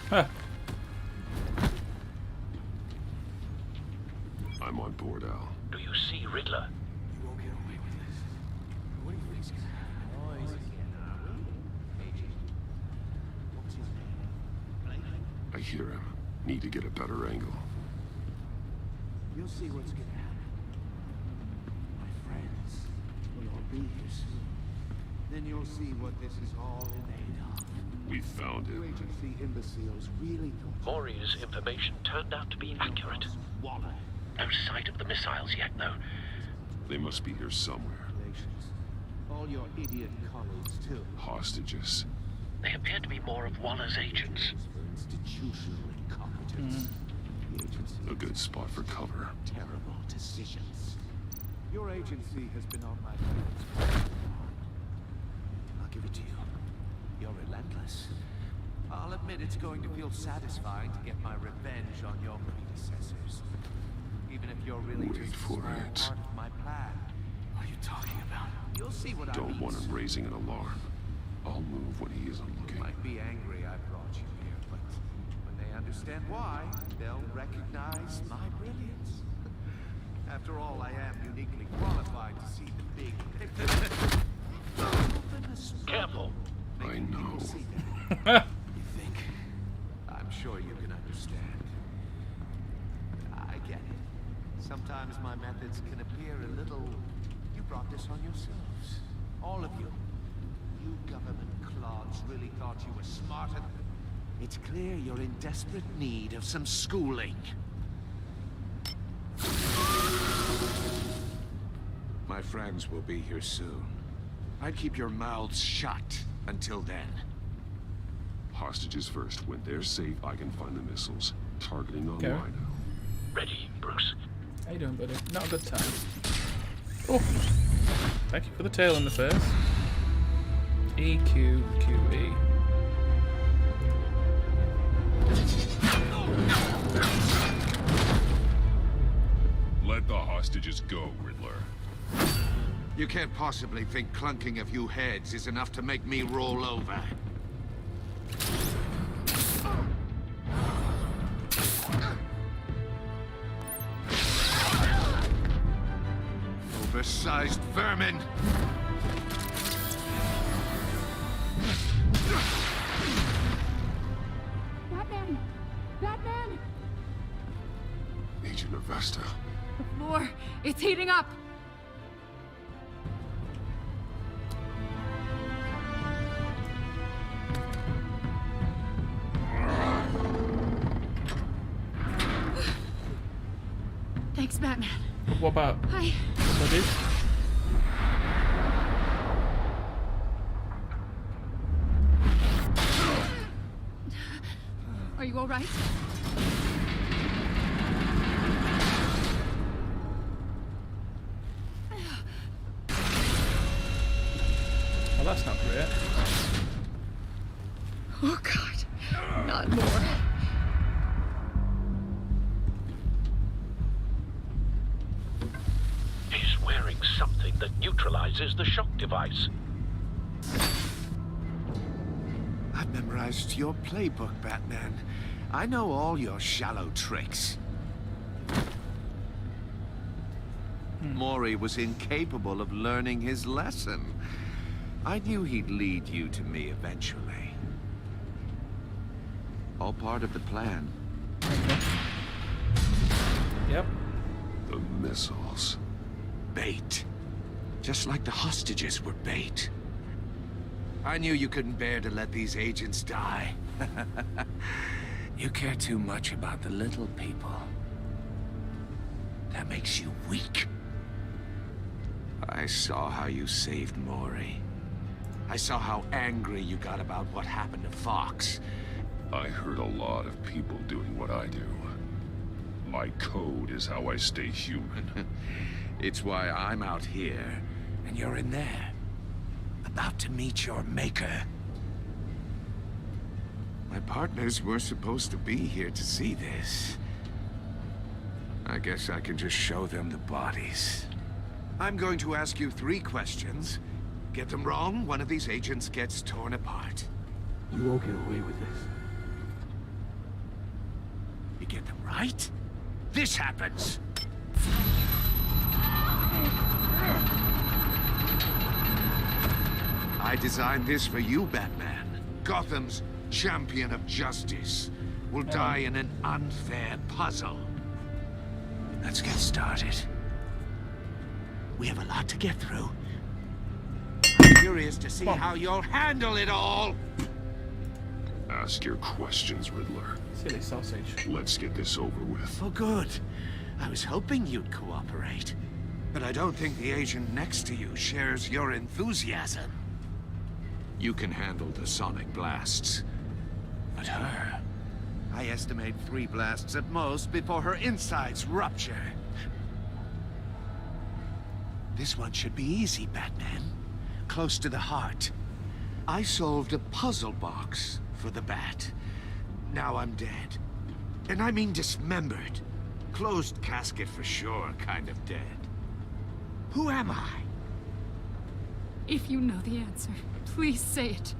Speaker 1: Huh.
Speaker 9: I'm on board, Al.
Speaker 5: Do you see Riddler?
Speaker 7: You won't get away with this. What do you think's gonna happen? Oh, he's What's his name?
Speaker 9: I hear him. Need to get a better angle.
Speaker 10: You'll see what's gonna happen. My friends will all be here soon. Then you'll see what this is all in aid of.
Speaker 9: We found
Speaker 10: You
Speaker 9: him.
Speaker 10: agency imbeciles really thought
Speaker 5: Mori's information turned out to be accurate.
Speaker 10: Waller.
Speaker 5: No sight of the missiles yet, though.
Speaker 9: They must be here somewhere.
Speaker 10: All your idiot colleagues, too.
Speaker 9: Hostages.
Speaker 5: They appear to be more of Waller's agents.
Speaker 10: Institutional incompetence. The agency
Speaker 9: A good spot for cover.
Speaker 10: terrible decisions. Your agency has been on my heels. I'll give it to you. You're relentless. I'll admit it's going to feel satisfying to get my revenge on your predecessors. Even if you're really
Speaker 9: Wait
Speaker 10: just a
Speaker 9: for
Speaker 10: small
Speaker 9: it.
Speaker 10: part of my plan. What are you talking about? You'll see what I mean.
Speaker 9: Don't want him raising an alarm. I'll move when he isn't
Speaker 10: You
Speaker 9: looking.
Speaker 10: might be angry I brought you here, but when they understand why, they'll recognize my brilliance. After all, I am uniquely qualified to see the big picture. Oh, goodness
Speaker 5: Careful.
Speaker 9: I know.
Speaker 10: You think? I'm sure you can understand. I get it. Sometimes my methods can appear a little... You brought this on yourselves. All of you. You government clods really thought you were smarter. It's clear you're in desperate need of some schooling.
Speaker 8: My friends will be here soon. I'd keep your mouths shut until then.
Speaker 9: Hostages first. When they're safe, I can find the missiles. Targeting on
Speaker 1: Okay.
Speaker 9: Rhino.
Speaker 5: Ready, Bruce.
Speaker 1: How you doing, buddy? Not a good time. Oh, thank you for the tail in the face. EQQE.
Speaker 9: Let the hostages go, Riddler.
Speaker 10: You can't possibly think clunking a few heads is enough to make me roll over. Oversized vermin!
Speaker 12: Batman! Batman!
Speaker 9: Agent Avesta.
Speaker 12: The floor, it's heating up! Thanks, Batman.
Speaker 1: What about?
Speaker 12: Hi.
Speaker 1: Buddy?
Speaker 12: Are you all right?
Speaker 1: Well, that's not great.
Speaker 12: Oh, God. Not more.
Speaker 5: He's wearing something that neutralizes the shock device.
Speaker 10: I've memorized your playbook, Batman. I know all your shallow tricks. Mori was incapable of learning his lesson. I knew he'd lead you to me eventually. All part of the plan.
Speaker 1: Yep.
Speaker 9: The missiles.
Speaker 10: Bait. Just like the hostages were bait. I knew you couldn't bear to let these agents die. You care too much about the little people. That makes you weak. I saw how you saved Mori. I saw how angry you got about what happened to Fox.
Speaker 9: I heard a lot of people doing what I do. My code is how I stay human.
Speaker 10: It's why I'm out here, and you're in there. About to meet your maker. My partners were supposed to be here to see this. I guess I can just show them the bodies. I'm going to ask you 3 questions. Get them wrong, one of these agents gets torn apart.
Speaker 21: You won't get away with this.
Speaker 10: You get them right, this happens. I designed this for you, Batman. Gotham's champion of justice will die in an unfair puzzle. Let's get started. We have a lot to get through. I'm curious to see how you'll handle it all.
Speaker 9: Ask your questions, Riddler.
Speaker 1: Silly sausage.
Speaker 9: Let's get this over with.
Speaker 10: Oh, good. I was hoping you'd cooperate. But I don't think the agent next to you shares your enthusiasm. You can handle the sonic blasts. But her... I estimate 3 blasts at most before her insides rupture. This one should be easy, Batman. Close to the heart. I solved a puzzle box for the Bat. Now I'm dead. And I mean dismembered. Closed casket for sure, kind of dead. Who am I?
Speaker 12: If you know the answer, please say it.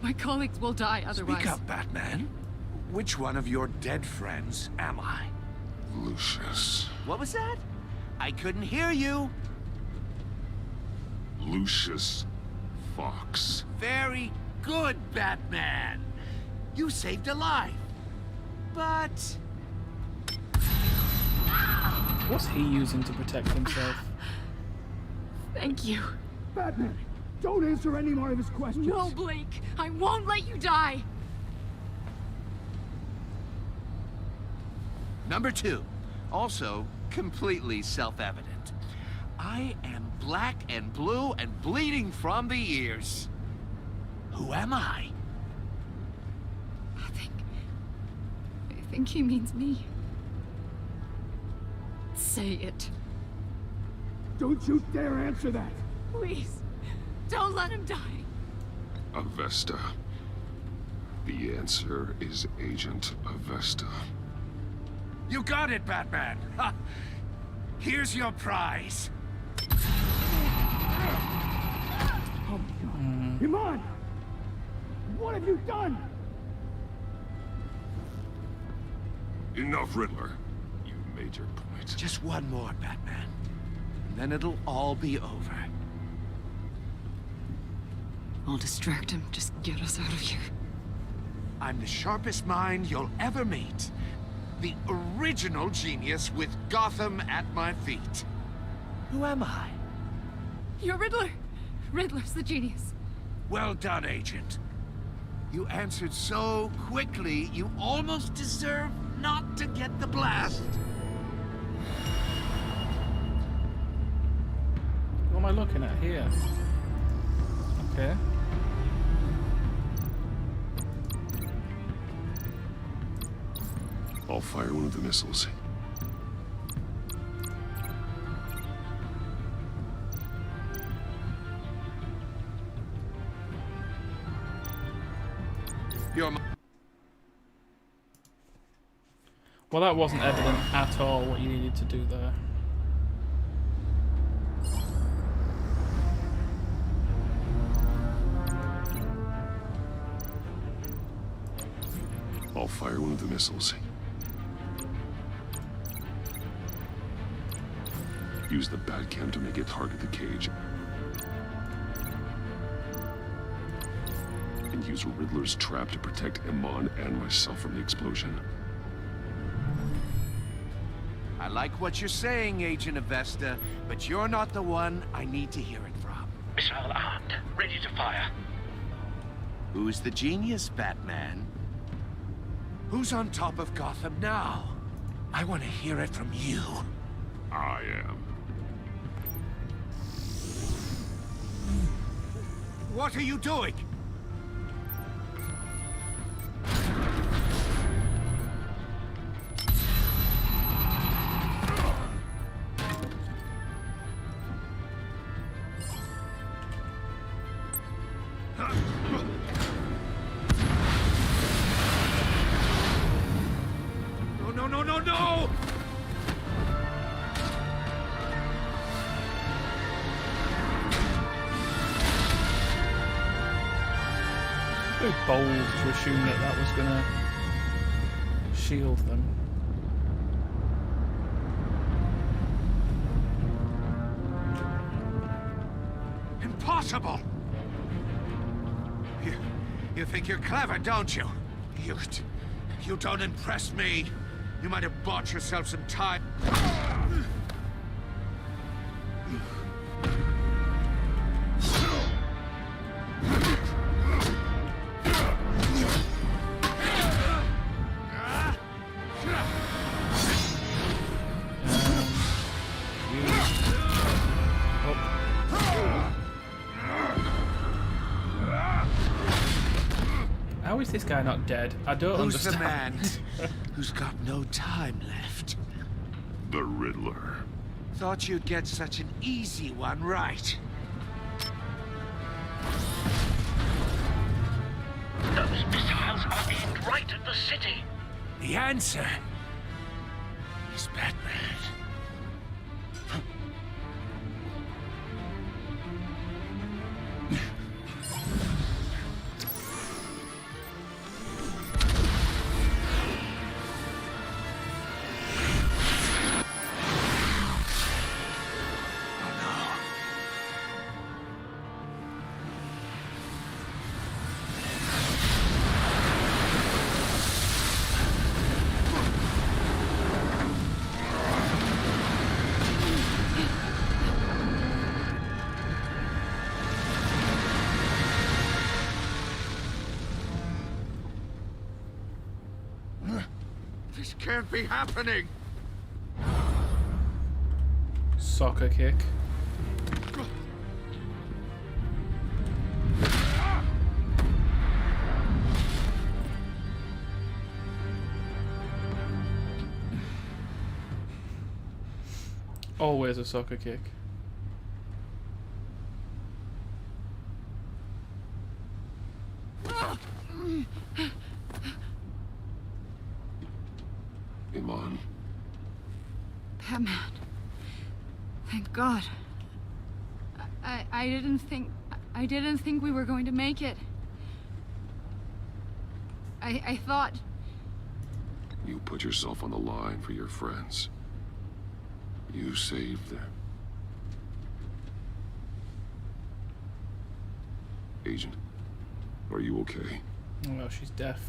Speaker 12: My colleagues will die otherwise.
Speaker 10: Speak up, Batman. Which one of your dead friends am I?
Speaker 9: Lucius.
Speaker 10: What was that? I couldn't hear you.
Speaker 9: Lucius Fox.
Speaker 10: Very good, Batman. You saved a life. But...
Speaker 1: What's he using to protect himself?
Speaker 12: Thank you.
Speaker 15: Batman, don't answer any more of his questions.
Speaker 12: No, Blake. I won't let you die.
Speaker 10: Number 2, also completely self-evident. I am black and blue and bleeding from the ears. Who am I?
Speaker 12: I think he means me. Say it.
Speaker 15: Don't you dare answer that.
Speaker 12: Please, don't let him die.
Speaker 9: Avesta. The answer is Agent Avesta.
Speaker 10: You got it, Batman. Ha. Here's your prize.
Speaker 15: Iman! What have you done?
Speaker 9: Enough, Riddler. You've made your point.
Speaker 10: Just one more, Batman. And then it'll all be over.
Speaker 12: I'll distract him. Just get us out of here.
Speaker 10: I'm the sharpest mind you'll ever meet. The original genius with Gotham at my feet. Who am I?
Speaker 12: You're Riddler. Riddler's the genius.
Speaker 10: Well done, Agent. You answered so quickly, you almost deserve not to get the blast.
Speaker 1: What am I looking at here? Okay.
Speaker 9: I'll fire one of the missiles.
Speaker 1: Well, that wasn't evident at all what you needed to do there.
Speaker 9: I'll fire one of the missiles. Use the Batcam to make it target the cage. And use Riddler's trap to protect Iman and myself from the explosion.
Speaker 10: I like what you're saying, Agent Avesta, but you're not the one I need to hear it from.
Speaker 18: Missile armed, ready to fire.
Speaker 10: Who's the genius, Batman? Who's on top of Gotham now? I want to hear it from you.
Speaker 9: I am.
Speaker 10: What are you doing? No!
Speaker 1: Very bold to assume that that was gonna shield them.
Speaker 10: Impossible! You think you're clever, don't you? You don't impress me. You might have bought yourself some time.
Speaker 1: How is this guy not dead? I don't
Speaker 10: Who's
Speaker 1: understand.
Speaker 10: the man who's got no time left?
Speaker 9: The Riddler.
Speaker 10: Thought you'd get such an easy one right.
Speaker 18: Those missiles are aimed right at the city.
Speaker 10: The answer is Batman. can't be happening!
Speaker 1: Soccer kick. Always a soccer kick.
Speaker 9: Come on.
Speaker 12: Batman. Thank God. I didn't think we were going to make it. I thought...
Speaker 9: You put yourself on the line for your friends. You saved them. Agent, are you okay?
Speaker 1: Oh, well, she's deaf.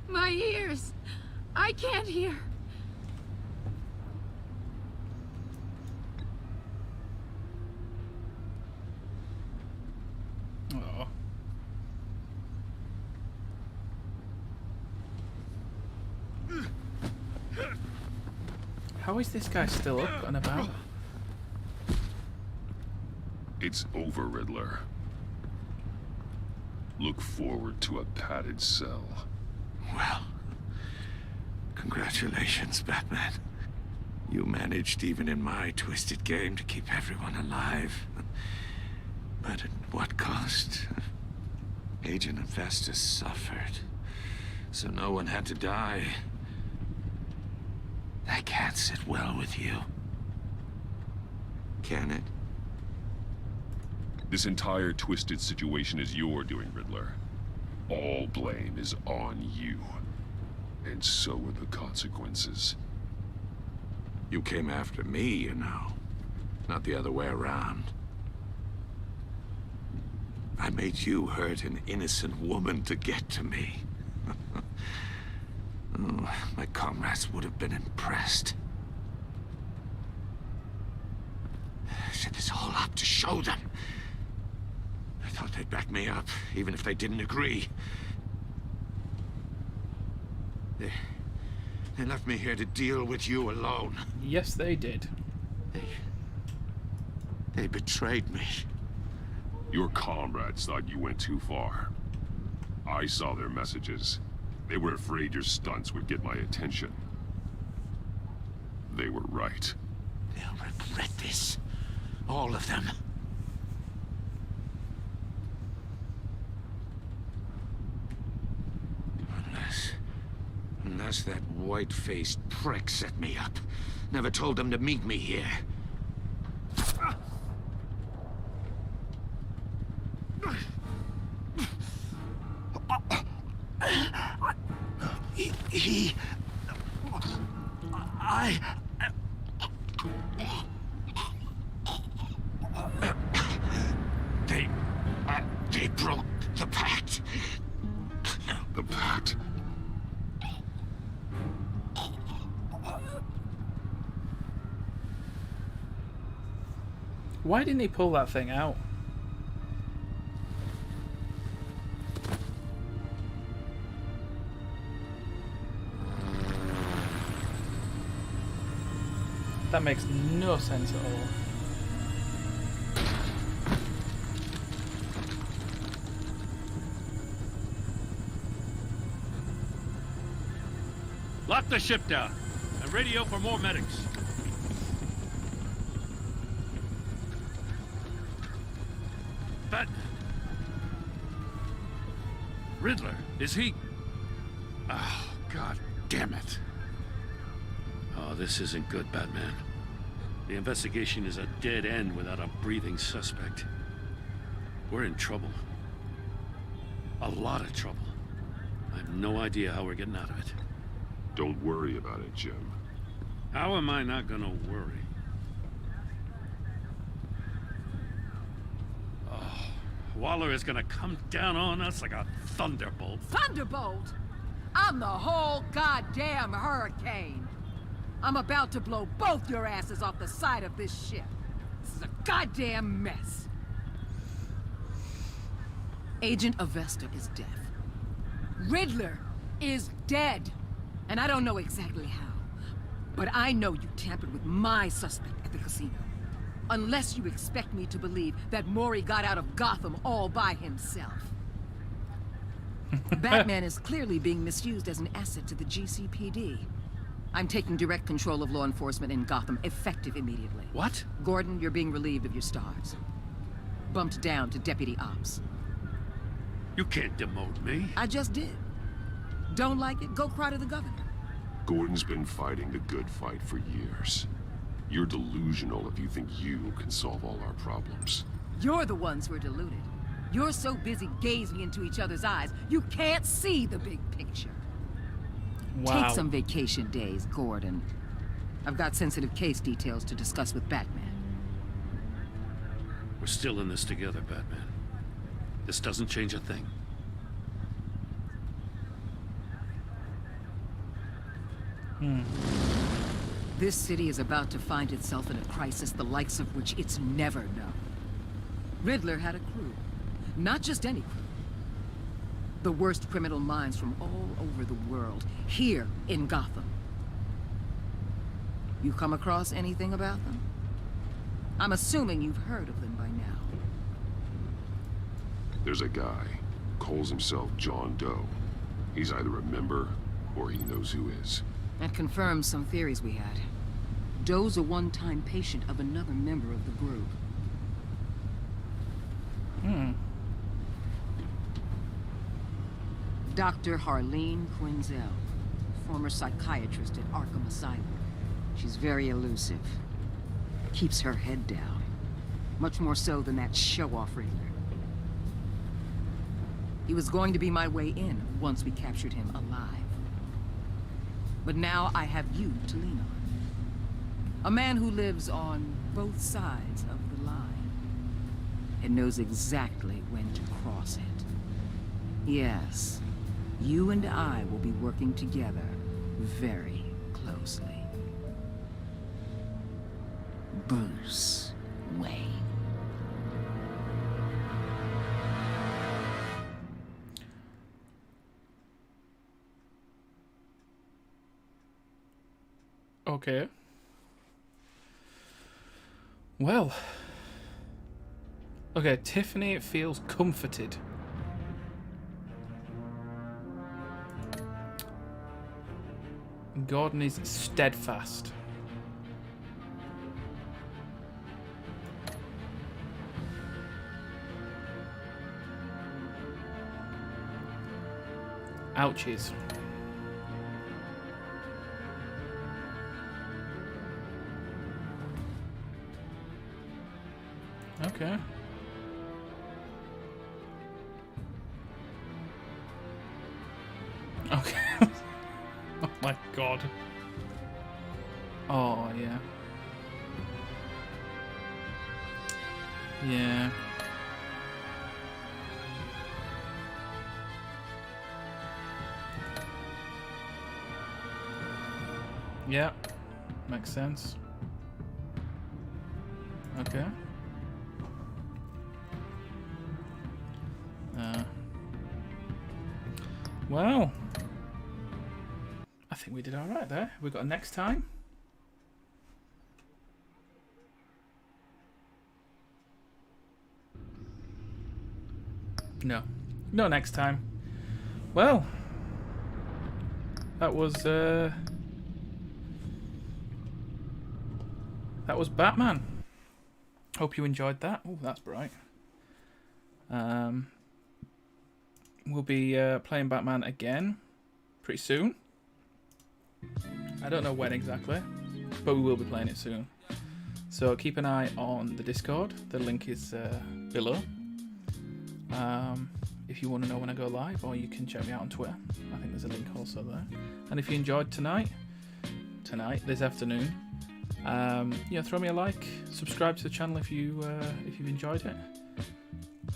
Speaker 12: My ears! I can't hear!
Speaker 1: Oh. How is this guy still up and about?
Speaker 9: It's over, Riddler. Look forward to a padded cell.
Speaker 10: Well, congratulations, Batman. You managed, even in my twisted game, to keep everyone alive. But at what cost? Agent Festus suffered, so no one had to die. That can't sit well with you. Can it?
Speaker 9: This entire twisted situation is your doing, Riddler. All blame is on you. And so are the consequences.
Speaker 10: You came after me, you know. Not the other way around. I made you hurt an innocent woman to get to me. Oh, my comrades would have been impressed. I set this all up to show them. I thought they'd back me up, even if they didn't agree. They left me here to deal with you alone.
Speaker 1: Yes, they did.
Speaker 10: They betrayed me.
Speaker 9: Your comrades thought you went too far. I saw their messages. They were afraid your stunts would get my attention. They were right.
Speaker 10: They'll regret this. All of them. Unless that white-faced prick set me up. Never told them to meet me here. They broke the pact.
Speaker 9: The pact?
Speaker 1: Why didn't he pull that thing out? That makes no sense at all.
Speaker 11: Lock the ship down and radio for more medics. Batman. Riddler, is he? Oh, God damn it. Oh, this isn't good, Batman. The investigation is a dead end without a breathing suspect. We're in trouble. A lot of trouble. I have no idea how we're getting out of it.
Speaker 9: Don't worry about it, Jim.
Speaker 11: How am I not gonna worry? Oh, Waller is gonna come down on us like a thunderbolt.
Speaker 14: Thunderbolt? I'm the whole goddamn hurricane. I'm about to blow both your asses off the side of this ship. This is a goddamn mess. Agent Avesta is deaf. Riddler is dead. And I don't know exactly how, but I know you tampered with my suspect at the casino. Unless you expect me to believe that Mori got out of Gotham all by himself. Batman is clearly being misused as an asset to the GCPD. I'm taking direct control of law enforcement in Gotham, effective immediately.
Speaker 21: What?
Speaker 14: Gordon, you're being relieved of your stars. Bumped down to Deputy Ops.
Speaker 21: You can't demote me.
Speaker 14: I just did. Don't like it? Go cry to the governor.
Speaker 9: Gordon's been fighting the good fight for years. You're delusional if you think you can solve all our problems.
Speaker 14: You're the ones who are deluded. You're so busy gazing into each other's eyes, you can't see the big picture.
Speaker 1: Wow.
Speaker 14: Take some vacation days, Gordon. I've got sensitive case details to discuss with Batman.
Speaker 21: We're still in this together, Batman. This doesn't change a thing.
Speaker 14: This city is about to find itself in a crisis the likes of which it's never known. Riddler had a crew. Not just any crew. The worst criminal minds from all over the world, here in Gotham. You come across anything about them? I'm assuming you've heard of them by now.
Speaker 9: There's a guy, calls himself John Doe. He's either a member, or he knows who is.
Speaker 14: That confirms some theories we had. Doe's a one-time patient of another member of the group. Dr. Harleen Quinzel, former psychiatrist at Arkham Asylum. She's very elusive. Keeps her head down. Much more so than that show-off Riddler. He was going to be my way in once we captured him alive. But now I have you to lean on. A man who lives on both sides of the line. And knows exactly when to cross it. Yes, you and I will be working together very closely. Bruce Wayne.
Speaker 1: Okay. Well. Okay, Tiffany feels comforted. Gordon is steadfast. Ouchies. Okay. Okay. Oh my god. Oh, yeah. Yeah. Yeah. Makes sense. Okay. Well, I think we did all right there. We got a next time. No, no next time. Well, that was Batman. Hope you enjoyed that. Oh, that's bright. We'll be playing Batman again pretty soon. I don't know when exactly, but we will be playing it soon. So keep an eye on the Discord. The link is below. If you want to know when I go live, or you can check me out on Twitter. I think there's a link also there. And if you enjoyed this afternoon, yeah, throw me a like, subscribe to the channel if you've enjoyed it,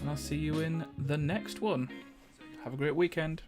Speaker 1: and I'll see you in the next one. Have a great weekend.